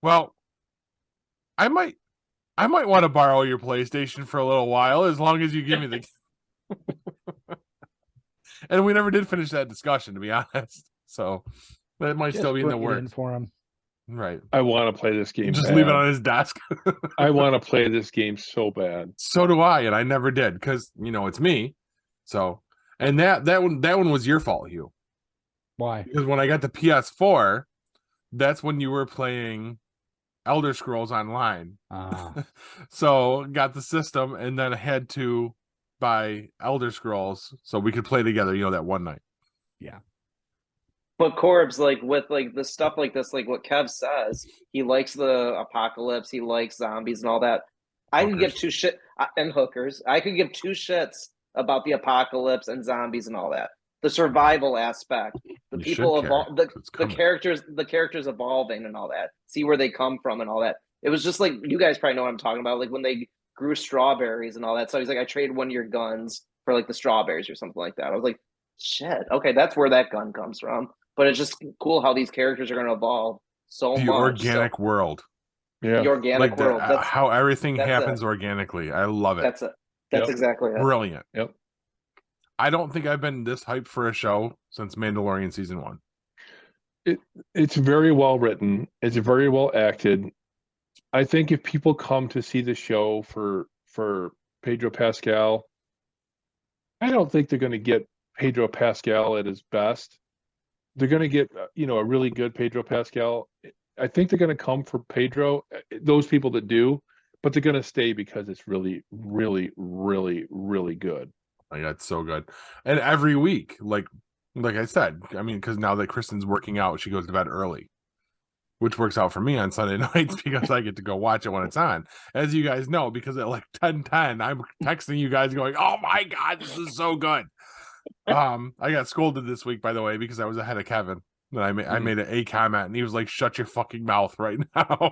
Well, I might want to borrow your PlayStation for a little while as long as you give me the And we never did finish that discussion, to be honest. So that might still be in the works for him. Right. I want to play this game. Just bad. leave it on his desk. I want to play this game so bad. So do I, and I never did because it's me. So, and that one was your fault, Hugh. Why? Because when I got the PS4, that's when you were playing Elder Scrolls Online. So got the system and then had to buy Elder Scrolls so we could play together, that one night. Yeah. But Corbs, with the stuff like this, like what Kev says, he likes the apocalypse, he likes zombies and all that. I could give 2 shit and hookers. I could give 2 shits about the apocalypse and zombies and all that. The survival aspect, the You people should care, evolve, the 'cause it's coming. characters evolving and all that. See where they come from and all that. It was just like, you guys probably know what I'm talking about. Like when they grew strawberries and all that. So he's like, I traded one of your guns for like the strawberries or something like that. I was like, shit. Okay, that's where that gun comes from. But it's just cool how these characters are going to evolve so The much. organic world. Yeah. The organic Like world. That's how everything that's happens organically. I love it. That's it. That's Yep. exactly it. Brilliant. Yep. I don't think I've been this hyped for a show since Mandalorian season 1. It's very well written. It's very well acted. I think if people come to see the show for Pedro Pascal, I don't think they're going to get Pedro Pascal at his best. They're going to get a really good Pedro Pascal. I think they're going to come for Pedro, those people that do, but they're going to stay because it's really, really, really, really good. Oh, yeah, it's so good. And every week, like I said, I mean, because now that Kristen's working out, she goes to bed early, which works out for me on Sunday nights because I get to go watch it when it's on. As you guys know, because at like 10:10, I'm texting you guys going, "Oh my God, this is so good." I got scolded this week, by the way, because I was ahead of Kevin. And I made a comment, and he was like, "Shut your fucking mouth right now."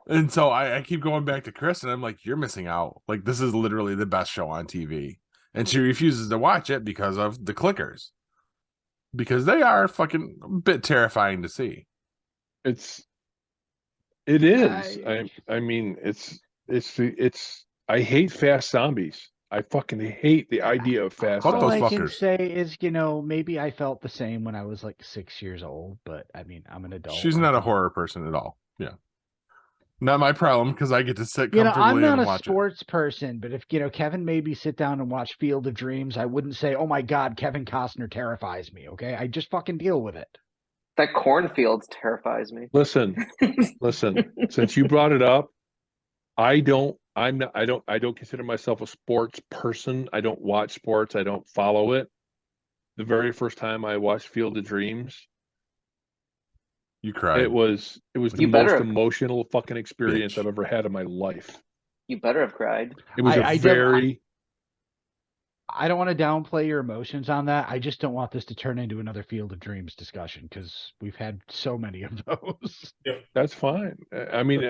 And so I keep going back to Chris, and I'm like, "You're missing out. Like, this is literally the best show on TV." And she refuses to watch it because of the clickers. Because they are fucking a bit terrifying to see. It is. I mean, it's I hate fast zombies. I fucking hate the idea of fast Fuck All those I zombies. can fuckers. say is, maybe I felt the same when I was like 6 years old, but I mean, I'm an adult. She's not a horror person at all. Yeah. Not my problem, because I get to sit I'm comfortably not and a watch sports person, but if Kevin made me sit down and watch Field of Dreams, I wouldn't say, "Oh my God, Kevin Costner terrifies me." Okay, I just fucking deal with it. That cornfield terrifies me. Listen. Since you brought it up, I don't consider myself a sports person. I don't watch sports. I don't follow it. The very first time I watched Field of Dreams, You cried. it was the You better most have- emotional fucking experience Bitch. I've ever had in my life. You better have cried. It was I don't want to downplay your emotions on that. I just don't want this to turn into another Field of Dreams discussion because we've had so many of those. that's fine. I mean,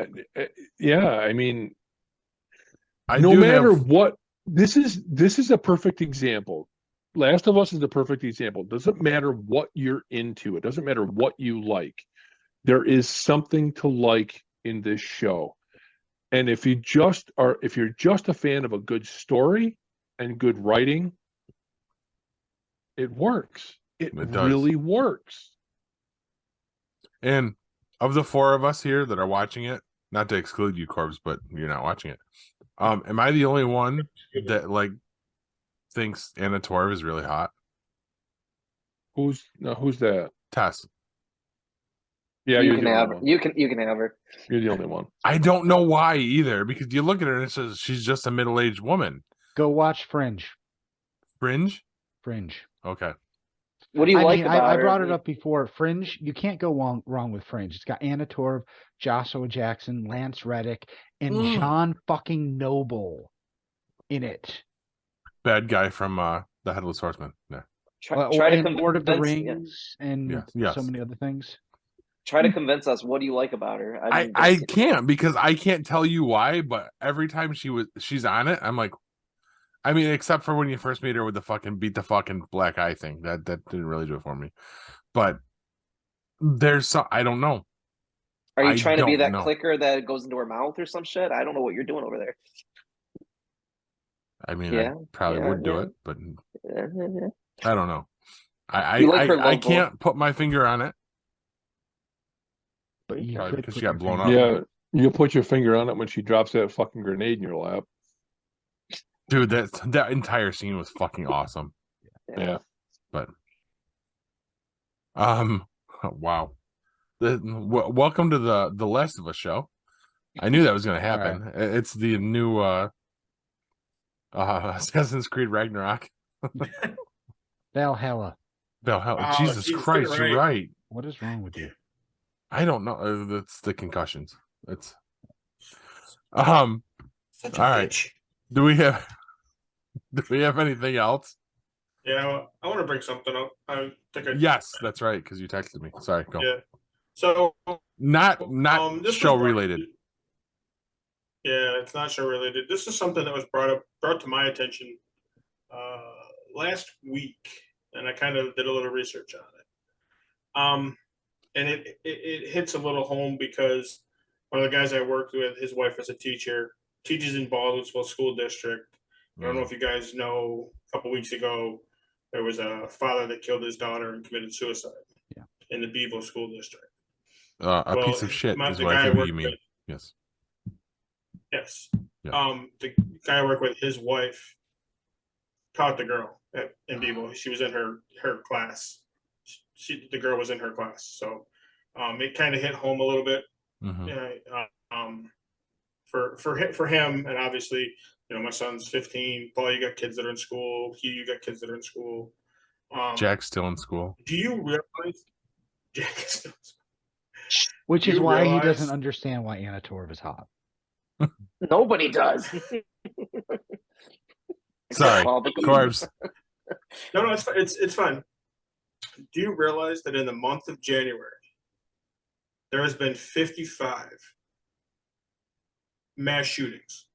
yeah. I mean, I no do matter have, what, this is a perfect example. Last of Us is the perfect example. Doesn't matter what you're into. It doesn't matter what you like. There is something to like in this show. And if you're just a fan of a good story and good writing, it works. It does. really works. and of the 4 of us here that are watching it, not to exclude you, Corbs, but you're not watching it. Am I the only one that like thinks Anna Torv is really hot? Who's that? Tess. Yeah, you you're can the have only her. one. You can have her. You're the only one. I don't know why either, because you look at her and it says she's just a middle-aged woman. Go watch Fringe. Fringe? Fringe. Okay. What do you like about I her? brought it up before. Fringe, you can't go wrong with Fringe. It's got Anna Torv, Joshua Jackson, Lance Reddick, and John fucking Noble in it. Bad guy from the Headless Horseman. Yeah. Try to and Lord of the convince- Rings and Yes. so many other things. Try to convince us. What do you like about her? I can't, because I can't tell you why, but every time she's on it, I'm like, I mean, except for when you first meet her with the fucking beat the fucking black eye thing. That didn't really do it for me. But there's some, I don't know. Are you I trying to be don't that know. clicker that goes into her mouth or some shit? I don't know what you're doing over there. I mean, Yeah, I probably yeah, would do yeah. it, but Yeah. I don't know. You like her I love can't put my finger on it. But you Probably could because put she got your blown finger up. on Yeah, you put your finger on it when she drops that fucking grenade in your lap. Dude, that entire scene was fucking awesome. Yeah. But wow. Welcome to the Last of Us show. I knew that was going to happen. It's the new Assassin's Creed Ragnarok. Valhalla. Valhalla. Jesus Jesus, Christ, get it you're right. What is wrong with you? I don't know. It's the concussions. It's Such all a right. bitch. Do we have anything else? Yeah, I want to bring something up. I think Yes, that's right, because you texted me. Sorry, go. Yeah. So Not this show was brought- related. Yeah, it's not show related. This is something that was brought to my attention last week, and I kind of did a little research on it. And it hits a little home because one of the guys I worked with, his wife is a teacher, teaches in Baldwinsville School District. I don't know if you guys know. A couple weeks ago, there was a father that killed his daughter and committed suicide. Yeah. In the Beeville School District. A piece of shit is the what I guy think worked you mean. with- Yes. Yes. Yeah. The guy I work with, his wife taught the girl in Beeville. She was in her class. The girl was in her class. So it kind of hit home a little bit. Mhm. For him, and obviously, my son's 15. Paul, you got kids that are in school. Hugh, you got kids that are in school. Jack's still in school. Do you realize Jack is still in school? Which is You why he realize- doesn't understand why Anna Torv is hot. Nobody does. Sorry, Paul, but- Corbs. No, it's fun. Do you realize that in the month of January, there has been 55 mass shootings?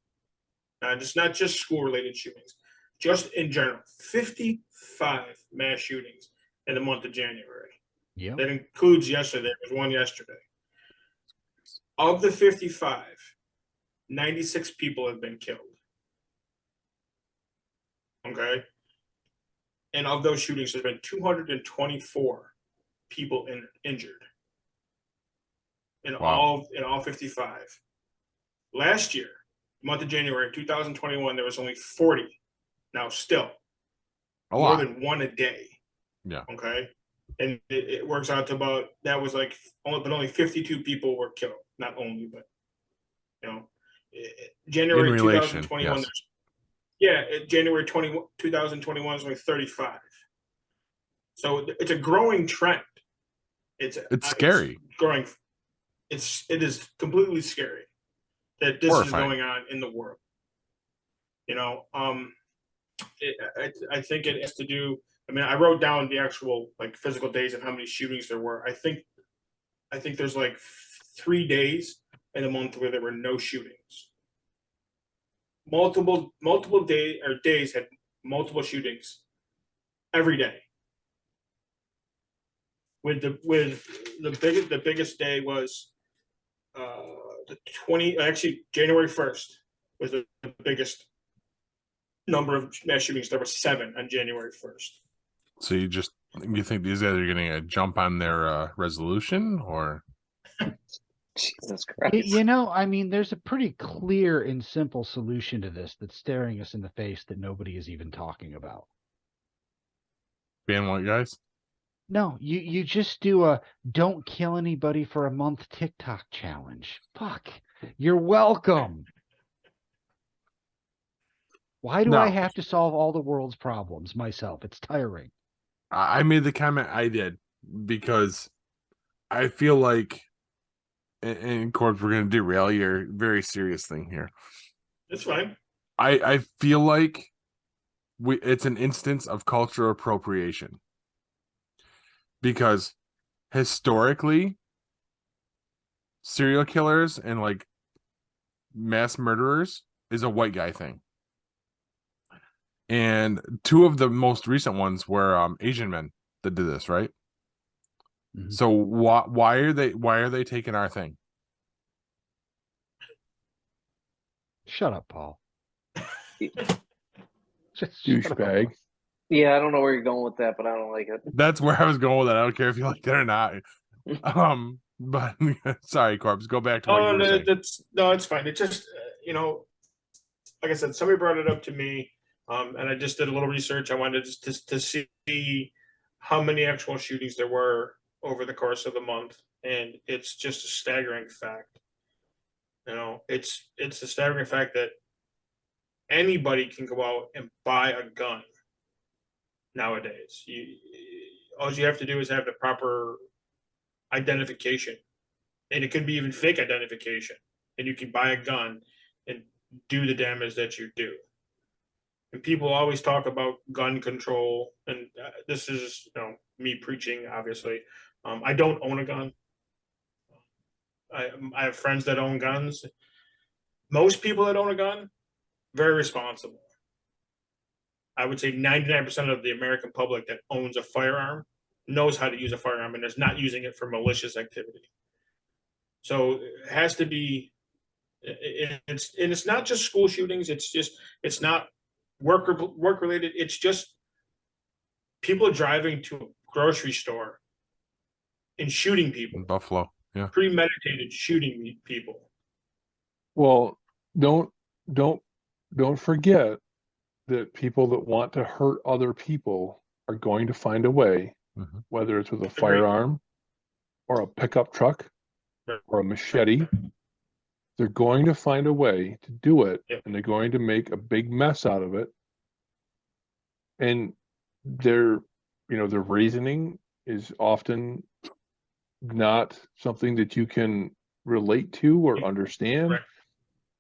It's not just school-related shootings, just in general. 55 mass shootings in the month of January. Yep. That includes yesterday. There was one yesterday. Of the 55, 96 people have been killed. Okay? And of those shootings, there's been 224 people injured in Wow. all 55. Last year, month of January 2021, there was only 40. Now, still more than one a day. Yeah. Okay, and it works out to about only 52 people were killed. Not only, but January In relation, 2021. yes. January 2021 is only 35. So it's a growing trend. It's scary. It's growing. It is completely scary that this is going on in the world. I think it has to do. I mean, I wrote down the actual physical days and how many shootings there were. I think there's 3 days in a month where there were no shootings. Multiple days had multiple shootings every day. With the biggest day was January 1st was the biggest number of mass shootings. There were 7 on January 1st. So you think these guys are getting a jump on their resolution, or? Jesus Christ. I mean, there's a pretty clear and simple solution to this that's staring us in the face that nobody is even talking about. Ban white guys? No, you just do a don't kill anybody for a month TikTok challenge. Fuck. You're welcome. Why do I No. have to solve all the world's problems myself? It's tiring. I made the comment I did because I feel like, and Corbs, we're going to derail your very serious thing here. It's fine. I feel like it's an instance of cultural appropriation because historically, serial killers and mass murderers is a white guy thing. And 2 of the most recent ones were Asian men that did this, right? Mhm. So why are they taking our thing? Shut up, Paul. Just shut up. Douchebag. Yeah, I don't know where you're going with that, but I don't like it. That's where I was going with it. I don't care if you like it or not. But sorry, Corbs, go back to what you were saying. It's fine. It just like I said, somebody brought it up to me, and I just did a little research. I wanted to see how many actual shootings there were over the course of the month, and it's just a staggering fact. It's a staggering fact that anybody can go out and buy a gun nowadays. All you have to do is have the proper identification, and it could be even fake identification, and you can buy a gun and do the damage that you do. And people always talk about gun control, and this is me preaching. Obviously, I don't own a gun. I have friends that own guns. Most people that own a gun, very responsible. I would say 99% of the American public that owns a firearm knows how to use a firearm and is not using it for malicious activity. So it has to be. It's not just school shootings. It's not work related. It's just people driving to a grocery store and shooting people. In Buffalo, yeah. Premeditated shooting people. Well, don't forget that people that want to hurt other people are going to find a way, whether it's with a firearm or a pickup truck or a machete. They're going to find a way to do it, and they're going to make a big mess out of it. And their reasoning is often not something that you can relate to or understand,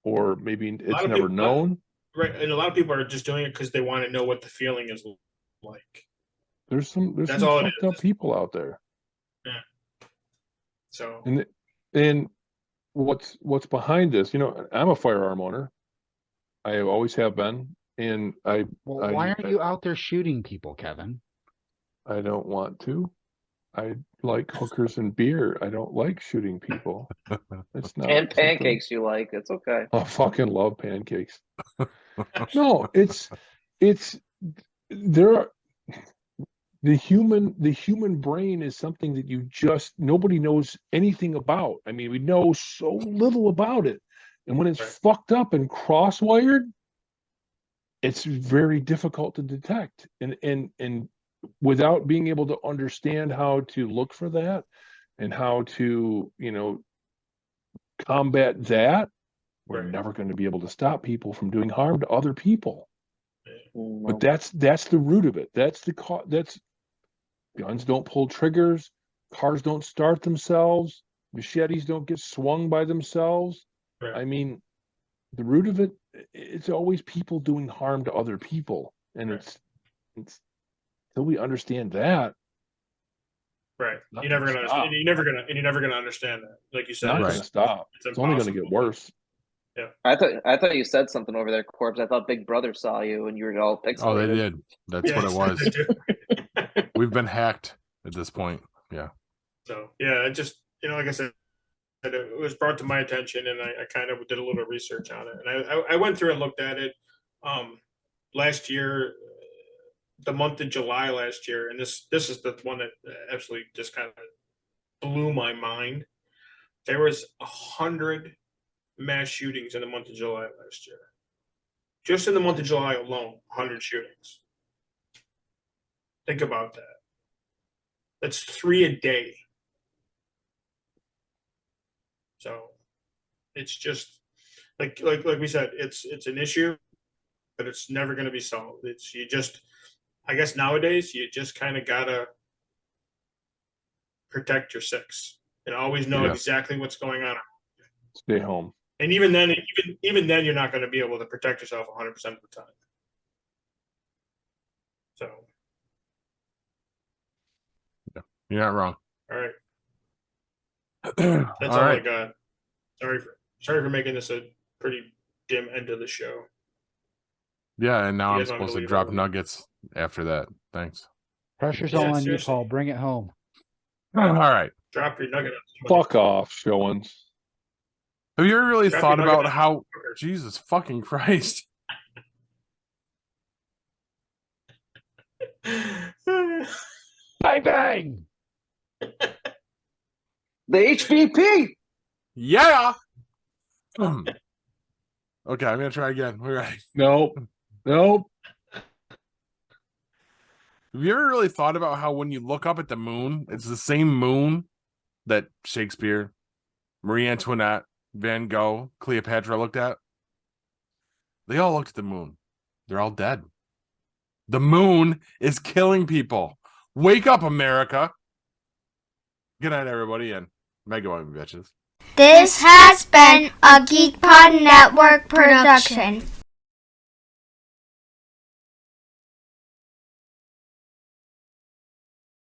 or maybe it's never known. Right, and a lot of people are just doing it because they want to know what the feeling is like. There's some fucked up people out there. Yeah. So and what's behind this? I'm a firearm owner. I always have been, and why aren't you out there shooting people, Kevin? I don't want to. I like hookers and beer. I don't like shooting people. It's not. And pancakes you like. It's okay. I fucking love pancakes. No, the human brain is something that nobody knows anything about. I mean, we know so little about it. And when it's fucked up and cross-wired, it's very difficult to detect. And without being able to understand how to look for that and how to, combat that, we're never going to be able to stop people from doing harm to other people. But that's the root of it. That's guns don't pull triggers, cars don't start themselves, machetes don't get swung by themselves. I mean, the root of it's always people doing harm to other people, and it's until we understand that. Right, you're never gonna understand. You're never gonna understand that, like you said. Not gonna stop. It's only gonna get worse. Yeah. I thought you said something over there, Corbs. I thought Big Brother saw you and you were all pixelated. Oh, they did. That's what it was. We've been hacked at this point. Yeah. So it just like I said, it was brought to my attention, and I kind of did a little research on it, and I went through and looked at it. Last year, the month of July last year, and this is the one that absolutely just kind of blew my mind. There was 100 mass shootings in the month of July last year. Just in the month of July alone, 100 shootings. Think about that. That's 3 a day. So it's just like we said, it's an issue, but it's never going to be solved. I guess nowadays you just kind of gotta protect your six and always know exactly what's going on. Stay home. And even then, you're not going to be able to protect yourself 100% of the time. So, you're not wrong. All right. That's all I got. Sorry for making this a pretty dim end of the show. Yeah, and now I'm supposed to drop nuggets after that. Thanks. Pressure's all on you, Paul. Bring it home. All right. Drop your nugget. Fuck off, Showens. Have you ever really thought about how... Jesus fucking Christ. Bang, bang! The HBP! Yeah! Okay, I'm going to try again. We're ready. Nope. Have you ever really thought about how when you look up at the moon, it's the same moon that Shakespeare, Marie Antoinette, Van Gogh, Cleopatra looked at? They all looked at the moon. They're all dead. The moon is killing people. Wake up, America. Good night, everybody, and mega whammy bitches. This has been a Geek Pod Network production.